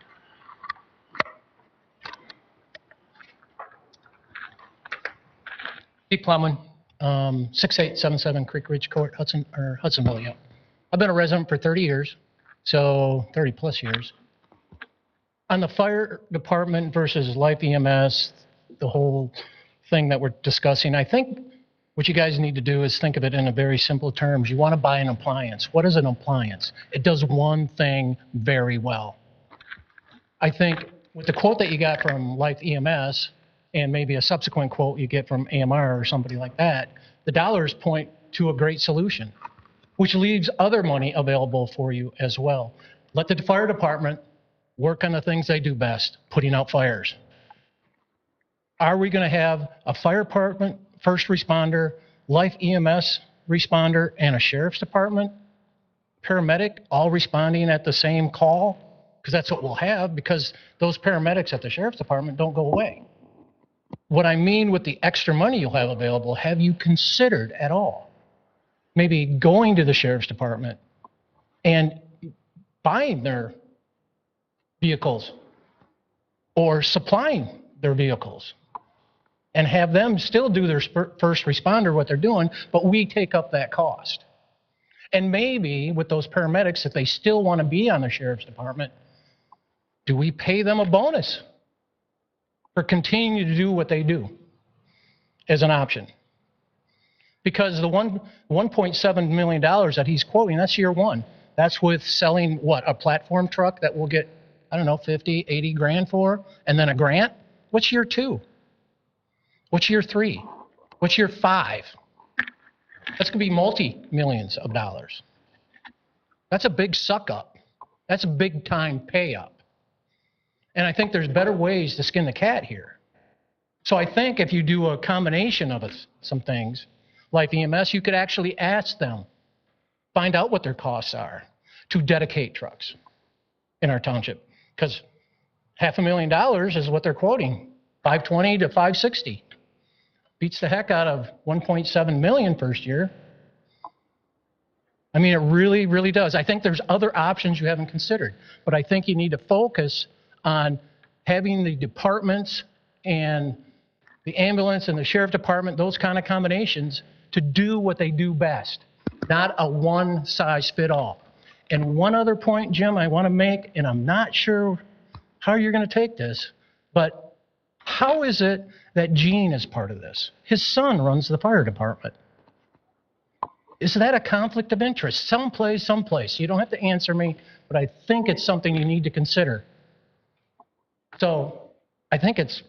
Steve Plowman, 6877 Creek Ridge Court, Hudsonville, yeah. I've been a resident for 30 years, so 30 plus years. On the fire department versus life EMS, the whole thing that we're discussing, I think what you guys need to do is think of it in a very simple terms. You want to buy an appliance. What is an appliance? It does one thing very well. I think with the quote that you got from Life EMS and maybe a subsequent quote you get from AMR or somebody like that, the dollars point to a great solution, which leaves other money available for you as well. Let the fire department work on the things they do best, putting out fires. Are we going to have a fire department, first responder, life EMS responder, and a sheriff's department paramedic all responding at the same call? Because that's what we'll have, because those paramedics at the sheriff's department don't go away. What I mean with the extra money you'll have available, have you considered at all maybe going to the sheriff's department and buying their vehicles or supplying their vehicles and have them still do their first responder, what they're doing, but we take up that cost? And maybe with those paramedics, if they still want to be on the sheriff's department, do we pay them a bonus for continuing to do what they do as an option? Because the $1.7 million that he's quoting, that's year one. That's with selling, what, a platform truck that we'll get, I don't know, 50, 80 grand for, and then a grant? What's year two? What's year three? What's year five? That's going to be multi-millions of dollars. That's a big suck up. That's a big time pay up. And I think there's better ways to skin the cat here. So I think if you do a combination of some things, like EMS, you could actually ask them, find out what their costs are to dedicate trucks in our township. Because $500,000 is what they're quoting, 520 to 560. Beats the heck out of 1.7 million first year. I mean, it really, really does. I think there's other options you haven't considered, but I think you need to focus on having the departments and the ambulance and the sheriff department, those kind of combinations, to do what they do best, not a one-size-fit-all. And one other point, Jim, I want to make, and I'm not sure how you're going to take this, but how is it that Gene is part of this? His son runs the fire department. Is that a conflict of interest? Someplace. You don't have to answer me, but I think it's something you need to consider. So I think it's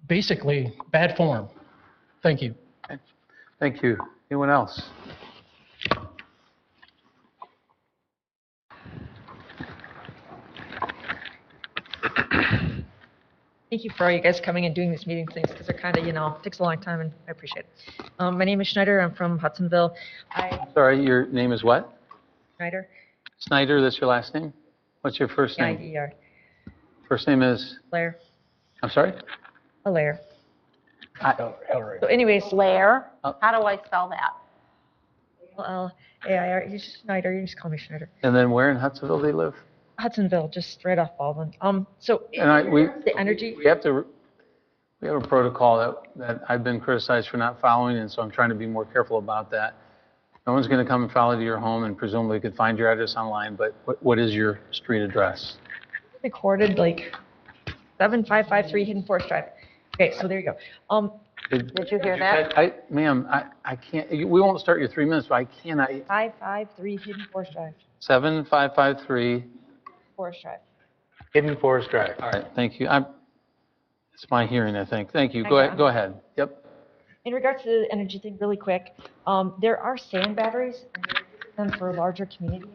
basically bad form. Thank you. Thank you. Anyone else? Thank you for all you guys coming and doing these meeting things, because they're kind of, takes a long time, and I appreciate it. My name is Schneider. I'm from Hudsonville. Sorry, your name is what? Schneider. Snyder, that's your last name? What's your first name? N-I-D-E-R. First name is? Lair. I'm sorry? Lair. So anyways, Lair, how do I spell that? L-L-A-I-R. He's Schneider. You just call me Schneider. And then where in Hudsonville do you live? Hudsonville, just right off Baldwin. So We the energy. have a protocol that I've been criticized for not following, and so I'm trying to be more careful about that. No one's going to come and follow to your home, and presumably could find your address online, but what is your street address? Recorded like 7553 Hidden Forest Drive. Okay, so there you go. Did you hear that? Ma'am, I can't, we won't start your 3 minutes, but I cannot. 553 Hidden Forest Drive. 7553. Forest Drive. Hidden Forest Drive. All right, thank you. It's my hearing, I think. Thank you. Go ahead. Yep. In regards to the energy thing, really quick, there are sand batteries and for larger communities.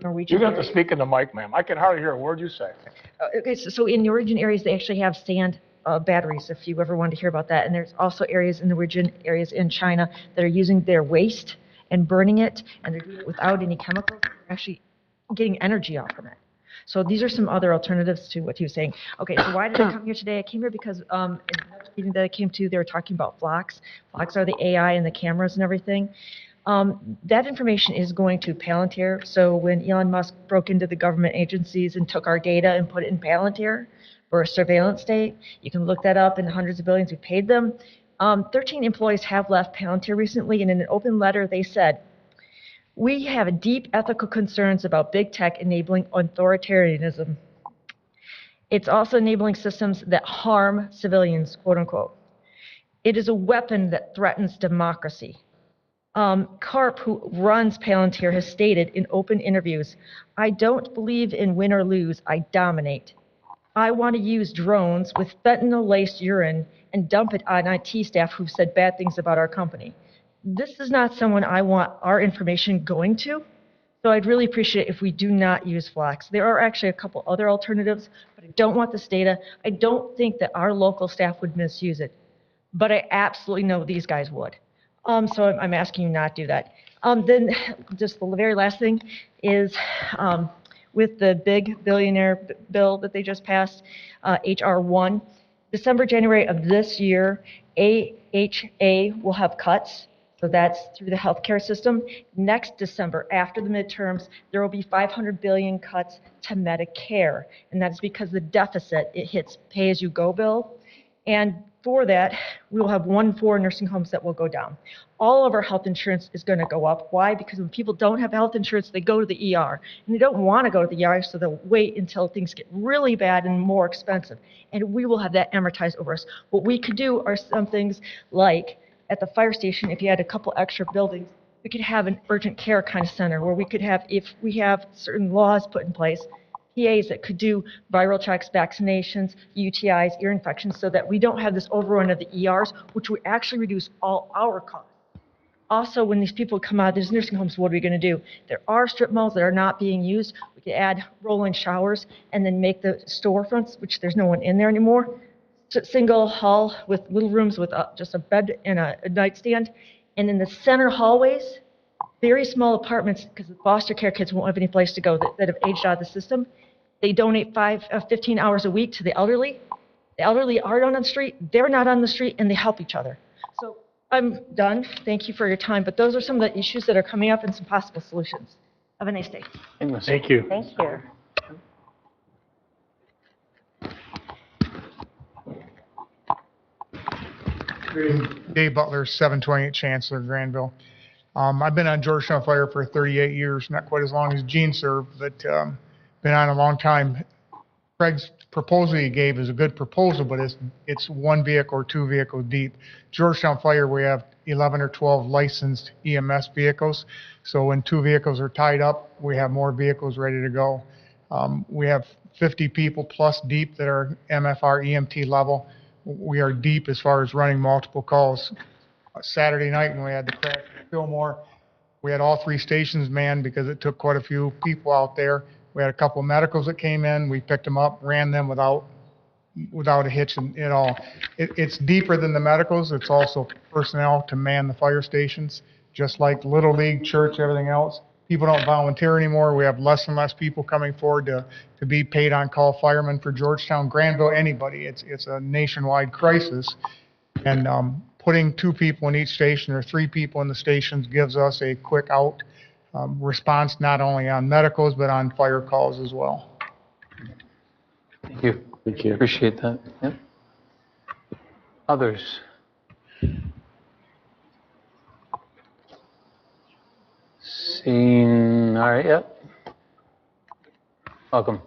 You're going to have to speak in the mic, ma'am. I can hardly hear a word you say. Okay, so in the region areas, they actually have sand batteries, if you ever wanted to hear about that. And there's also areas in the region, areas in China that are using their waste and burning it, and they're doing it without any chemicals. They're actually getting energy off of it. So these are some other alternatives to what he was saying. Okay, so why did I come here today? I came here because in the meeting that I came to, they were talking about flocks. Flocks are the AI and the cameras and everything. That information is going to Palantir. So when Elon Musk broke into the government agencies and took our data and put it in Palantir for a surveillance state, you can look that up, in hundreds of billions we paid them. 13 employees have left Palantir recently, and in an open letter they said, "We have deep ethical concerns about big tech enabling authoritarianism. It's also enabling systems that harm civilians, quote unquote. It is a weapon that threatens democracy." Karp, who runs Palantir, has stated in open interviews, "I don't believe in win or lose, I dominate. I want to use drones with fentanyl-laced urine and dump it on IT staff who've said bad things about our company. This is not someone I want our information going to. So I'd really appreciate it if we do not use Flocks. There are actually a couple other alternatives, but I don't want this data. I don't think that our local staff would misuse it, but I absolutely know these guys would. So I'm asking you not to do that. Then just the very last thing is with the big billionaire bill that they just passed, H.R. 1, December, January of this year, AHA will have cuts. So that's through the healthcare system. Next December, after the midterms, there will be 500 billion cuts to Medicare. And that's because the deficit, it hits pay-as-you-go bill. And for that, we will have 1 in 4 nursing homes that will go down. All of our health insurance is going to go up. Why? Because when people don't have health insurance, they go to the ER. And they don't want to go to the ER, so they'll wait until things get really bad and more expensive. And we will have that amortized over us. What we could do are some things like, at the fire station, if you had a couple extra buildings, we could have an urgent care kind of center where we could have, if we have certain laws put in place, PAs that could do viral checks, vaccinations, UTIs, ear infections, so that we don't have this overrun of the ERs, which would actually reduce all our costs. Also, when these people come out of these nursing homes, what are we going to do? There are strip malls that are not being used. We could add roll-in showers and then make the storefronts, which there's no one in there anymore, single hall with little rooms with just a bed and a nightstand. And in the center hallways, very small apartments, because the foster care kids won't have any place to go that have aged out of the system. They donate 15 hours a week to the elderly. The elderly aren't on the street, they're not on the street, and they help each other. So I'm done. Thank you for your time, but those are some of the issues that are coming up and some possible solutions. Have a nice day. Thank you. Thank you. Dave Butler, 728 Chancellor, Granville. I've been on Georgetown Fire for 38 years, not quite as long as Gene served, but been on a long time. Craig's proposal he gave is a good proposal, but it's one vehicle or two vehicles deep. Georgetown Fire, we have 11 or 12 licensed EMS vehicles. So when two vehicles are tied up, we have more vehicles ready to go. We have 50 people plus deep that are MFR EMT level. We are deep as far as running multiple calls. Saturday night when we had the crash in Fillmore, we had all three stations manned because it took quite a few people out there. We had a couple of medicals that came in. We picked them up, ran them without a hitch at all. It's deeper than the medicals. It's also personnel to man the fire stations, just like Little League, church, everything else. People don't volunteer anymore. We have less and less people coming forward to be paid on call firemen for Georgetown, Granville, anybody. It's a nationwide crisis. And putting two people in each station or three people in the stations gives us a quick out response, not only on medicals, but on fire calls as well. Thank you. Thank you. Appreciate that. Yep. Others? Seeing, all right, yep. Welcome.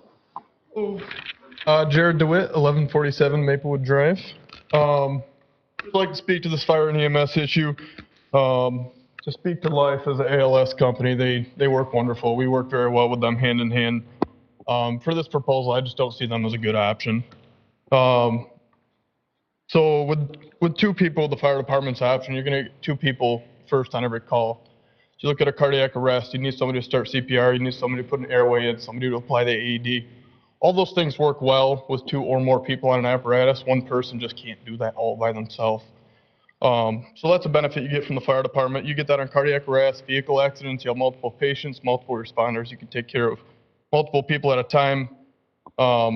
Jared DeWitt, 1147 Maplewood Drive. I'd like to speak to this fire and EMS issue. To speak to Life as an ALS company, they work wonderful. We work very well with them hand in hand. For this proposal, I just don't see them as a good option. So with two people, the fire department's option, you're going to get two people first on every call. If you look at a cardiac arrest, you need somebody to start CPR, you need somebody to put an airway in, somebody to apply the AED. All those things work well with two or more people on an apparatus. One person just can't do that all by themselves. So that's a benefit you get from the fire department. You get that on cardiac arrest, vehicle accidents, you have multiple patients, multiple responders. You can take care of multiple people at a time.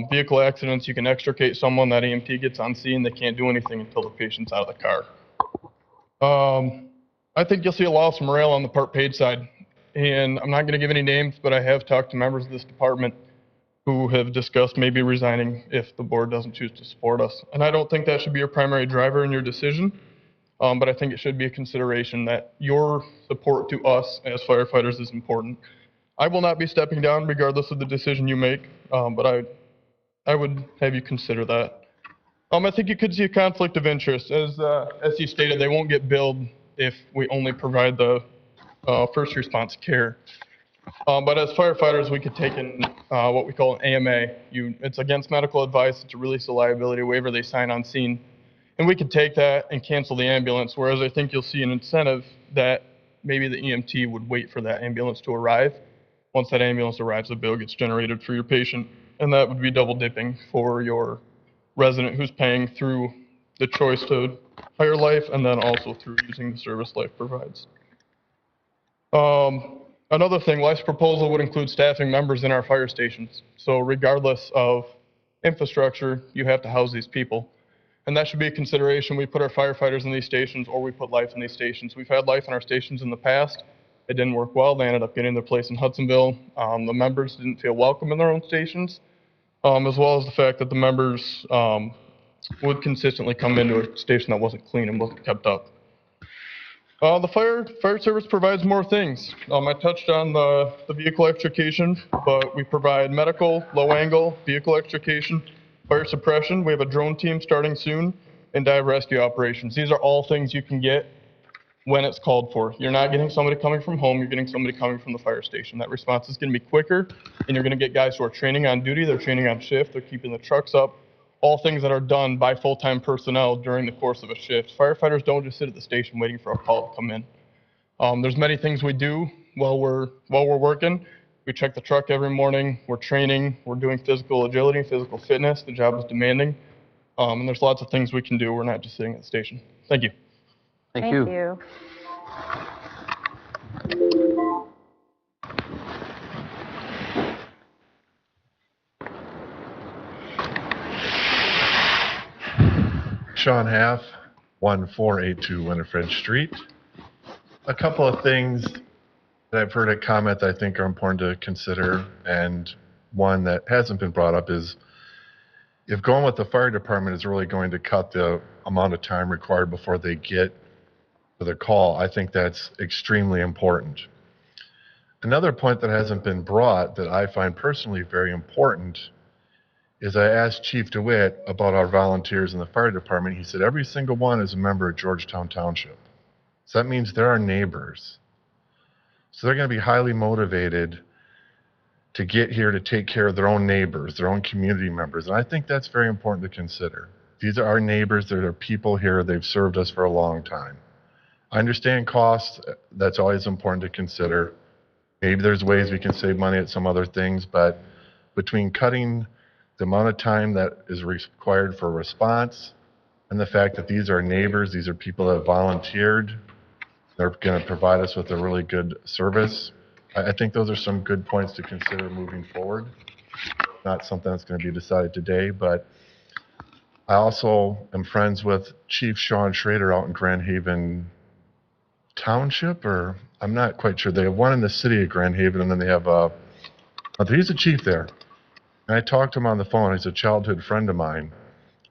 Vehicle accidents, you can extricate someone. That EMT gets on scene. They can't do anything until the patient's out of the car. I think you'll see a loss of morale on the part paid side. And I'm not going to give any names, but I have talked to members of this department who have discussed maybe resigning if the board doesn't choose to support us. And I don't think that should be your primary driver in your decision. But I think it should be a consideration that your support to us as firefighters is important. I will not be stepping down regardless of the decision you make, but I would have you consider that. I think you could see a conflict of interest. As you stated, they won't get billed if we only provide the first response care. But as firefighters, we could take in what we call an AMA. It's against medical advice. It's a release of liability waiver they sign on scene. And we could take that and cancel the ambulance, whereas I think you'll see an incentive that maybe the EMT would wait for that ambulance to arrive. Once that ambulance arrives, a bill gets generated for your patient, and that would be double dipping for your resident who's paying through the choice to hire Life and then also through using the service Life provides. Another thing, Life's proposal would include staffing members in our fire stations. So regardless of infrastructure, you have to house these people. And that should be a consideration. We put our firefighters in these stations or we put Life in these stations. We've had Life in our stations in the past. It didn't work well. They ended up getting their place in Hudsonville. The members didn't feel welcome in their own stations, as well as the fact that the members would consistently come into a station that wasn't clean and wasn't kept up. The fire service provides more things. I touched on the vehicle extrication, but we provide medical, low angle, vehicle extrication, fire suppression. We have a drone team starting soon, and dive rescue operations. These are all things you can get when it's called for. You're not getting somebody coming from home, you're getting somebody coming from the fire station. That response is going to be quicker, and you're going to get guys who are training on duty, they're training on shift, they're keeping the trucks up, all things that are done by full-time personnel during the course of a shift. Firefighters don't just sit at the station waiting for a call to come in. There's many things we do while we're working. We check the truck every morning, we're training, we're doing physical agility, physical fitness, the job is demanding, and there's lots of things we can do. We're not just sitting at the station. Thank you. Thank you. Sean Half, 1482 Winifred Street. A couple of things that I've heard a comment that I think are important to consider, and one that hasn't been brought up is if going with the fire department is really going to cut the amount of time required before they get to the call, I think that's extremely important. Another point that hasn't been brought that I find personally very important is I asked Chief DeWitt about our volunteers in the fire department. He said every single one is a member of Georgetown Township. So that means they're our neighbors. So they're going to be highly motivated to get here to take care of their own neighbors, their own community members. And I think that's very important to consider. These are our neighbors. There are people here. They've served us for a long time. I understand costs. That's always important to consider. Maybe there's ways we can save money at some other things, but between cutting the amount of time that is required for response and the fact that these are neighbors, these are people that have volunteered, they're going to provide us with a really good service. I think those are some good points to consider moving forward. Not something that's going to be decided today, but I also am friends with Chief Sean Schrader out in Grand Haven Township, or I'm not quite sure. They have one in the city of Grand Haven, and then they have he's a chief there. And I talked to him on the phone. He's a childhood friend of mine.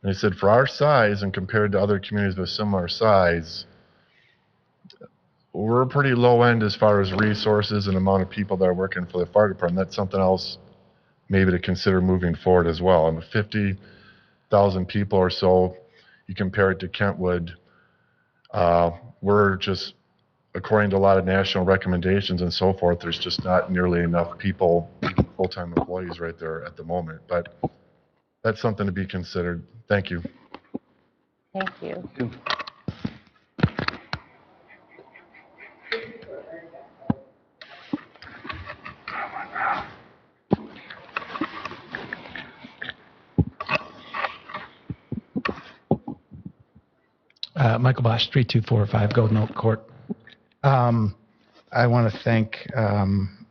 And he said, for our size and compared to other communities of similar size, we're pretty low end as far as resources and amount of people that are working for the fire department. That's something else maybe to consider moving forward as well. And 50,000 people or so, you compare it to Kentwood, we're just, according to a lot of national recommendations and so forth, there's just not nearly enough people, full-time employees right there at the moment. But that's something to be considered. Thank you. Thank you. Michael Bosch, 3245 Golden Oak Court. I want to thank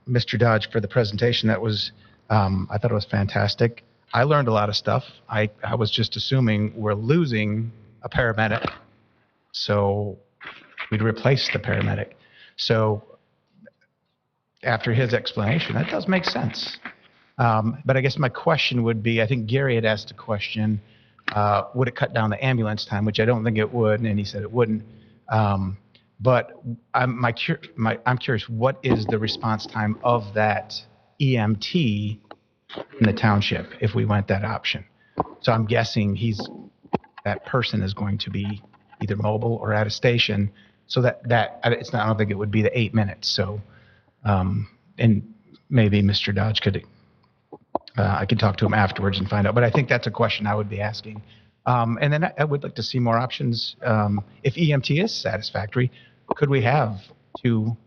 Mr. Dodge for the presentation. That was, I thought it was fantastic. I learned a lot of stuff. I was just assuming we're losing a paramedic, so we'd replace the paramedic. So after his explanation, that does make sense. But I guess my question would be, I think Gary had asked a question, would it cut down the ambulance time, which I don't think it would, and he said it wouldn't. But I'm curious, what is the response time of that EMT in the township if we went that option? So I'm guessing that person is going to be either mobile or at a station, so that it's not, I don't think it would be the 8 minutes. So, and maybe Mr. Dodge could, I could talk to him afterwards and find out, but I think that's a question I would be asking. And then I would like to see more options. If EMT is satisfactory, could we have 2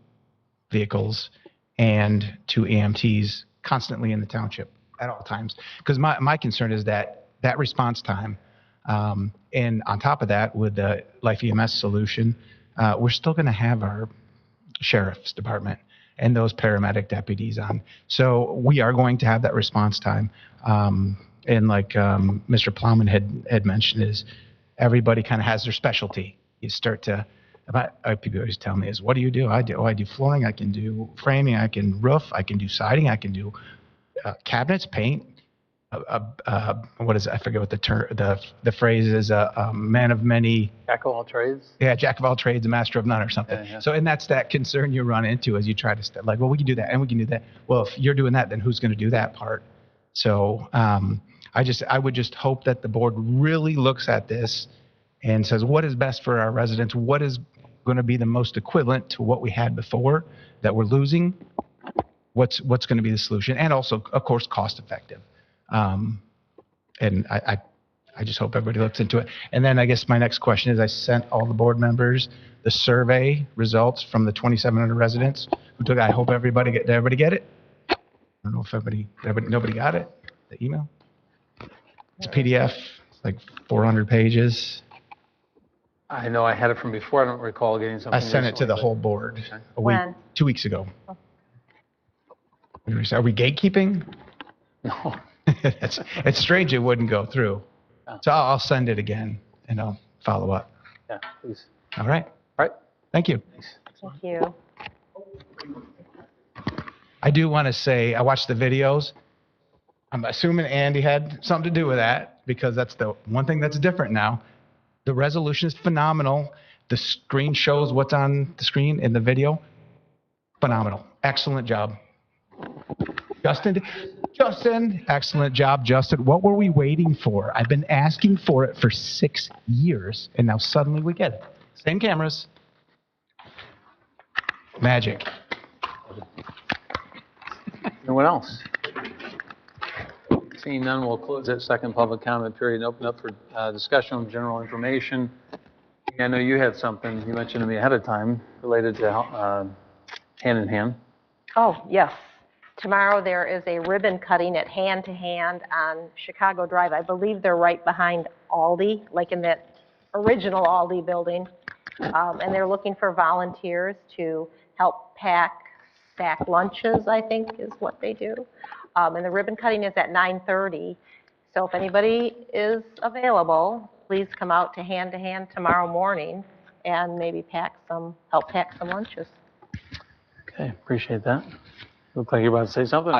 vehicles and 2 EMTs constantly in the township at all times? Because my concern is that response time, and on top of that, with the Life EMS solution, we're still going to have our sheriff's department and those paramedic deputies on. So we are going to have that response time. And like Mr. Plowman had mentioned, is everybody kind of has their specialty. You start to, people always tell me is, what do you do? I do flooring, I can do framing, I can roof, I can do siding, I can do cabinets, paint. What is it? I forget what the phrase is. A man of many. Jack of all trades. Yeah, jack of all trades, a master of none, or something. Yeah. So, and that's that concern you run into as you try to like, well, we can do that and we can do that. Well, if you're doing that, then who's going to do that part? So, I would just hope that the board really looks at this and says, what is best for our residents? What is going to be the most equivalent to what we had before that we're losing? What's going to be the solution? And also, of course, cost effective. And I just hope everybody looks into it. And then I guess my next question is, I sent all the board members the survey results from the 2,700 residents who took it. I hope everybody did everybody get it? I don't know if nobody got it, the email? It's a PDF, it's like 400 pages. I know I had it from before. I don't recall getting something. I sent it to the whole board a week, 2 weeks ago. Are we gatekeeping? No. It's strange it wouldn't go through. So I'll send it again and I'll follow up. Yeah, please. All right. All right. Thank you. Thank you. I do want to say, I watched the videos. I'm assuming Andy had something to do with that because that's the one thing that's different now. The resolution is phenomenal. The screen shows what's on the screen in the video. Phenomenal. Excellent job. Justin, excellent job, Justin. What were we waiting for? I've been asking for it for 6 years, and now suddenly we get it. Same cameras. Magic. Anyone else? Seeing none, we'll close that second public comment period and open up for discussion on general information. I know you had something you mentioned to me ahead of time related to hand in hand. Oh, yes. Tomorrow there is a ribbon cutting at Hand to Hand on Chicago Drive. I believe they're right behind Aldi, like in that original Aldi building. And they're looking for volunteers to help pack lunches, I think is what they do. And the ribbon cutting is at 9:30. So if anybody is available, please come out to Hand tomorrow morning and maybe help pack some lunches. Okay, appreciate that. Look like you're about to say something.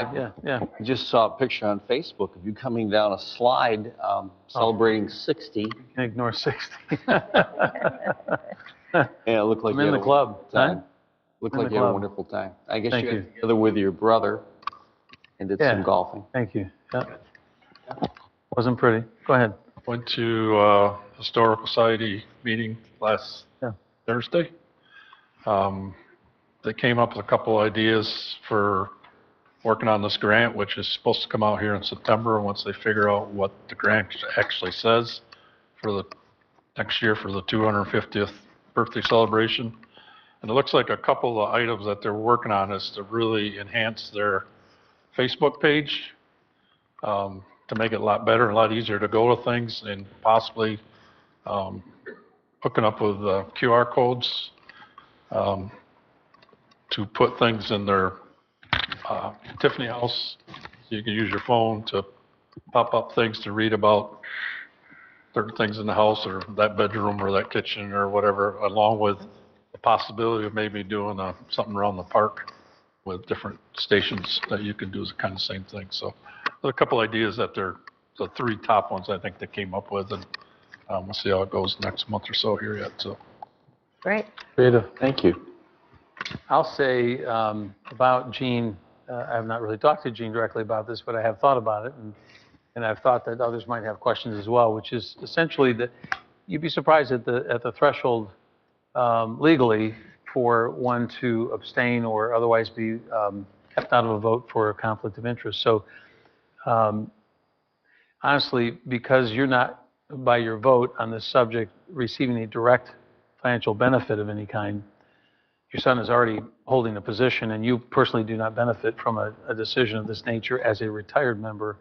Yeah. I just saw a picture on Facebook of you coming down a slide celebrating 60. You can ignore 60. Yeah, it looked like I'm you in had the a club. wonderful time. Looked In like the you had a club. wonderful time. I guess Thank you you. got together with your brother and did some golfing. Thank you. Yeah. Wasn't pretty. Go ahead. Went to Historical Society meeting last Thursday. They came up with a couple ideas for working on this grant, which is supposed to come out here in September once they figure out what the grant actually says for the next year for the 250th birthday celebration. And it looks like a couple of items that they're working on is to really enhance their Facebook page, to make it a lot better and a lot easier to go to things, and possibly hooking up with QR codes to put things in their Tiffany house. So you can use your phone to pop up things to read about certain things in the house or that bedroom or that kitchen or whatever, along with the possibility of maybe doing something around the park with different stations that you can do the kind of same thing. So there are a couple ideas that they're the three top ones I think they came up with, and we'll see how it goes next month or so here yet. So Great. Creative. Thank you. I'll say about Gene, I have not really talked to Gene directly about this, but I have thought about it, and I've thought that others might have questions as well, which is essentially that you'd be surprised at the threshold legally for one to abstain or otherwise be kept out of a vote for a conflict of interest. So honestly, because you're not, by your vote on this subject, receiving a direct financial benefit of any kind, your son is already holding a position, and you personally do not benefit from a decision of this nature as a retired member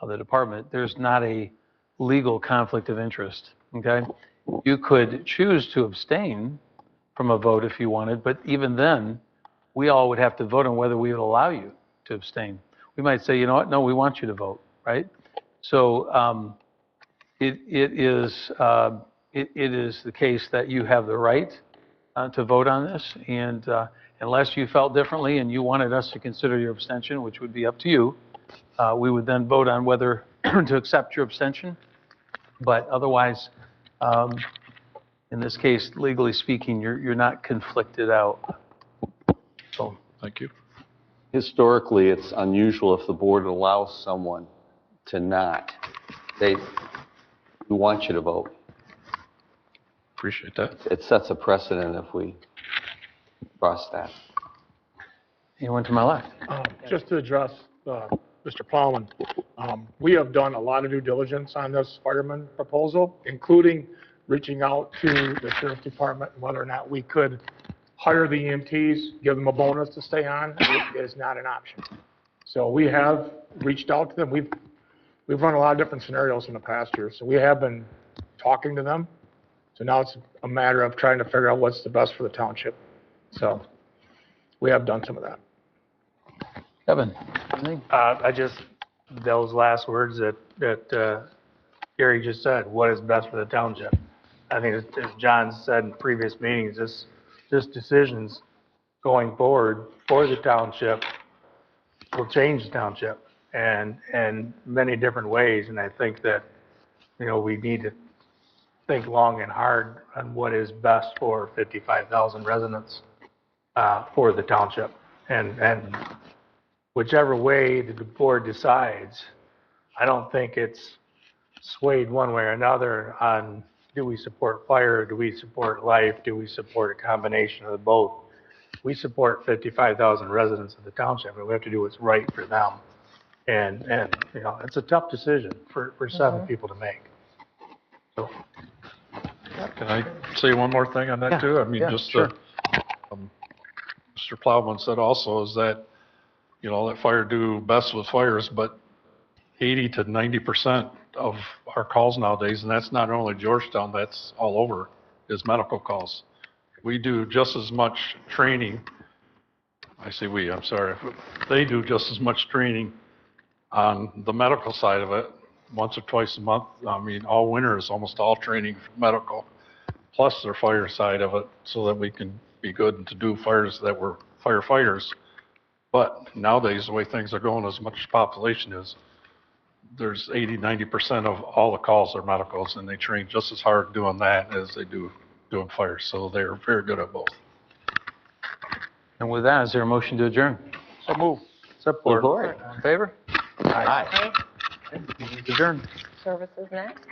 of the department. There's not a legal conflict of interest, okay? You could choose to abstain from a vote if you wanted, but even then, we all would have to vote on whether we would allow you to abstain. We might say, you know what, no, we want you to vote, right? So it is the case that you have the right to vote on this, and unless you felt differently and you wanted us to consider your abstention, which would be up to you, we would then vote on whether to accept your abstention. But otherwise, in this case, legally speaking, you're not conflicted out. So, thank you. Historically, it's unusual if the board allows someone to not. We want you to vote. Appreciate that. It sets a precedent if we cross that. Anyone to my left? Just to address Mr. Plowman, we have done a lot of due diligence on this fireman proposal, including reaching out to the sheriff's department and whether or not we could hire the EMTs, give them a bonus to stay on. It is not an option. So we have reached out to them. We've run a lot of different scenarios in the past year, so we have been talking to them. So now it's a matter of trying to figure out what's the best for the township. So we have done some of that. Kevin, those last words that Gary just said, what is best for the township? I think as John said in previous meetings, this decisions going forward for the township will change the township and many different ways. And I think that, we need to think long and hard on what is best for 55,000 residents, for the township. And whichever way the board decides, I don't think it's swayed one way or another on, do we support fire, do we support life, do we support a combination of both? We support 55,000 residents of the township, and we have to do what's right for them. And it's a tough decision for 7 people to make. So, Can I say one more thing on that too? I mean, sure. Mr. Plowman said also is that, let fire do best with fires, but 80 to 90% of our calls nowadays, and that's not only Georgetown, that's all over, is medical calls. We do just as much training. I say we, I'm sorry. They do just as much training on the medical side of it, once or twice a month. I mean, all winter is almost all training for medical, plus their fire side of it, so that we can be good and to do fires that we're firefighters. But nowadays, the way things are going, as much as population is, there's 80, 90% of all the calls are medicals, and they train just as hard doing that as they do doing fires. So they're very good at both. And with that, is there a motion to adjourn? So move. Support. All in favor? Aye. Adjourn. Services next.